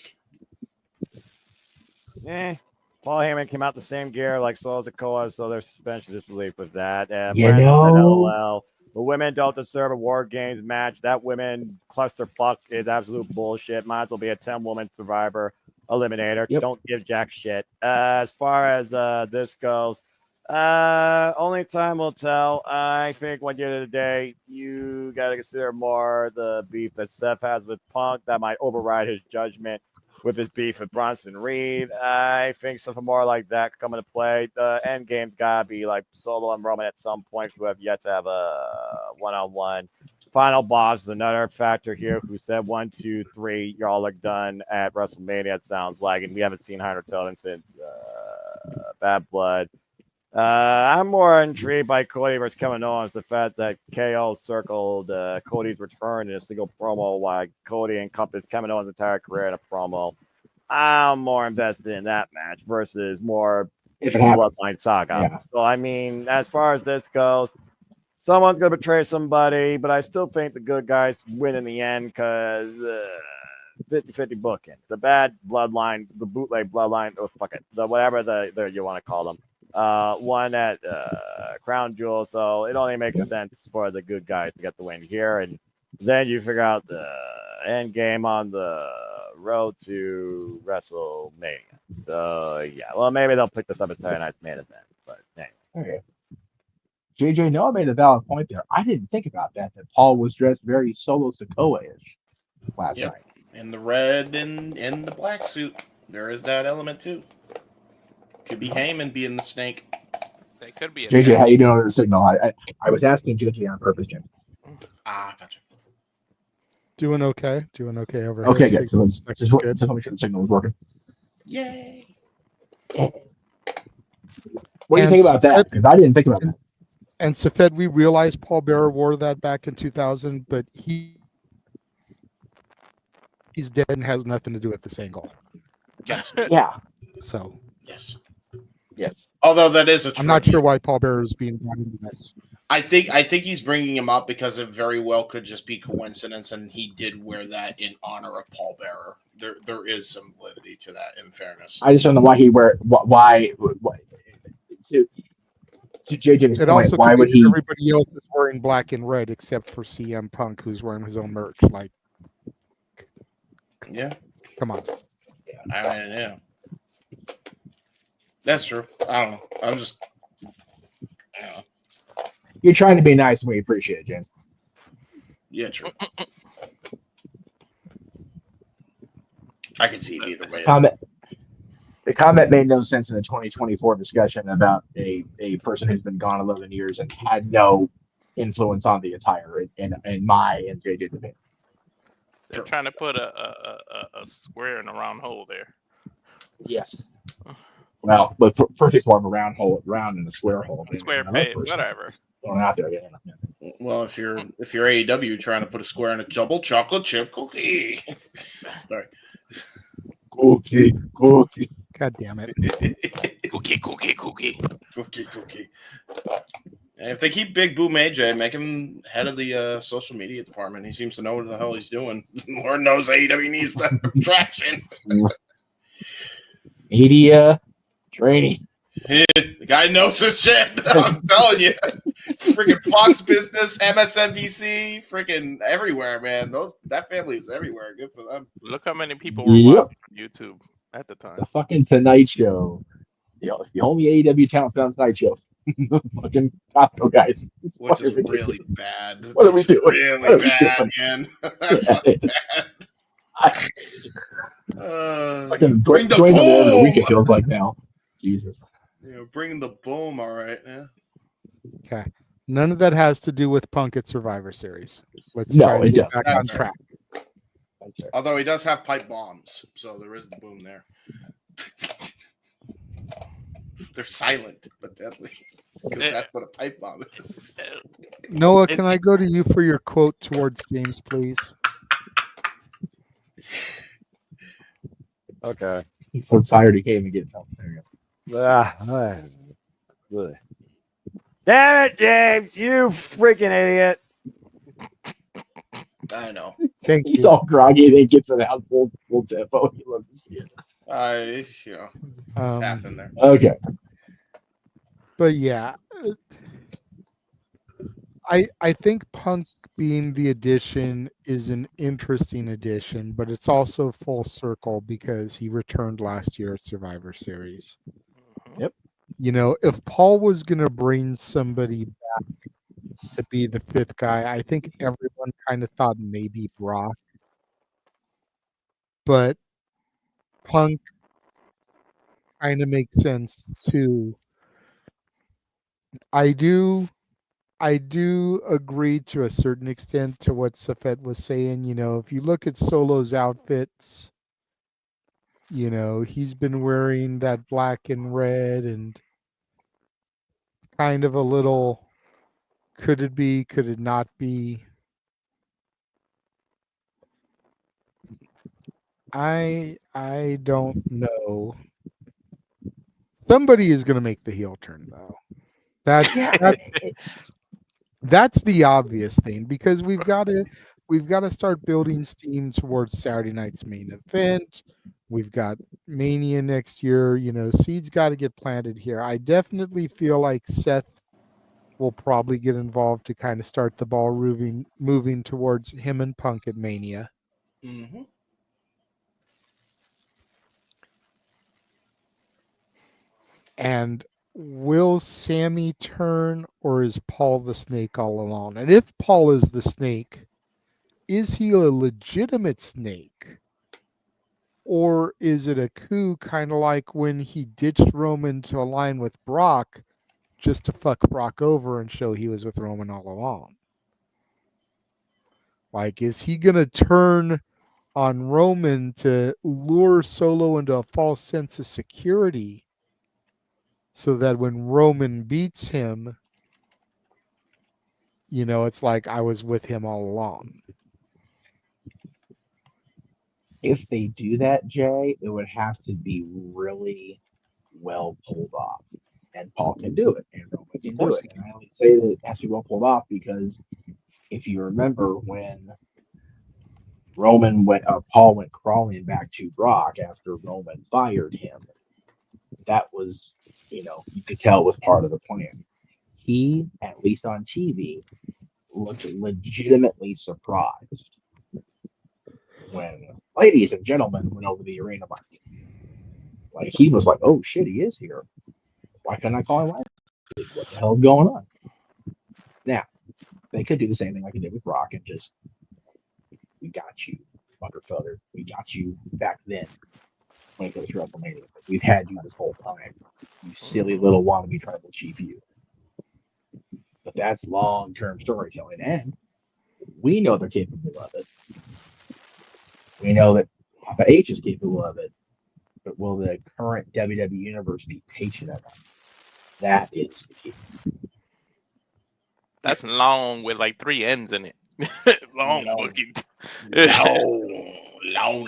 Paul Heyman came out the same gear like Solo Sikoa, so there's suspension disbelief with that. LOL. The women don't deserve a War Games match. That women clusterfuck is absolute bullshit. Might as well be a 10-woman Survivor Eliminator. Yep. Don't give jack shit. As far as this goes, only time will tell. I think when you're the day, you got to consider more the beef that Seth has with Punk. That might override his judgment. with his beef with Bronson Reed. I think something more like that could come into play. The end game's gotta be like Solo and Roman at some point, who have yet to have a one-on-one. Final boss is another factor here. Who said 1, 2, 3? Y'all are done at WrestleMania. It sounds like, and we haven't seen Hunter Tilden since Bad Blood. I'm more intrigued by Cody versus Kevin Owens. The fact that KO circled Cody's return in a single promo, while Cody encompassed Kevin Owens' entire career in a promo. I'm more invested in that match versus more Bloodline saga. Yeah. So, I mean, as far as this goes, someone's going to betray somebody, but I still think the good guys win in the end because 50-50 booking. The bad Bloodline, the bootleg Bloodline, or fuck it, whatever the you want to call them. One at Crown Jewel, so it only makes sense for the good guys to get the win here, and then you figure out the end game on the road to WrestleMania. So yeah, well, maybe they'll pick this up at Saturday Night's main event, but anyway. Okay. JJ Noah made a valid point there. I didn't think about that Paul was dressed very Solo Sikoa-ish last night. In the red and in the black suit. There is that element too. Could be Heyman being the snake. They could be. JJ, how you doing over the signal? I was asking JJ on purpose, Jim. Gotcha. Doing okay over here. Okay, good. So let's just make sure the signal was working. Yay! What do you think about that? Because I didn't think about that. And Safed, we realized Paul Bearer wore that back in 2000, but he's dead and has nothing to do with this angle. Yes. Yeah. So. Yes. Yes. Although that is a I'm not sure why Paul Bearer is being brought into this. I think he's bringing him up because it very well could just be coincidence, and he did wear that in honor of Paul Bearer. There is some validity to that, in fairness. I just don't know why he to JJ's It point, also why could would be he? that everybody else is wearing black and red except for CM Punk, who's wearing his own merch. Like, yeah, come on. I mean, yeah, that's true. I don't know. I'm just, I don't know. You're trying to be nice, and we appreciate it, James. Yeah, true. I can see it either way. The comment made no sense in the 2024 discussion about a person who's been gone 11 years and had no influence on the attire in my and JJ's opinion. They're trying to put a square in a round hole there. Yes. Well, but first it's more of a round round and a square hole. Square peg, whatever. Going out there, yeah. Well, if you're AEW trying to put a square in a double chocolate chip cookie. Sorry. Cookie. God damn it. Cookie. And if they keep Big Boom AJ, make him head of the social media department. He seems to know what the hell he's doing. Lord knows AEW needs that traction. Media training. The guy knows his shit. I'm telling you. Freaking Fox Business, MSNBC, freaking everywhere, man. That family is everywhere. Good for them. Look how many people were watching YouTube at the time. The fucking Tonight Show. The only AEW talent on Tonight Show. Fucking Costco guys. Which is really bad. What are we doing? Really bad, man. That's so bad. Fucking bring the join them every boom! week, it feels like now. Jesus. Bring the boom, all right. Yeah. Okay. None of that has to do with Punk at Survivor Series. Let's No, try to it get doesn't. back on That's track. Although he does have pipe bombs, so there is the boom there. They're silent but deadly. Because that's what a pipe bomb is. Noah, can I go to you for your quote towards James, please? Okay. He's so tired he can't even get help. There you go. Damn it, James! You freaking idiot! I know. Thank He's you. all groggy and he gets it out full tempo. He loves to see it. It's happened there. Okay. But yeah, I think Punk being the addition is an interesting addition, but it's also full circle because he returned last year at Survivor Series. Yep. You know, if Paul was going to bring somebody back to be the fifth guy, I think everyone kind of thought maybe Brock. But Punk kind of makes sense too. I do agree to a certain extent to what Safet was saying. You know, if you look at Solo's outfits, you know, he's been wearing that black and red and kind of a little, could it be, could it not be? I don't know. Somebody is going to make the heel turn, though. That's the obvious thing, because we've got to start building steam towards Saturday night's main event. We've got Mania next year. You know, seeds got to get planted here. I definitely feel like Seth will probably get involved to kind of start the ball moving towards him and Punk at Mania. Mm-hmm. And will Sammy turn, or is Paul the snake all along? And if Paul is the snake, is he a legitimate snake? Or is it a coup, kind of like when he ditched Roman to align with Brock just to fuck Brock over and show he was with Roman all along? Like, is he going to turn on Roman to lure Solo into a false sense of security so that when Roman beats him, you know, it's like, I was with him all along? If they do that, Jay, it would have to be really well pulled off. And Paul can do it, and Roman can do it. And I only say that it has to be well pulled off because if you remember when Paul went crawling back to Brock after Roman fired him, that was, you know, you could tell it was part of the plan. He, at least on TV, looked legitimately surprised when ladies and gentlemen went over the arena. Like he was like, "Oh shit, he is here. Why couldn't I call him last week? What the hell is going on?" Now, they could do the same thing like they did with Brock and just, we got you, motherfucker. We got you back then when it goes to WrestleMania. We've had you this whole time. You silly little wannabe tribal chief, you. But that's long-term storytelling, and we know they're capable of it. We know that Papa H is capable of it. But will the current WWE Universe be patient enough? That is the key. That's long with like 3 ends in it. long fucking. long.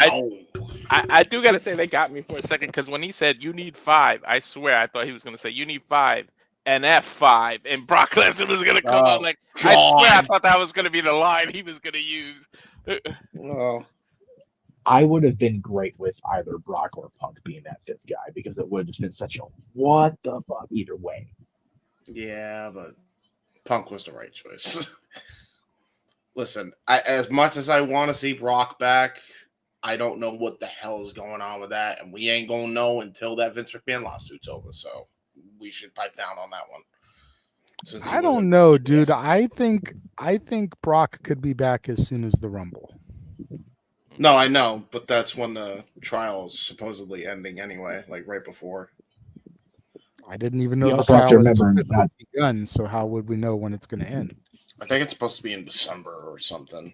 I do gotta say they got me for a second, because when he said you need 5, I swear I thought he was gonna say you need 5 and F5, and Brock Lesnar was gonna come out like, I swear I thought that was gonna be the line he was gonna use. No. I would have been great with either Brock or Punk being that 5th guy, because it would have just been such a what the fuck either way. Yeah, but Punk was the right choice. Listen, as much as I want to see Brock back, I don't know what the hell is going on with that, and we ain't gonna know until that Vince McMahon lawsuit's over. So we should pipe down on that one. I don't know, dude. I think Brock could be back as soon as the Rumble. No, I know, but that's when the trial is supposedly ending anyway, like right before. I didn't even know You the also have to trial remember had begun, so how would we know when it's going to end? I think it's supposed to be in December or something.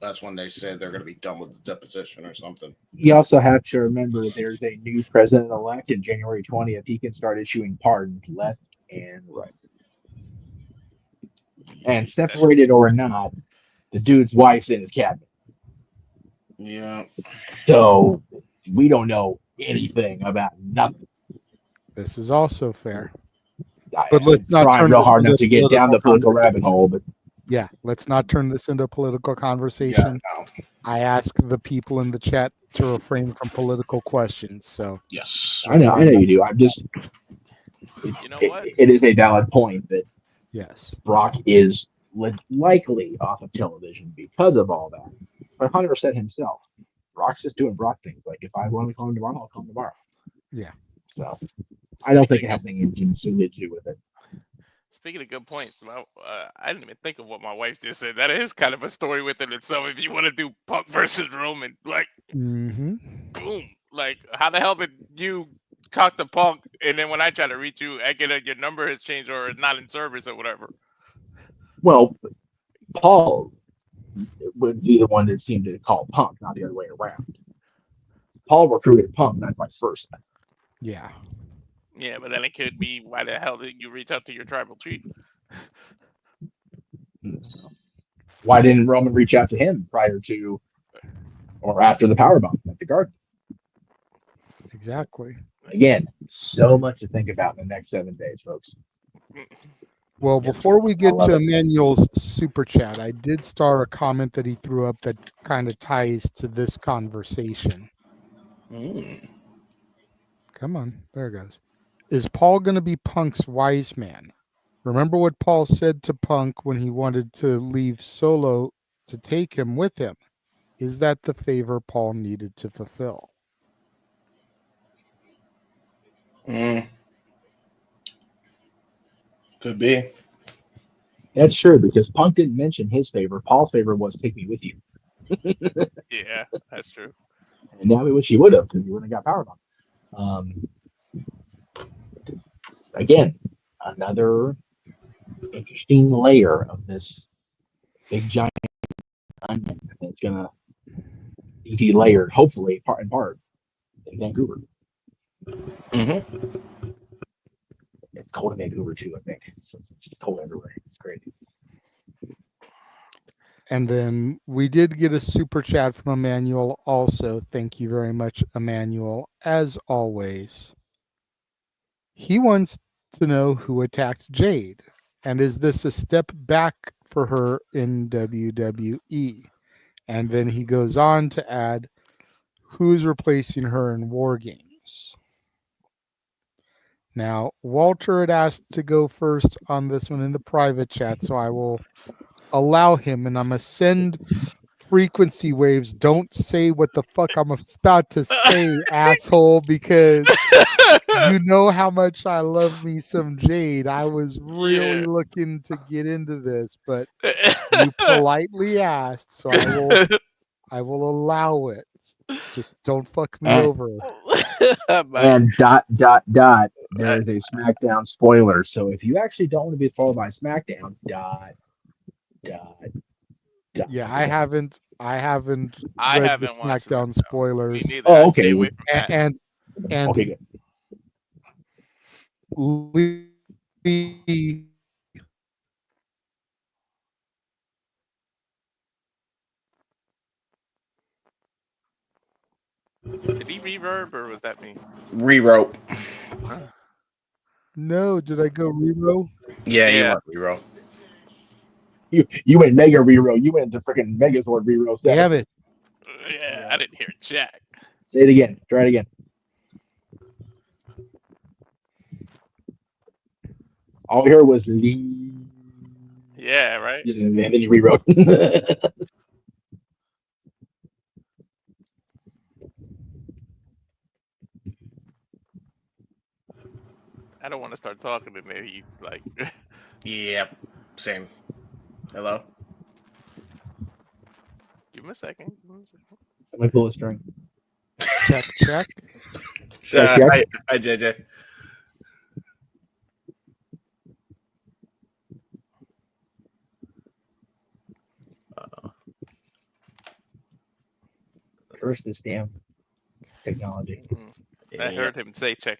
That's when they say they're going to be done with the deposition or something. You also have to remember there's a new president-elect in January 20th. He can start issuing pardons left and right. And separated or not, the dude's wife's in his cabinet. Yeah. So we don't know anything about nothing. This is also fair. But let's not trying turn real this hard into not to get down the political rabbit hole, but yeah, let's not turn this into a political conversation. Yeah, no. I ask the people in the chat to refrain from political questions. So yes, I know you do. I'm just, You know what? it is a valid point that yes, Brock is likely off of television because of all that. But Hunter said himself, Brock's just doing Brock things. Like, if I want to call him tomorrow, I'll call him tomorrow. Yeah. So I don't think it has anything to do with it. Speaking of good points, I didn't even think of what my wife just said. That is kind of a story within itself. If you want to do Punk versus Roman, like, boom, Like, how the hell did you talk to Punk, and then when I try to reach you, I get your number has changed or it's not in service or whatever? Well, Paul would be the one that seemed to call Punk, not the other way around. Paul recruited Punk, not vice versa. Yeah. Yeah, but then it could be, why the hell did you reach out to your tribal chief? Why didn't Roman reach out to him prior to or after the powerbomb at the Garden? Exactly. Again, so much to think about in the next 7 days, folks. Well, before we get to Emmanuel's super chat, I did start a comment that he threw up that kind of ties to this conversation. Come on, there it goes. Is Paul going to be Punk's wise man? Remember what Paul said to Punk when he wanted to leave Solo to take him with him? Is that the favor Paul needed to fulfill? Could be. That's true, because Punk didn't mention his favor. Paul's favor was take me with you. Yeah, that's true. And now we wish he would have, because he wouldn't have got powerbomb. Again, another interesting layer of this big giant onion that's gonna be layered, hopefully, part and part, in Vancouver. It's cold in Vancouver too, I think. So it's just cold everywhere. It's crazy. And then we did get a super chat from Emmanuel also. Thank you very much, Emmanuel. As always, he wants to know who attacked Jade. And is this a step back for her in WWE? And then he goes on to add, who's replacing her in War Games? Now, Walter had asked to go first on this one in the private chat, so I will allow him, and I'm going to send frequency waves. Don't say what the fuck I'm about to say, asshole, because you know how much I love me some Jade. I was really looking to get into this, but you politely asked, so I will allow it. Just don't fuck me over. And ... there is a SmackDown spoiler. So if you actually don't want to be spoiled by SmackDown, ... Yeah, I haven't read the SmackDown spoilers. Me neither. Oh, okay. And okay, good. Did he reverb or was that me? Rewrote. No, did I go rerow? Yeah, you went rewrote. You went mega rerow. You went to freaking Megazord rerow. Damn it. Yeah, I didn't hear jack. Say it again. Try it again. All I heard was Lee. Yeah, right. And then you rewrote. I don't want to start talking, but maybe like. Yep. Same. Hello. Give him a second. Let me pull a string. Check. Hi, JJ. Curse this damn technology. I heard him say check.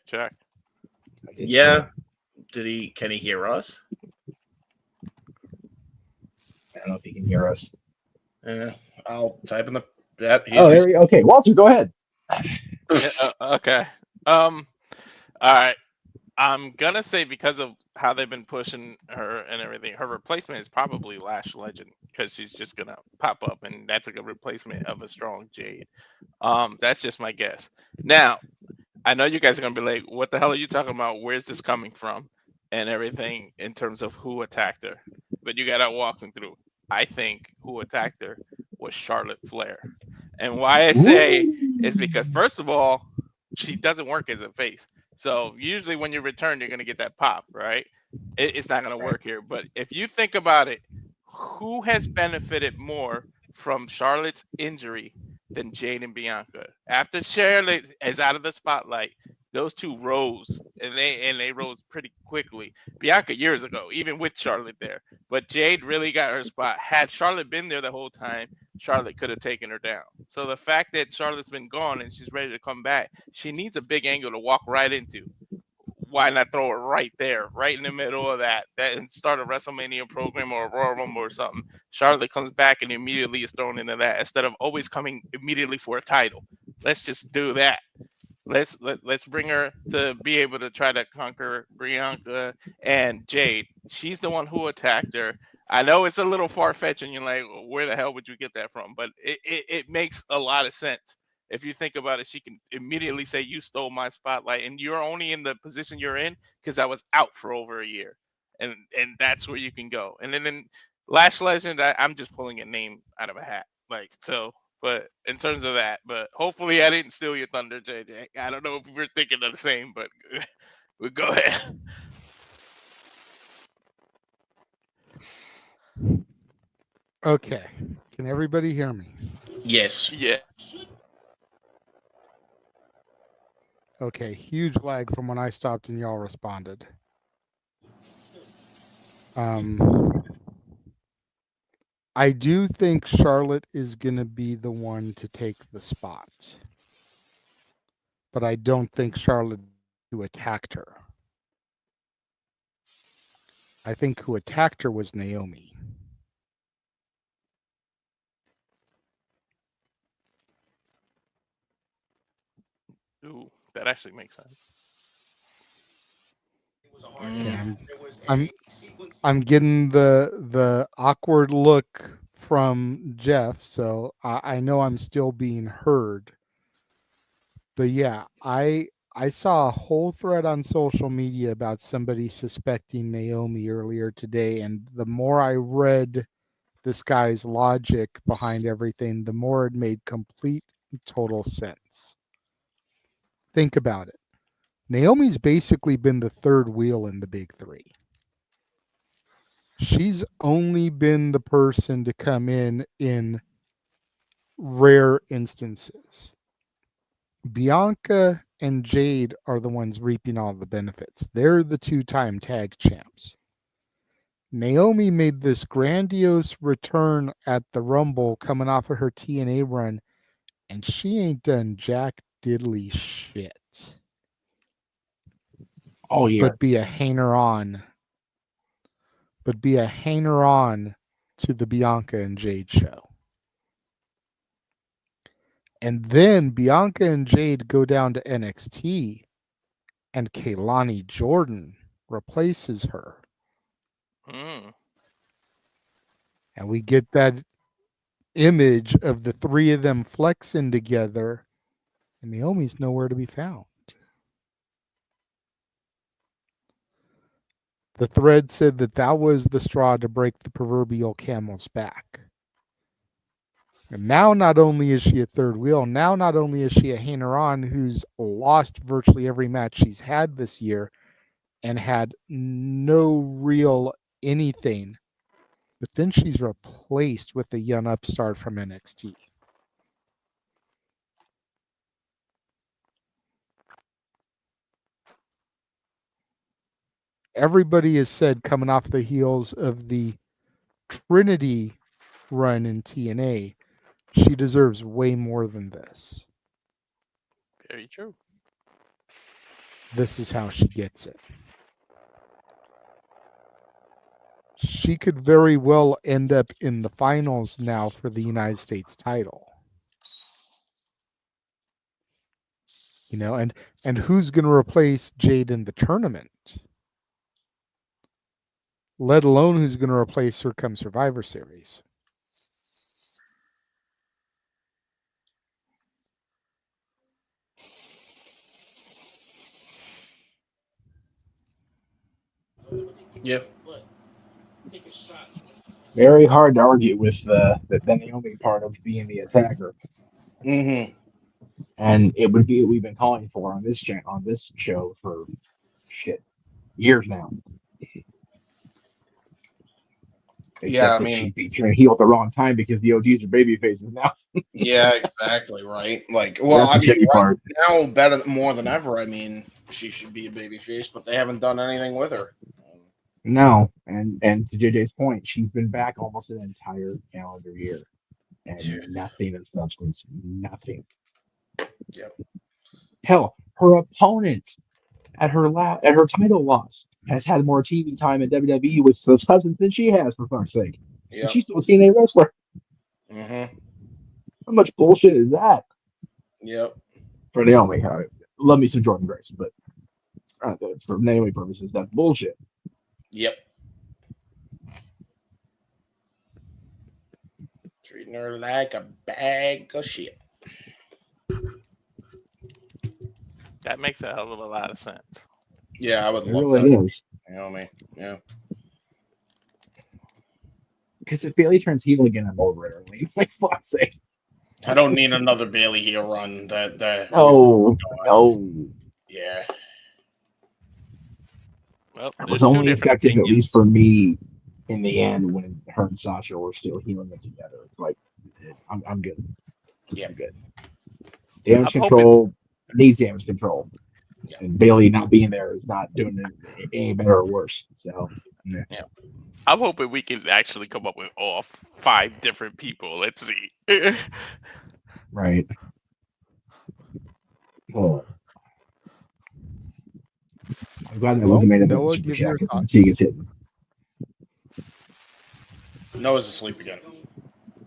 Yeah. Can he hear us? I don't know if he can hear us. I'll type in the okay. Walter, go ahead. Okay. All right. I'm gonna say because of how they've been pushing her and everything, her replacement is probably Lash Legend because she's just gonna pop up, and that's a good replacement of a strong Jade. That's just my guess. Now, I know you guys are gonna be like, "What the hell are you talking about? Where's this coming from?" and everything in terms of who attacked her. But you gotta walk me through. I think who attacked her was Charlotte Flair, and why I say is because first of all, she doesn't work as a face. So usually when you return, you're going to get that pop, right? It's not going to work here. But if you think about it, who has benefited more from Charlotte's injury than Jade and Bianca. After Charlotte is out of the spotlight, those two rose, and they rose pretty quickly. Bianca years ago, even with Charlotte there, but Jade really got her spot. Had Charlotte been there the whole time, Charlotte could have taken her down. So the fact that Charlotte's been gone and she's ready to come back, she needs a big angle to walk right into. Why not throw it right there, right in the middle of that and start a WrestleMania program or a Royal Rumble or something? Charlotte comes back and immediately is thrown into that instead of always coming immediately for a title. Let's just do that. Let's bring her to be able to try to conquer Bianca and Jade. She's the one who attacked her. I know it's a little far-fetched and you're like, where the hell would you get that from? But it makes a lot of sense. If you think about it, she can immediately say, you stole my spotlight, and you're only in the position you're in because I was out for over a year. And that's where you can go. And then in Lash Legend, I'm just pulling a name out of a hat. Like, so, but in terms of that, but hopefully I didn't steal your thunder, JJ. I don't know if we're thinking of the same, but we'll go ahead. Okay. Can everybody hear me? Yes. Yeah. Okay, huge lag from when I stopped and y'all responded. I do think Charlotte is going to be the one to take the spot. But I don't think Charlotte who attacked her. I think who attacked her was Naomi. Ooh, that actually makes sense. Okay, I'm getting the awkward look from Jeff, so I know I'm still being heard. But yeah, I saw a whole thread on social media about somebody suspecting Naomi earlier today, and the more I read this guy's logic behind everything, the more it made complete total sense. Think about it. Naomi's basically been the third wheel in the big three. She's only been the person to come in rare instances. Bianca and Jade are the ones reaping all the benefits. They're the two-time tag champs. Naomi made this grandiose return at the Rumble coming off of her TNA run, and she ain't done jack diddly shit. Oh yeah. But be a hanger-on to the Bianca and Jade show. And then Bianca and Jade go down to NXT, and Kaylani Jordan replaces her. Mm. And we get that image of the three of them flexing together, and Naomi's nowhere to be found. The thread said that was the straw to break the proverbial camel's back. And now not only is she a third wheel, now not only is she a hanger-on who's lost virtually every match she's had this year and had no real anything, but then she's replaced with a young upstart from NXT. Everybody has said coming off the heels of the Trinity run in TNA, she deserves way more than this. Very true. This is how she gets it. She could very well end up in the finals now for the United States title. You know, and who's going to replace Jade in the tournament? Let alone who's going to replace her come Survivor Series. Yeah. Very hard to argue with the Naomi part of being the attacker. Mm-hmm. And it would be what we've been calling for on this show for years now. Except that she'd be turning heel at the wrong time because the OGs are baby faces now. Yeah, exactly. Right. Like, well, That's the shitty part. now better more than ever. I mean, she should be a babyface, but they haven't done anything with her. No, and to JJ's point, she's been back almost an entire calendar year, and nothing of substance, nothing. Yep. Hell, her opponent at her title loss has had more TV time in WWE with substance than she has, for fuck's sake. And Yep. she's still a TNA wrestler. Mm-hmm. How much bullshit is that? Yep. For Naomi, love me some Jordan Grace, but for Naomi purposes, that's bullshit. Yep. Treating her like a bag of shit. That makes a hell of a lot of sense. Yeah, I would It love really that. is. Naomi. Yeah. Because if Bailey turns heel again, I'm over it. Like, for fuck's sake. I don't need another Bailey heel run. Oh, no. Yeah. Well, It was only effective, at least for me, in the end when her and Sasha were still healing it together. It's like, I'm good. Yeah. I'm good. Damage control needs damage control. Yeah. And Bailey not being there is not doing it any better or worse. So, yeah. I'm hoping we can actually come up with all 5 different people. Let's see. Right. Oh. I'm glad that wasn't made up Noah, of Super give your Chat thoughts. because he gets hit. Noah's asleep again.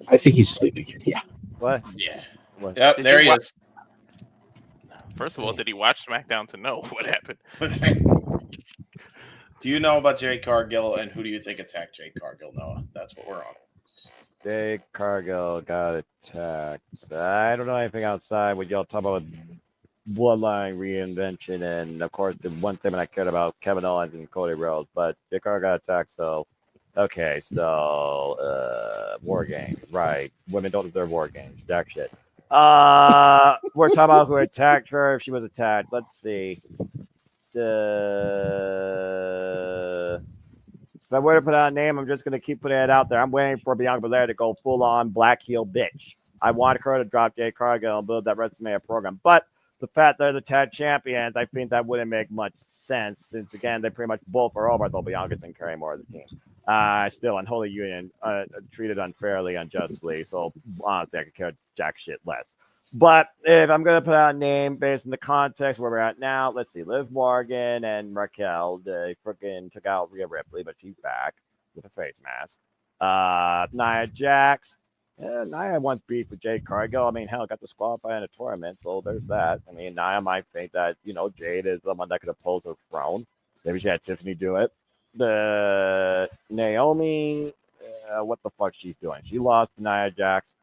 I think he's asleep again. Yeah. What? Yeah. What? Yep, Did there you he wa- is. First of all, did he watch SmackDown to know what happened? Do you know about Jade Cargill, and who do you think attacked Jade Cargill, Noah? That's what we're on. Jade Cargill got attacked. I don't know anything outside what y'all talk about Bloodline reinvention, and of course the one thing I cared about Kevin Owens and Cody Rhodes, but Jade Cargill got attacked. So, okay, so War Games, right? Women don't deserve War Games. Jack shit. We're talking about who attacked her. If she was attacked, let's see. If I were to put out a name, I'm just going to keep putting it out there. I'm waiting for Bianca Belair to go full-on black heel bitch. I want her to drop Jade Cargill and build that WrestleMania program. But the fact they're the tag champions, I think that wouldn't make much sense since, again, they pretty much both are over, though Bianca didn't carry more of the team. Still, Unholy Union treated unfairly, unjustly, so honestly, I could care jack shit less. But if I'm going to put out a name based on the context where we're at now, let's see. Liv Morgan and Raquel, they freaking took out Rhea Ripley, but she's back with a face mask. Nia Jax. Nia once beef with Jade Cargill. I mean, hell, got disqualified in a tournament, so there's that. I mean, Nia might think that, Jade is someone that could oppose her throne. Maybe she had Tiffany do it. Naomi, what the fuck she's doing? She lost to Nia Jax.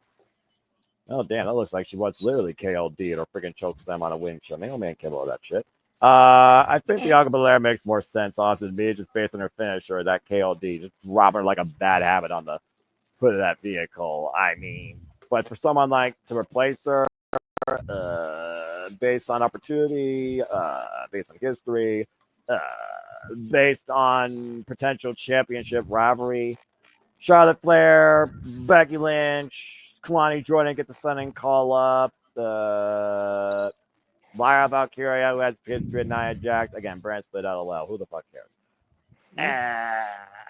Oh, damn, that looks like she was literally KLD or freaking chokeslam on a windshield. Naomi ain't capable of that shit. I think Bianca Belair makes more sense, honestly, to me, just based on her finisher, that KLD, just robbing her like a bad habit on the hood of that vehicle. I mean, but for someone like to replace her, based on opportunity, based on history, based on potential championship rivalry, Charlotte Flair, Becky Lynch, Kalani Jordan get the Sun call up. Lyra Valkyria, who has history with Nia Jax. Again, brand split LOL. Who the fuck cares?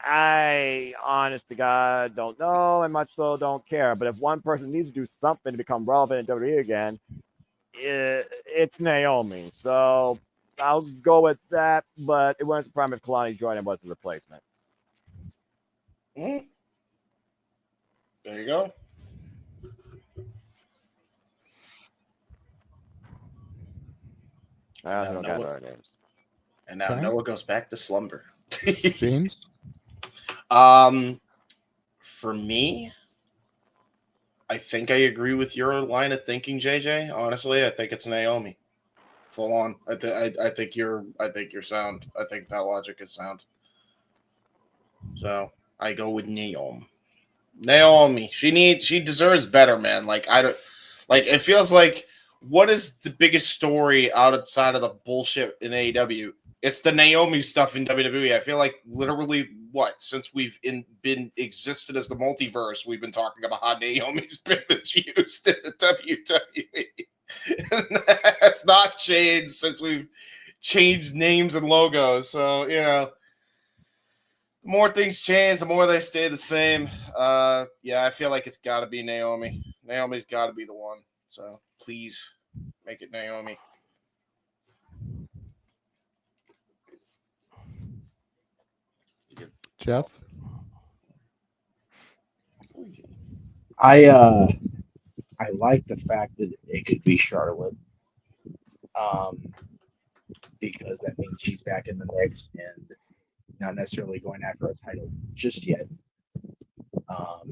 I, honest to God, don't know, and much so don't care. But if one person needs to do something to become relevant in WWE again, it's Naomi. So I'll go with that, but it wouldn't surprise me if Kalani Jordan was the replacement. There you go. I don't got our names. And now Noah goes back to slumber. James? For me, I think I agree with your line of thinking, JJ. Honestly, I think it's Naomi. Full on. I think you're sound. I think that logic is sound. So I go with Naomi. Naomi. She deserves better, man. It feels like, what is the biggest story outside of the bullshit in AEW? It's the Naomi stuff in WWE. I feel like literally since we've been existed as the multiverse, we've been talking about how Naomi's been misused in the WWE. And that's not changed since we've changed names and logos. So, you know, the more things change, the more they stay the same. Yeah, I feel like it's got to be Naomi. Naomi's got to be the one. So please make it Naomi. Jeff? I like the fact that it could be Charlotte, because that means she's back in the mix and not necessarily going after a title just yet. I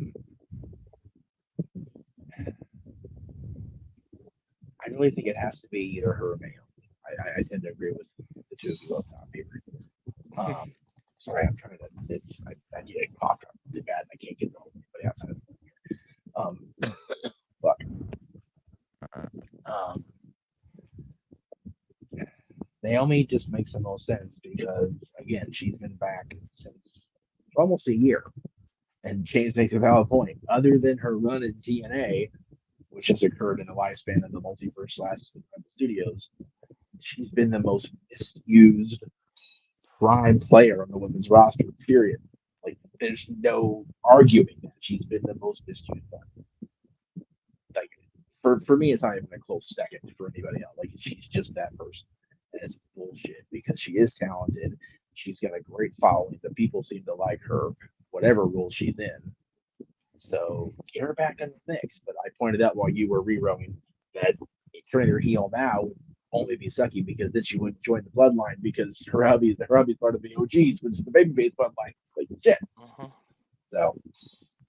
really think it has to be either her or Naomi. I tend to agree with the two of you both on paper. Sorry, I'm trying to. I need a cough drop really bad. And I can't get anybody outside of fuck. Naomi just makes the most sense because, again, she's been back since almost a year. And James makes a valid point. Other than her run in TNA, which has occurred in the lifespan of the multiverse / studios, she's been the most misused prime player on the women's roster, period. Like, there's no arguing that she's been the most misused one. Like, for me, it's not even a close second for anybody else. Like, she's just that person. And it's bullshit because she is talented. She's got a great following. The people seem to like her, whatever role she's in. So get her back in the mix. But I pointed out while you were rerunning that turning her heel now would only be sucky because then she wouldn't join the bloodline because her hubby's part of the OGs, which is the babyface bloodline. Like shit. So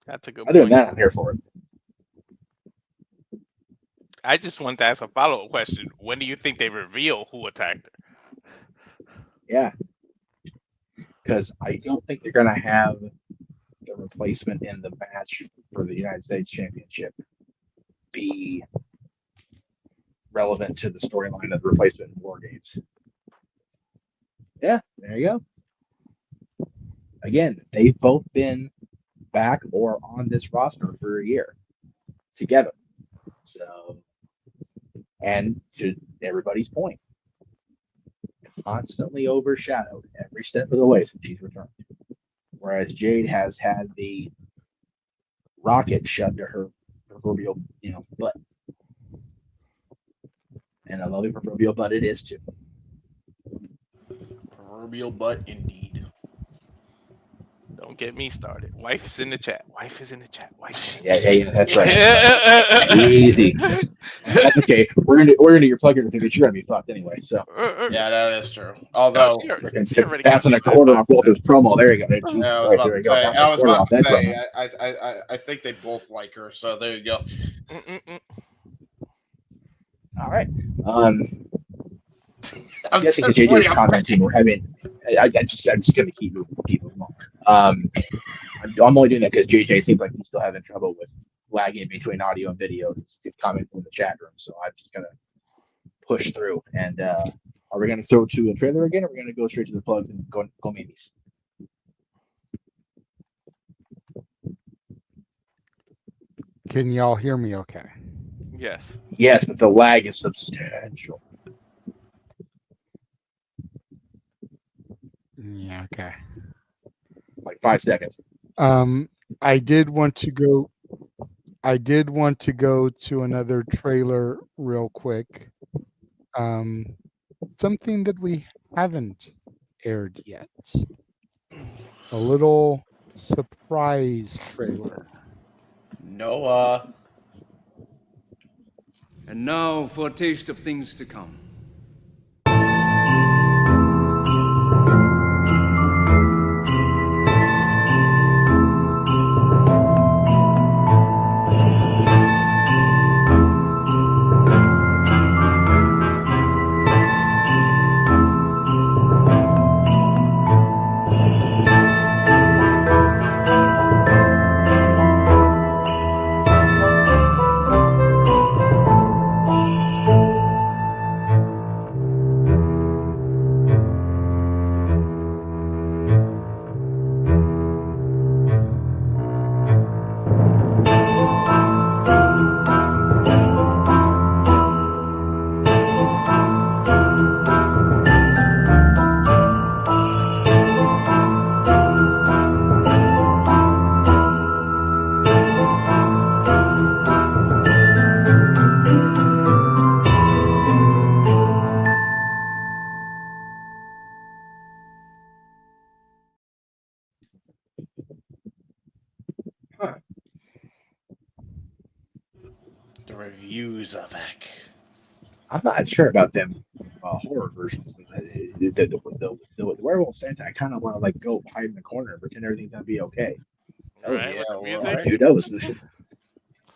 that's a good other point. than that, I'm here for it. I just want to ask a follow-up question. When do you think they reveal who attacked her? Yeah. Because I don't think they're going to have the replacement in the match for the United States Championship be relevant to the storyline of the replacement in War Games. Yeah, there you go. Again, they've both been back or on this roster for a year together. So, and to everybody's point, constantly overshadowed every step of the way since he's returned. Whereas Jade has had the rocket shoved to her proverbial, butt. And a lovely proverbial butt it is too. Proverbial butt indeed. Don't get me started. Wife is in the chat. Wife is in the chat. Wife. Yeah. That's right. Easy. That's okay. We're gonna your plug-in because you're gonna be fucked anyway. So. Yeah, that is true. Although that's in a quarter off Walter's promo. There you go. I was about to say. I think they both like her. So there you go. All right. I'm guessing because JJ's commenting, we're having. I'm just gonna keep moving on. I'm only doing that because JJ seems like he's still having trouble with lagging between audio and video. He's commenting in the chat room, so I'm just gonna push through. And are we gonna throw to a trailer again, or are we gonna go straight to the plugs and go maybes? Can y'all hear me? Okay. Yes. Yes, but the lag is substantial. Yeah. Okay. Like 5 seconds. I did want to go to another trailer real quick. Something that we haven't aired yet. A little surprise trailer. Noah. And now for a taste of things to come. reviews are back. I'm not sure about them horror versions. The Werewolf Santa, I kind of want to like go hide in the corner and pretend everything's gonna be okay. Right, with the music. Dude, that was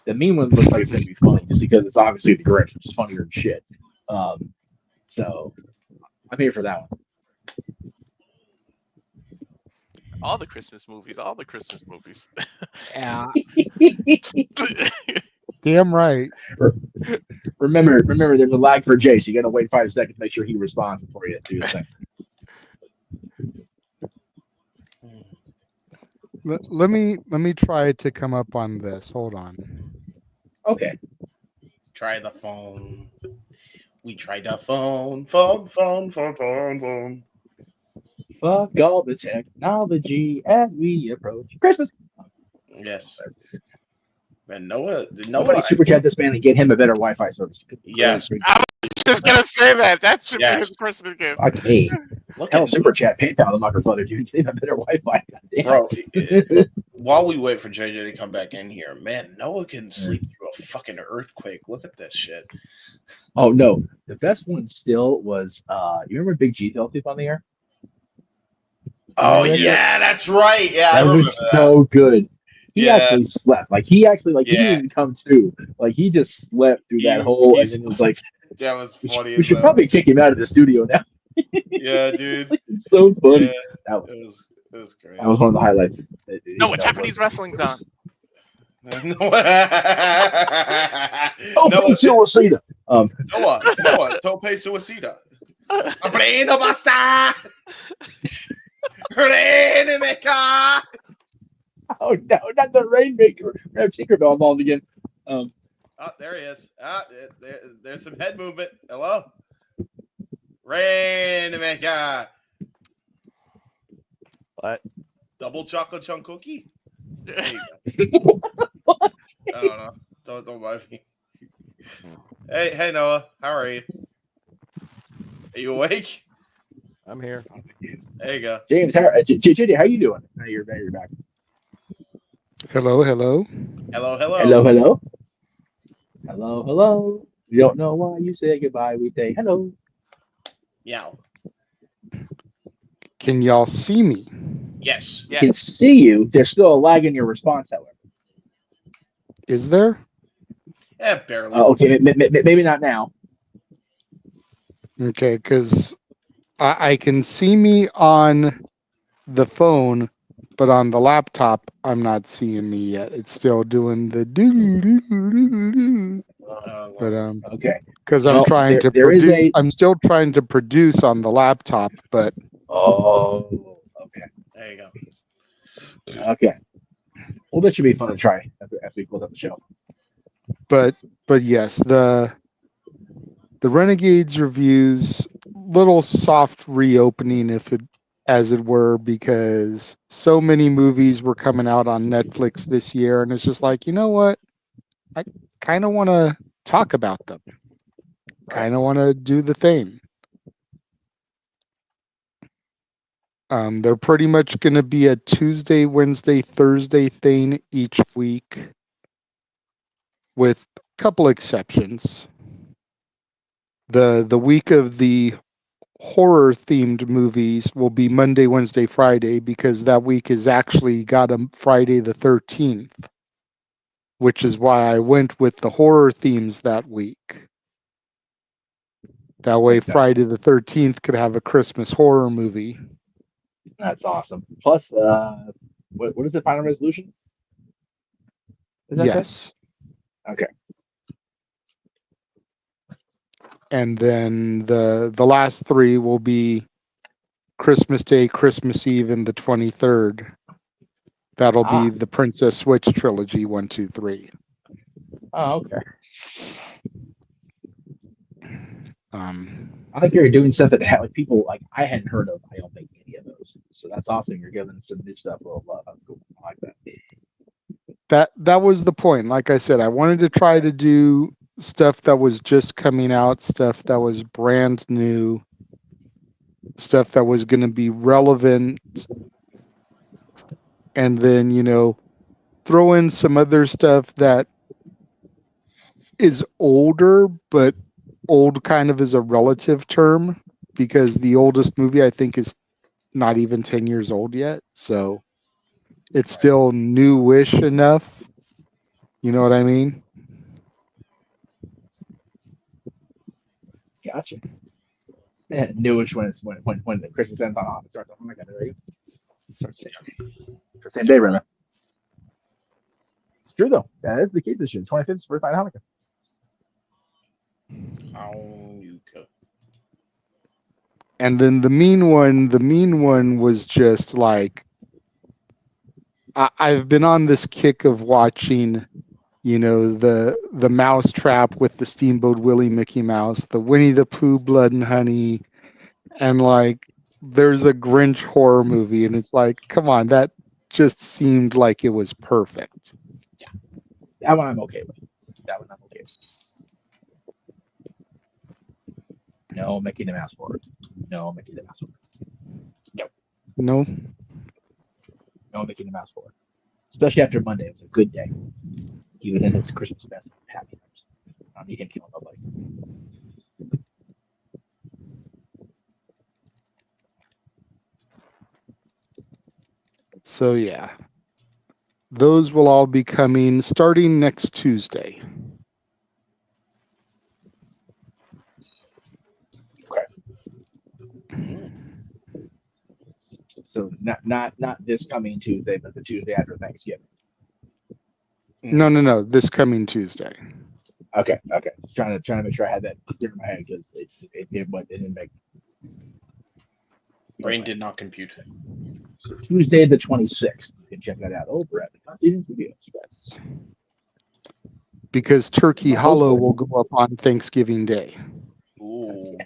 the mean one looks like it's gonna be funny just because it's obviously the Grinch, which is funnier than shit. So I'm here for that one. All the Christmas movies. Yeah. Damn right. Remember, there's a lag for Jay, so you got to wait 5 seconds to make sure he responds before you do the thing. Let me try to come up on this. Hold on. Okay. Try the phone. We tried the phone. Fuck all the technology as we approach Christmas. Yes. And Noah, Somebody super chat this man and get him a better Wi-Fi service. Yes. I was just gonna say that. That should be his Christmas gift. Fuck me. Hell, super chat, PayPal, the motherfucker, dude. Get a better Wi-Fi. Bro, while we wait for JJ to come back in here, man, Noah can sleep through a fucking earthquake. Look at this shit. Oh no, the best one still was you remember Big G fell asleep on the air? Oh yeah, that's right. Yeah, that was so good. He actually slept. Like he didn't even come to. Like he just slept through that whole, and then it was like, that was funny. We should probably kick him out of the studio now. Yeah, dude. It's so funny. Yeah, that was it was great. That was one of the highlights. No, Japanese wrestling's on. Noah, suicida. Noah, tope suicida. Abrino basta. Rainmaker. Oh no, not the Rainmaker. We have Tinkerbell involved again. Oh, there he is. There's some head movement. Hello, Rainmaker. What? Double chocolate chunk cookie. There you go. I don't know. Don't mind me. Hey, Noah. How are you? Are you awake? I'm here. There you go. James, how you doing? Now you're back. Hello. Hello. We don't know why you say goodbye. We say hello. Yeah. Can y'all see me? Yes. We can see you. There's still a lag in your response, however. Is there? Yeah, barely. Okay, maybe not now. Okay, because I can see me on the phone, but on the laptop, I'm not seeing me yet. It's still doing the do. But okay, because I'm trying to produce. I'm still trying to produce on the laptop, but okay. There you go. Okay. Well, this should be fun to try as we close up the show. But yes, the Renegades reviews, little soft reopening, as it were, because so many movies were coming out on Netflix this year, and it's just like, you know what? I kind of want to talk about them. Kind of want to do the thing. They're pretty much going to be a Tuesday, Wednesday, Thursday thing each week, with a couple exceptions. The week of the horror themed movies will be Monday, Wednesday, Friday, because that week has actually got a Friday the 13th, which is why I went with the horror themes that week. That way Friday the 13th could have a Christmas horror movie. That's awesome. Plus, what is it? Final Resolution? Is that yes. Okay. And then the last three will be Christmas Day, Christmas Eve, and the 23rd. That'll be the Princess Switch trilogy, 1, 2, 3. Oh, okay. I think you're doing stuff that like people like I hadn't heard of. I don't think any of those. So that's awesome. You're giving some new stuff a little love. That's cool. I like that. That was the point. Like I said, I wanted to try to do stuff that was just coming out, stuff that was brand new, stuff that was going to be relevant, and then throw in some other stuff that is older, but old kind of is a relative term because the oldest movie I think is not even 10 years old yet. So it's still newish enough. You know what I mean? Gotcha. Yeah, newish when it's when the Christmas ends on off. It starts off. Oh my god, there you go. Starts same day, remember? It's true though. That is the key this year. 25th is first night Hanukkah. And then the mean one was just like I've been on this kick of watching, you know, the Mouse Trap with the Steamboat Willie Mickey Mouse, the Winnie the Pooh Blood and Honey, and like there's a Grinch horror movie, and it's like, come on, that just seemed like it was perfect. Yeah, that one I'm okay with. That one I'm okay with. No Mickey the Mouse forward. No Mickey the Mouse forward. No. No Mickey the Mouse forward. Especially after Monday, it was a good day. He was in his Christmas best. Happy. I don't need him killing nobody. So yeah, those will all be coming starting next Tuesday. So not this coming Tuesday, but the Tuesday after Thanksgiving. No. This coming Tuesday. Okay. Just trying to make sure I had that clear in my head because it didn't make. Brain did not compute. So Tuesday the 26th. You can check that out over at the Continent Studios. Yes. Because Turkey Hollow will go up on Thanksgiving Day. Ooh.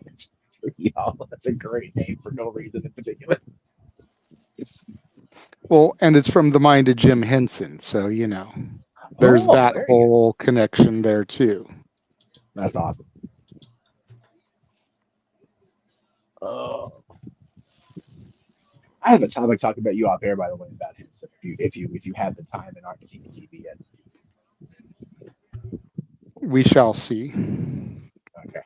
Turkey Hollow. That's a great name for no reason in particular. Well, and it's from the mind of Jim Henson, so you know, there's that whole connection there too. That's awesome. I have a topic talking about you off air, by the way, about Henson. If you have the time and aren't seeing the TV yet. We shall see. Okay.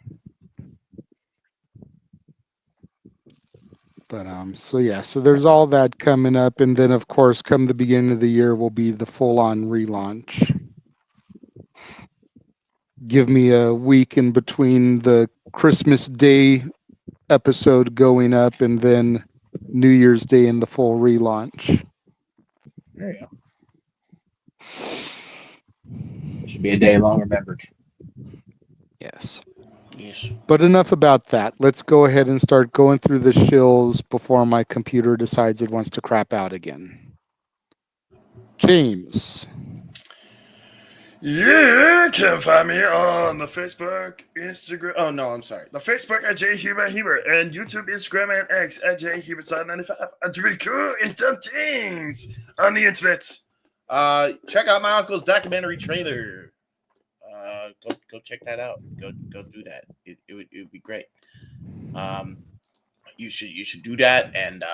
But so there's all that coming up, and then of course, come the beginning of the year will be the full-on relaunch. Give me a week in between the Christmas Day episode going up, and then New Year's Day in the full relaunch. There you go. It should be a day long remembered. Yes. Yes. But enough about that. Let's go ahead and start going through the shills before my computer decides it wants to crap out again. James. Yeah, you can find me on the Facebook, Instagram. Oh, no, I'm sorry. The Facebook at JHubert and YouTube, Instagram, and X at JHubertside95. I'm really cool and dumb things on the internet. Check out my uncle's documentary trailer. Go check that out. Go do that. It would be great. You should do that, and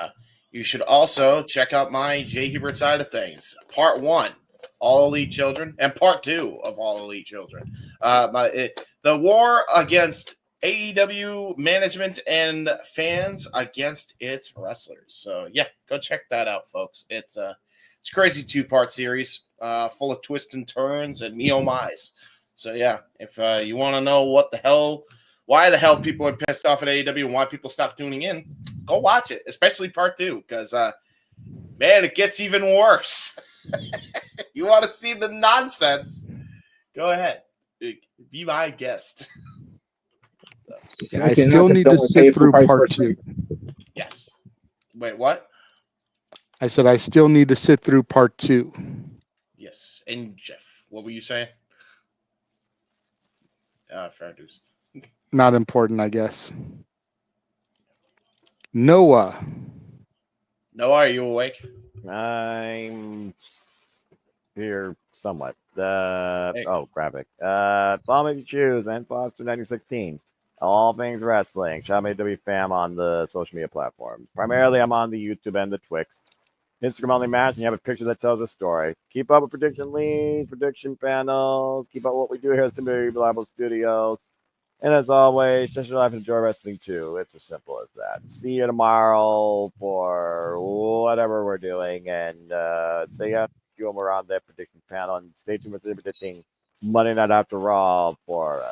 you should also check out my J Hubert side of things. Part 1, All Elite Children, and Part 2 of All Elite Children. The war against AEW management and fans against its wrestlers. So yeah, go check that out, folks. It's a crazy 2-part series, full of twists and turns and me oh my's. So yeah, if you want to know why the hell people are pissed off at AEW and why people stop tuning in, go watch it, especially part 2, because man, it gets even worse. You want to see the nonsense? Go ahead, be my guest. I still need to sit through part 2. Yes. Wait, what? I said I still need to sit through part 2. Yes. And Jeff, what were you saying? Fair dues. Not important, I guess. Noah. Noah, are you awake? I'm here somewhat. Graphic. Follow me choose and Foster 1916. All things wrestling. AEW fam on the social media platforms. Primarily, I'm on the YouTube and the Twix. Instagram only match, and you have a picture that tells a story. Keep up with prediction leads, prediction panels. Keep up with what we do here at Simulated Reliable Studios. And as always, just your life and enjoy wrestling too. It's as simple as that. See you tomorrow for whatever we're doing. And say yeah, you when we're on that prediction panel. And stay tuned for predicting Monday Night After Raw for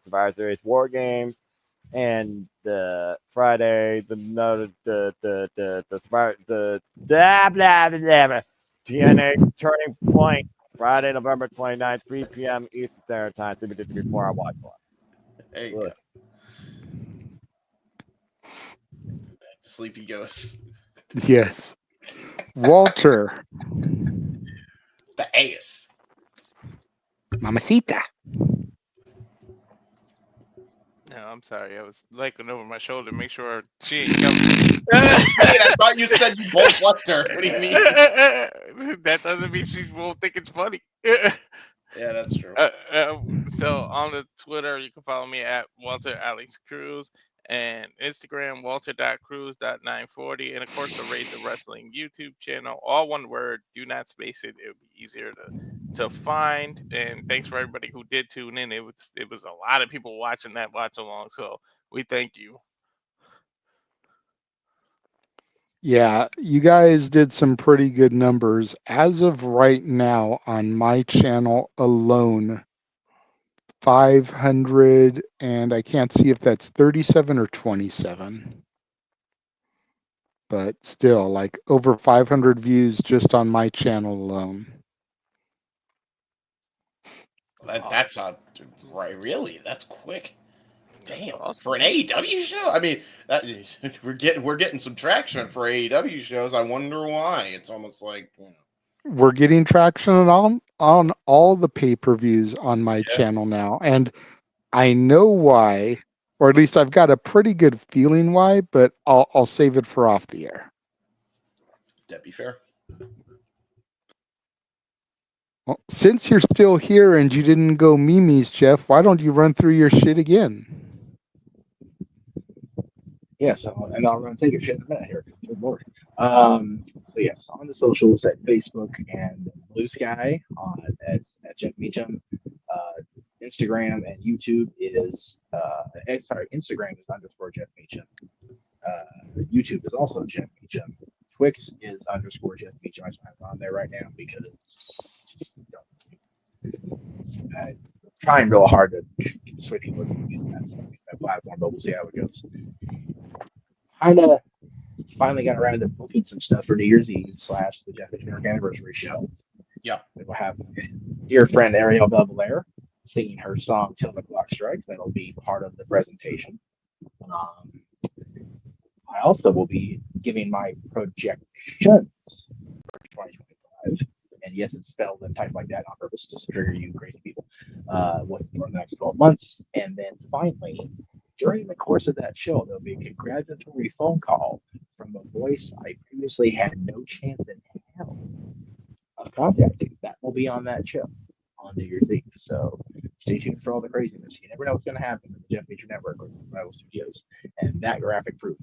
Survivor Series War Games. And Friday, the TNA Turning Point, Friday, November 29th, 3 p.m. Eastern Standard Time. So we did it before I watch one. There you go. Sleepy Ghost. Yes. Walter. The ace. Mamacita. No, I'm sorry. I was looking over my shoulder to make sure she ain't coming. Wait, I thought you said you both left her. What do you mean? That doesn't mean she won't think it's funny. Yeah, that's true. So on the Twitter, you can follow me at Walter Alex Cruz and Instagram Walter.Cruz.940, and of course the Raise the Wrestling YouTube channel, all one word. Do not space it. It would be easier to find. And thanks for everybody who did tune in. It was a lot of people watching that watch along, so we thank you. Yeah, you guys did some pretty good numbers. As of right now, on my channel alone, 500, and I can't see if that's 37 or 27. But still, like over 500 views just on my channel alone. That's right. Really, that's quick. Damn, for an AEW show. I mean, we're getting some traction for AEW shows. I wonder why. It's almost like We're getting traction on all the pay-per-views on my channel now, and I know why, or at least I've got a pretty good feeling why. But I'll save it for off the air. That'd be fair. Well, since you're still here and you didn't go Mimi's, Jeff, why don't you run through your shit again? Yes, and I'll run take a shit in a minute here. Good lord. So yes, on the socials at Facebook and Blue Sky at Jeff Meacham. Instagram and YouTube is Instagram is _Jeff Meacham. YouTube is also Jeff Meacham. Twix is _ Jeff Meacham. I'm on there right now because I'm trying real hard to switch people to that platform, but we'll see how it goes. Finally got around to booking some stuff for New Year's Eve / the Jeff Meacham anniversary show. Yeah, we'll have dear friend Ariel Belair singing her song "Till the Clock Strikes." That'll be part of the presentation. I also will be giving my projections for 2025. And yes, it's spelled and typed like that on purpose, just to trigger you crazy people. What's for the next 12 months. And then finally, during the course of that show, there'll be a congratulatory phone call from a voice I previously had no chance in hell of contacting. That will be on that show on New Year's Eve. So stay tuned for all the craziness. You never know what's going to happen with the Jeff Meacham Network or Rival Studios. And that graphic proof.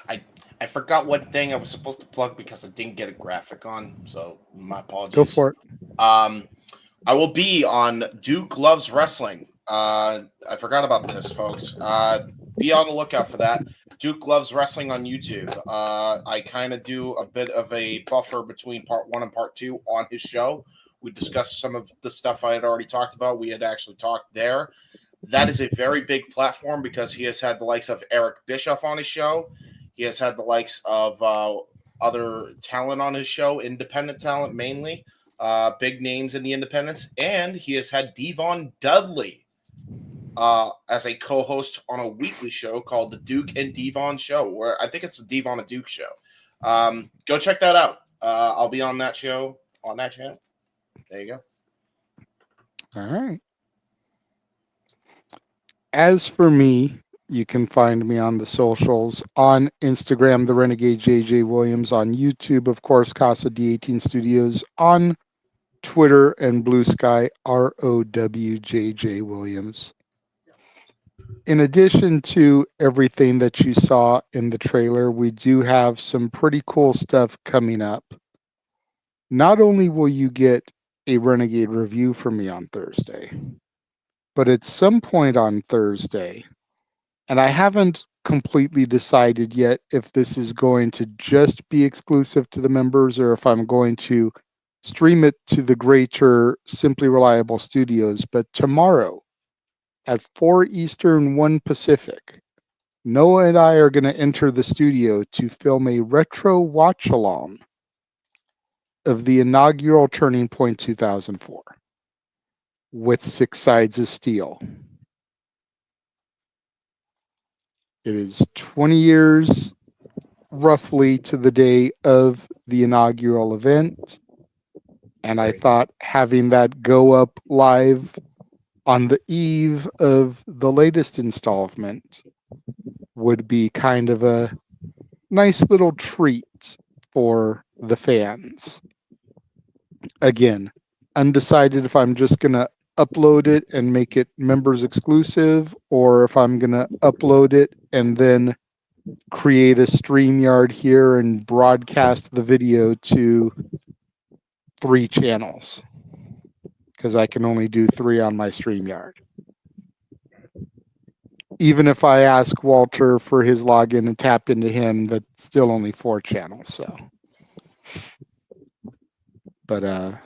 I forgot what thing I was supposed to plug because I didn't get a graphic on, so my apologies. Go for it. I will be on Duke Loves Wrestling. I forgot about this, folks. Be on the lookout for that. Duke Loves Wrestling on YouTube. I kind of do a bit of a buffer between part 1 and part 2 on his show. We discussed some of the stuff I had already talked about. We had actually talked there. That is a very big platform because he has had the likes of Eric Bischoff on his show. He has had the likes of other talent on his show, independent talent mainly, big names in the independents. And he has had Devon Dudley as a co-host on a weekly show called The Duke and Devon Show, where I think it's the Devon and Duke Show. Go check that out. I'll be on that show, on that channel. There you go. All right. As for me, you can find me on the socials, on Instagram, the Renegade JJ Williams, on YouTube, of course, Casa D18 Studios, on Twitter and Blue Sky, ROWJJ Williams. In addition to everything that you saw in the trailer, we do have some pretty cool stuff coming up. Not only will you get a Renegade review from me on Thursday, but at some point on Thursday, and I haven't completely decided yet if this is going to just be exclusive to the members or if I'm going to stream it to the greater Simply Reliable Studios, but tomorrow at 4 Eastern, 1 Pacific, Noah and I are going to enter the studio to film a retro watch-along of the inaugural Turning Point 2004 with 6 Sides of Steel. It is 20 years roughly to the day of the inaugural event, and I thought having that go up live on the eve of the latest installment would be kind of a nice little treat for the fans. Again, undecided if I'm just going to upload it and make it members exclusive or if I'm going to upload it and then create a StreamYard here and broadcast the video to 3 channels because I can only do 3 on my StreamYard. Even if I ask Walter for his login and tap into him, that's still only 4 channels. So, but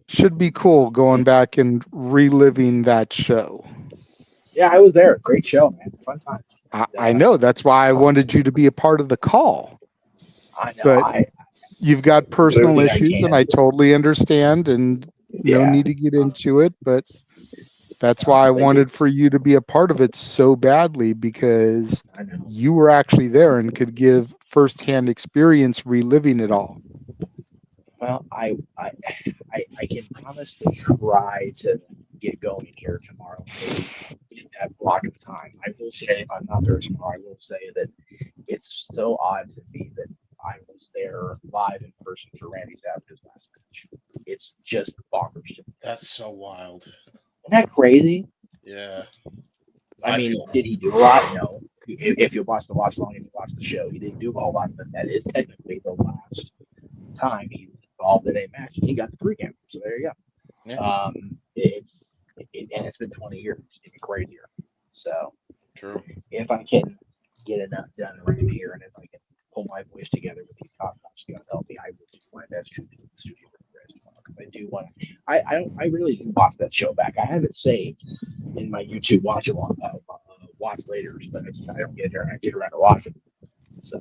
should be cool going back and reliving that show. Yeah, I was there. Great show, man. Fun times. I know. That's why I wanted you to be a part of the call. I know. But you've got personal everything I issues, can. and I totally understand, and no Yeah. need to get into it. But that's why I wanted for you to be a part of it so badly, because you were actually there and could give firsthand experience reliving it all. Well, I can promise to try to get going here tomorrow in that block of time. I will say, if I'm not there tomorrow, I will say that it's so odd to me that I was there live in person for Randy Savage's last match. It's just bonkers. That's so wild. Isn't that crazy? Yeah. I mean, did he do a lot? No. If you watch the watch long and you watch the show, he didn't do a whole lot, but that is technically the last time he was involved in a match. He got the 3 cameras, so there you go. Yeah. And it's been 20 years, even crazier. So true. If I can get enough done right here, and if I can pull my voice together with these podcasts, you know, help me, I will do my best to do the studio with you guys tomorrow. Because I do want to. I really do watch that show back. I have it saved in my YouTube watch later, but I don't get around to watching. So.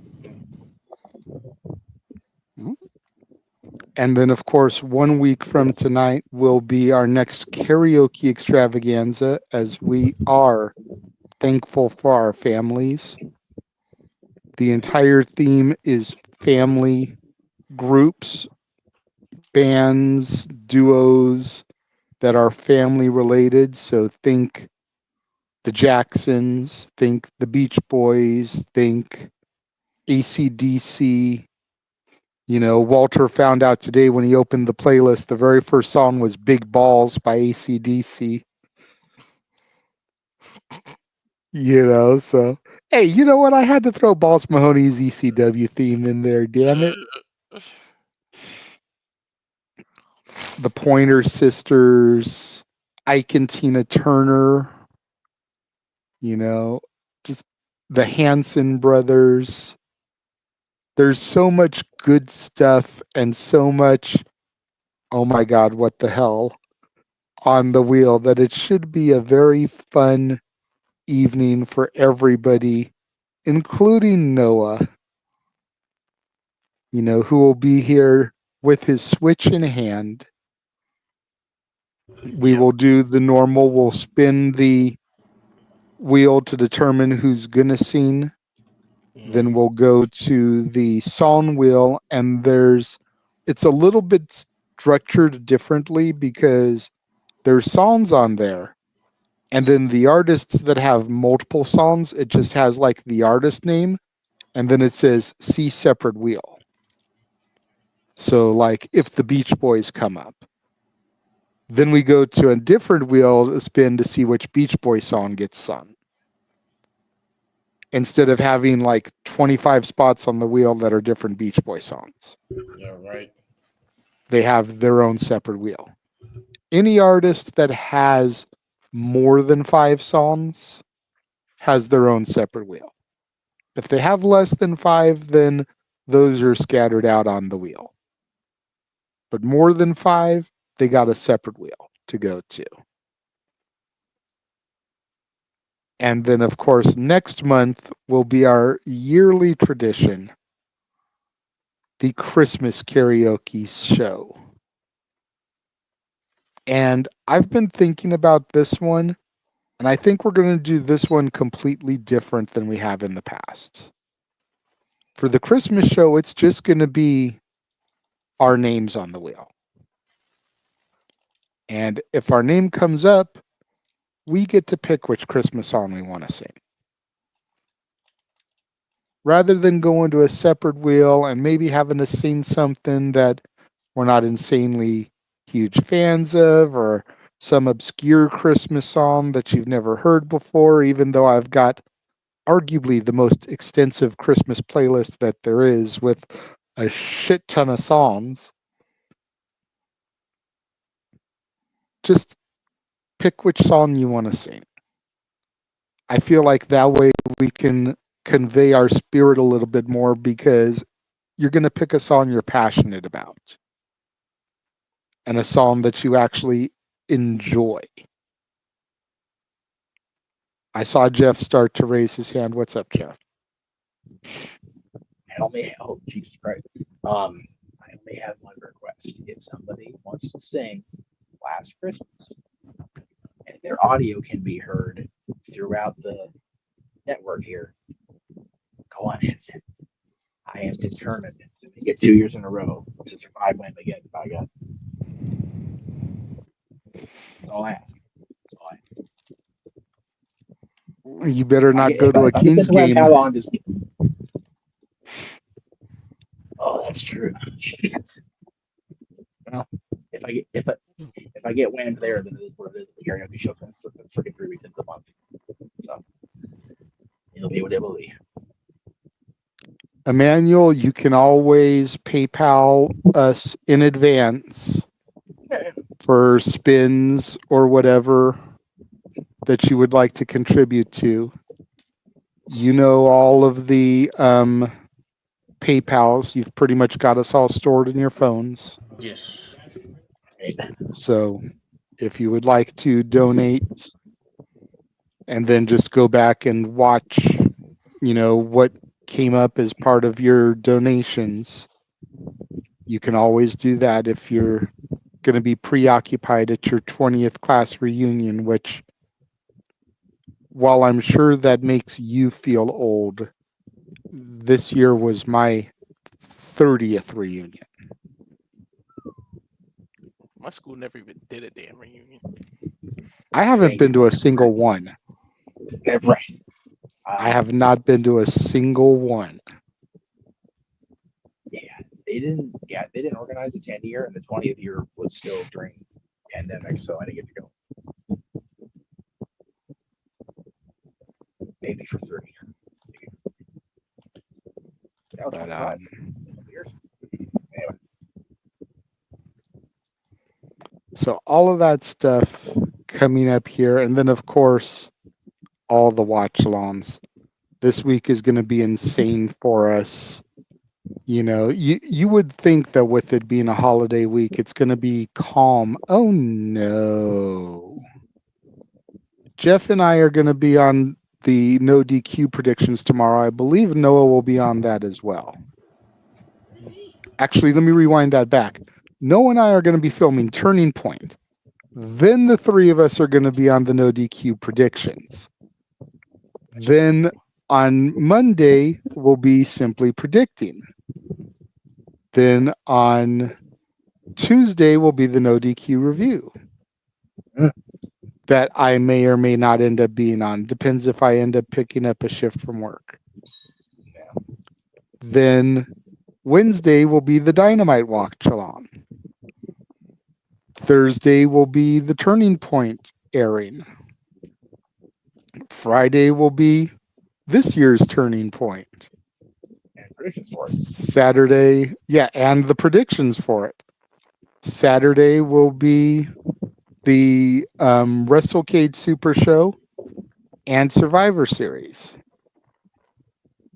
And then, of course, 1 week from tonight will be our next karaoke extravaganza, as we are thankful for our families. The entire theme is family groups, bands, duos that are family related. So think the Jacksons, think the Beach Boys, think AC/DC. You know, Walter found out today when he opened the playlist, the very first song was Big Balls by AC/DC. You know, so, hey, you know what? I had to throw Balls Mahoney's ECW theme in there, damn it. The Pointer Sisters, Ike and Tina Turner, you know, just the Hanson brothers. There's so much good stuff and so much, oh my God, what the hell, on the wheel that it should be a very fun evening for everybody, including Noah, you know, who will be here with his Switch in hand. We will do the normal, we'll spin the wheel to determine who's going to sing. Then we'll go to the song wheel, and it's a little bit structured differently because there's songs on there. And then the artists that have multiple songs, it just has like the artist name, and then it says see separate wheel. So like if the Beach Boys come up, then we go to a different wheel to spin to see which Beach Boy song gets sung. instead of having like 25 spots on the wheel that are different Beach Boy songs. Yeah, right. They have their own separate wheel. Any artist that has more than 5 songs has their own separate wheel. If they have less than 5, then those are scattered out on the wheel. But more than 5, they got a separate wheel to go to. And then, of course, next month will be our yearly tradition, the Christmas karaoke show. And I've been thinking about this one, and I think we're going to do this one completely different than we have in the past. For the Christmas show, it's just going to be our names on the wheel. And if our name comes up, we get to pick which Christmas song we want to sing. Rather than going to a separate wheel and maybe having to sing something that we're not insanely huge fans of, or some obscure Christmas song that you've never heard before, even though I've got arguably the most extensive Christmas playlist that there is with a shit ton of songs. Just pick which song you want to sing. I feel like that way we can convey our spirit a little bit more, because you're going to pick a song you're passionate about and a song that you actually enjoy. I saw Jeff start to raise his hand. What's up, Jeff? I only Jesus Christ. I only have one request. If somebody wants to sing Last Christmas and their audio can be heard throughout the network here, go on and sing. I am determined to make it 2 years in a row to survive when again, by God. That's all I ask. That's all I ask. You better not go to a Kings game. Oh, that's true. Shit. Well, if I get whammed there, then it is what it is. The karaoke show for freaking 3 weeks into the month, so it'll be what it will be. Emmanuel, you can always PayPal us in advance for spins or whatever that you would like to contribute to. You know all of the PayPals. You've pretty much got us all stored in your phones. Yes. So if you would like to donate and then just go back and watch, what came up as part of your donations, you can always do that if you're going to be preoccupied at your 20th class reunion, which, while I'm sure that makes you feel old, this year was my 30th reunion. My school never even did a damn reunion. I haven't been to a single one. Right. I have not been to a single one. They didn't organize the 10th year, and the 20th year was still during pandemic, so I didn't get to go. Maybe for 30. But, so all of that stuff coming up here, and then of course all the watch-alongs. This week is going to be insane for us. You would think that with it being a holiday week, it's going to be calm. Oh no. Jeff and I are going to be on the no DQ predictions tomorrow. I believe Noah will be on that as well. Actually, let me rewind that back. Noah and I are going to be filming Turning Point. Then the three of us are going to be on the no DQ predictions. Then on Monday, we'll be simply predicting. Then on Tuesday will be the no DQ review that I may or may not end up being on. Depends if I end up picking up a shift from work. Then Wednesday will be the Dynamite watch-along. Thursday will be the Turning Point airing. Friday will be this year's turning point. And predictions for it. Saturday, yeah, and the predictions for it. Saturday will be the WrestleCade Super Show and Survivor Series.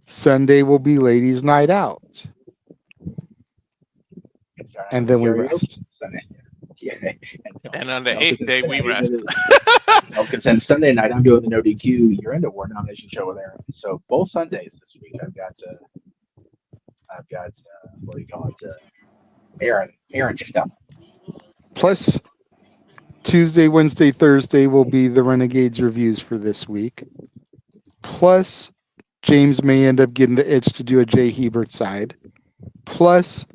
Sunday will be Ladies' Night Out. And then we rest. Sunday. Yeah. And on the 8th day, we rest. No, because then Sunday night I'm doing the No DQ Year End Award nomination show with Aaron. So both Sundays this week I've got what do you call it? Aaron stuff. Plus, Tuesday, Wednesday, Thursday will be the Renegades reviews for this week. Plus, James may end up getting the itch to do a Jay Hebert side. Plus,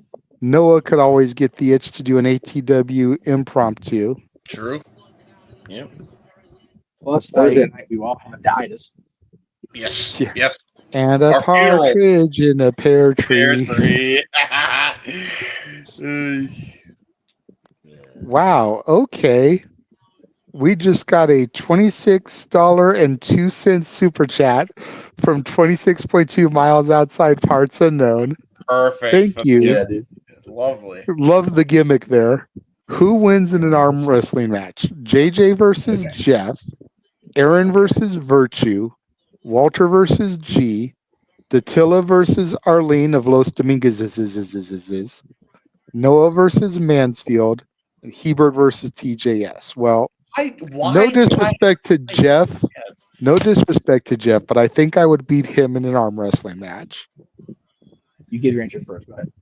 Noah could always get the itch to do an ATW impromptu. True. Yep. Plus Thursday night we all have dies. Yes. Yeah. Yes. And a Our funeral. partridge in a pear tree. Wow. Okay. We just got a $26.02 super chat from 26.2 miles outside parts unknown. Perfect. Thank you. Yeah, dude. Lovely. Love the gimmick there. Who wins in an arm wrestling match? JJ versus Jeff, Aaron versus Virtue, Walter versus G, Datilla versus Arlene of Los Domingos, Noah versus Mansfield, and Hebert versus TJS. Well, no disrespect to Jeff. No disrespect to Jeff, but I think I would beat him in an arm wrestling match. You give your answer first, go ahead.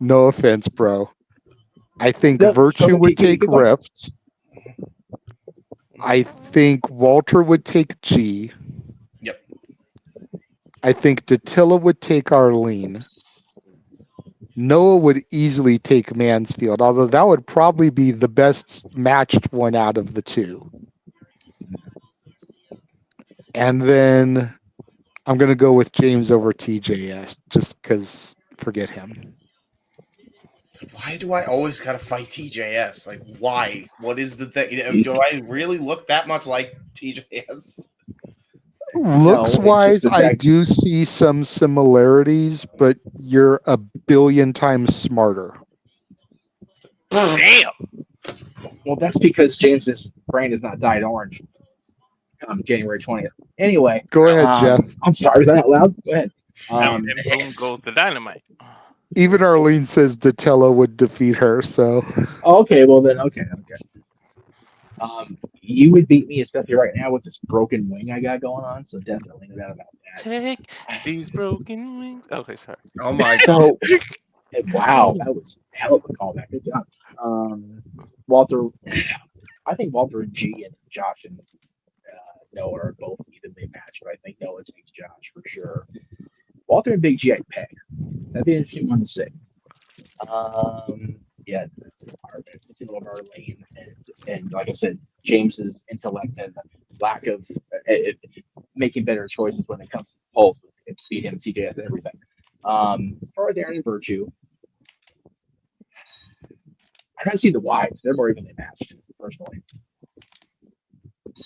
No offense, bro. I think Virtue would take Rift. I think Walter would take G. Yep. I think Datilla would take Arlene. Noah would easily take Mansfield, although that would probably be the best matched one out of the two. And then I'm going to go with James over TJS just because forget him. Why do I always gotta fight TJS? Like, why? What is the thing? Do I really look that much like TJS? Looks wise, I do see some similarities, but you're a billion times smarter. Damn. Well, that's because James's brain is not dyed orange. January 20th. Anyway, go ahead, Jeff. I'm sorry, is that out loud? Go ahead. Boom goes the dynamite. Even Arlene says Datella would defeat her, so. Okay, well then, okay. You would beat me, especially right now with this broken wing I got going on. So definitely no doubt about that. Take these broken wings. Okay, sorry. Oh my god! Wow, that was a hell of a callback. Good job, Walter. I think Walter and G and Josh and Noah are both evenly matched, but I think Noah takes Josh for sure. Walter and Big G, I'd peg. That'd be an interesting one to say. Yeah, it's in our lane, and like I said, James's intellect and lack of making better choices when it comes to polls, it's beat him, TJS, and everything. As far as Aaron and Virtue, I don't see the whys. They're more evenly matched, personally.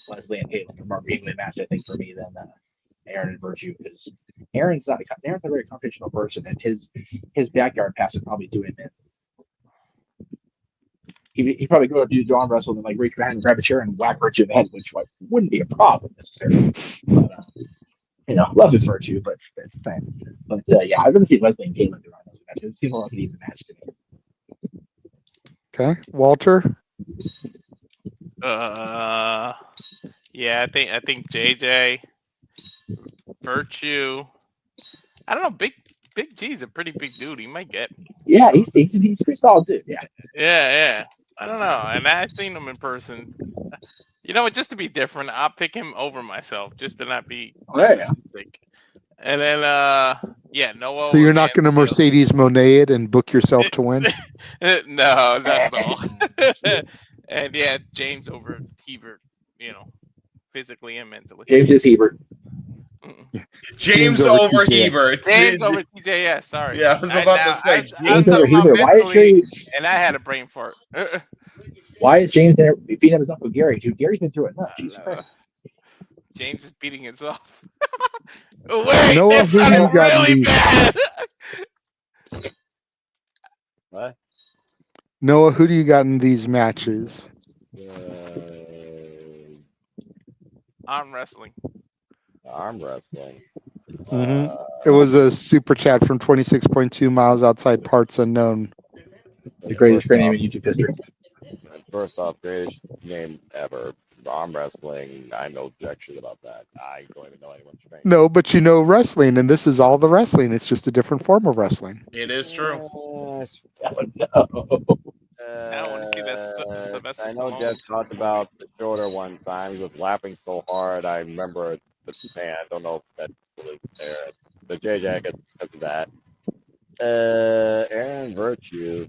Leslie and Caitlin are more evenly matched, I think, for me than Aaron and Virtue, because Aaron's a very confrontational person, and his backyard pass would probably do him in. He'd probably go up to do arm wrestle and like reach behind and grab a chair and whack Virtue in the head, which wouldn't be a problem necessarily. But, love his Virtue, but it's fine. But yeah, I'd rather see Leslie and Caitlin do arm wrestle matches. It seems more like an even match to me. Okay, Walter. Yeah, I think JJ, Virtue. I don't know. Big G's a pretty big dude. He might get me. Yeah, he's pretty solid dude. Yeah. Yeah. I don't know. And I've seen him in person. You know what? Just to be different, I'll pick him over myself, just to not be. And then, Noah. So you're not going to Mercedes Monet it and book yourself to win? No, not at all. And yeah, James over Hebert, physically and mentally. James is Hebert. James over Hebert. James over TJS. Sorry. Yeah, I was about to say James over Hebert. Why is James? And I had a brain fart. Why is James there beating up his uncle Gary? Dude, Gary's been through it enough. Jesus Christ. James is beating himself. Wait, Noah, that who do you sounded got in really these? bad. What? Noah, who do you got in these matches? Arm wrestling. Arm wrestling. It was a super chat from 26.2 miles outside parts unknown. The greatest fan name in YouTube history. First off, greatest name ever. Arm wrestling. I have no objection about that. I don't even know anyone's strength. No, but you know wrestling, and this is all the wrestling. It's just a different form of wrestling. It is true. I want to see that Sylvester I know Stallone. Jeff talked about the shoulder one time. He was laughing so hard. I remember the man. I don't know if that's really there. But JJ, I guess it's because of that. Aaron Virtue.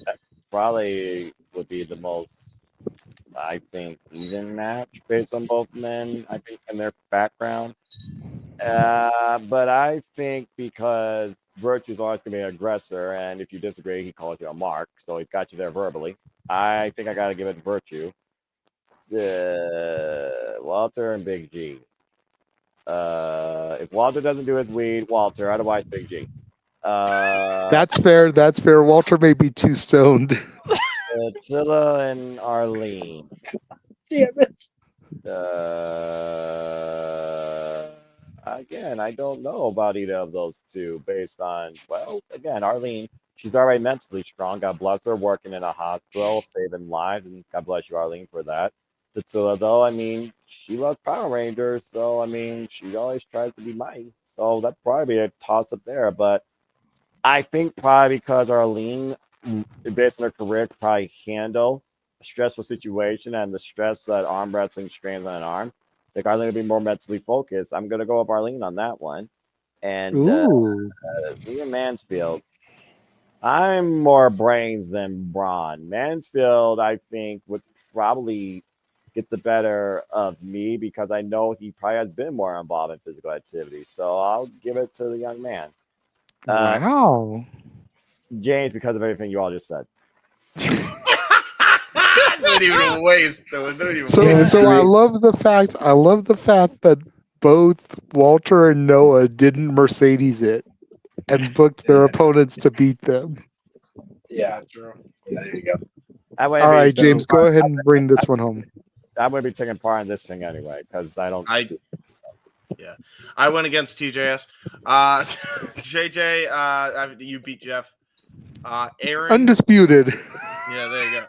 That probably would be the most, I think, even match based on both men, I think, and their background. But I think because Virtue's always going to be an aggressor, and if you disagree, he calls you a mark, so he's got you there verbally. I think I got to give it to Virtue. Walter and Big G. If Walter doesn't do his weed, Walter, otherwise Big G. That's fair. That's fair. Walter may be too stoned. Attila and Arlene. Damn it. Again, I don't know about either of those two based on, well, again, Arlene, she's already mentally strong. God bless her, working in a hospital, saving lives, and God bless you, Arlene, for that. Attila, though, I mean, she loves Power Rangers, so, I mean, she always tries to be mighty. So that'd probably be a toss-up there, but I think probably because Arlene, based on her career, could probably handle a stressful situation and the stress that arm wrestling strains on an arm. I think Arlene would be more mentally focused. I'm going to go with Arlene on that one. And Ian Mansfield, I'm more brains than brawn. Mansfield, I think, would probably get the better of me because I know he probably has been more involved in physical activity. So I'll give it to the young man. Wow. James, because of everything you all just said. Don't even waste. So I love the fact that both Walter and Noah didn't Mercedes it and booked their opponents to beat them. Yeah, true. Yeah, there you go. All right, James, go ahead and bring this one home. I'm going to be taking part in this thing anyway because I don't. Yeah, I went against TJS. JJ, you beat Jeff. Aaron, Undisputed. Yeah, there you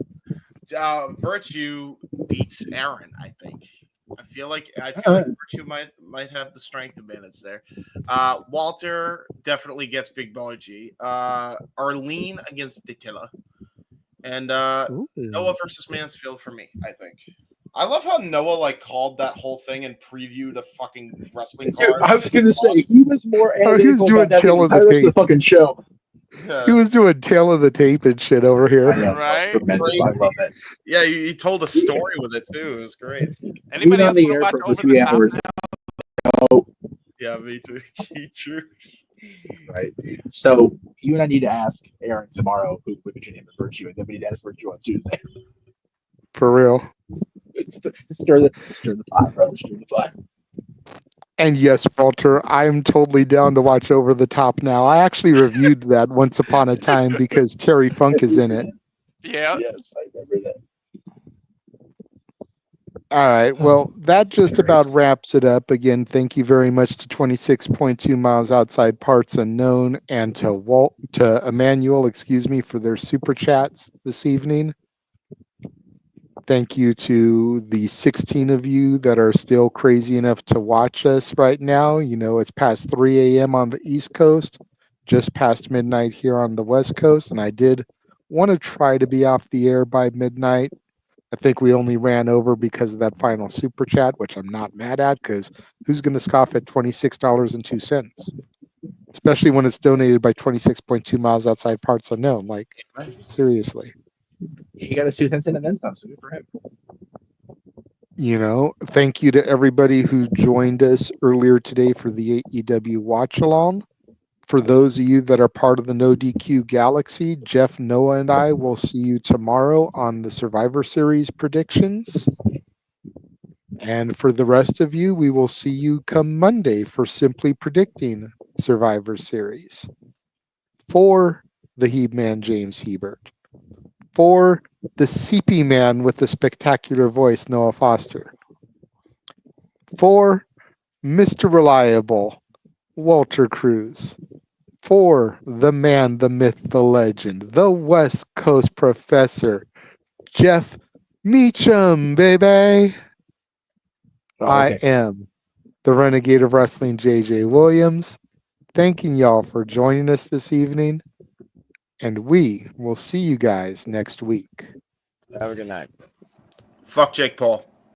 go. Virtue beats Aaron, I think. I feel like Virtue might have the strength advantage there. Walter definitely gets Big Baller G. Arlene against Attila. And Noah versus Mansfield for me, I think. I love how Noah called that whole thing and previewed a fucking wrestling card. I was gonna say he was more he was doing tail of the the tape. fucking show. Yeah. He was doing tail of the tape and shit over here. Right? I love it. Yeah, he told a story with it too. It was great. Anybody else on the want to air watch for Over 3 the Top hours. now? Yeah, me too. Me too. Right. So you and I need to ask Aaron tomorrow who would your name is Virtue, and then we need to ask Virtue on Tuesday. For real. Stir the pot, bro. Stir the pot. And yes, Walter, I'm totally down to watch Over the Top now. I actually reviewed that once upon a time because Terry Funk is in it. Yeah. Yes, I remember that. All right. Well, that just about wraps it up. Again, thank you very much to 26.2 miles outside parts unknown and to Emmanuel, for their super chats this evening. Thank you to the 16 of you that are still crazy enough to watch us right now. You know, it's past 3 a.m. on the East Coast, just past midnight here on the West Coast, and I did want to try to be off the air by midnight. I think we only ran over because of that final super chat, which I'm not mad at because who's going to scoff at $26.02? Especially when it's donated by 26.2 miles outside parts unknown. Like, seriously. He got his 2 cents in events now, so good for him. You know, thank you to everybody who joined us earlier today for the AEW watch along. For those of you that are part of the No DQ Galaxy, Jeff, Noah, and I will see you tomorrow on the Survivor Series predictions. And for the rest of you, we will see you come Monday for Simply Predicting Survivor Series. For the He-Man James Hebert. For the CP man with the spectacular voice, Noah Foster. For Mr. Reliable, Walter Cruz. For the man, the myth, the legend, the West Coast professor, Jeff Meacham, baby. I am the Renegade of Wrestling, JJ Williams. Thanking y'all for joining us this evening. And we will see you guys next week. Have a good night. Fuck Jake Paul.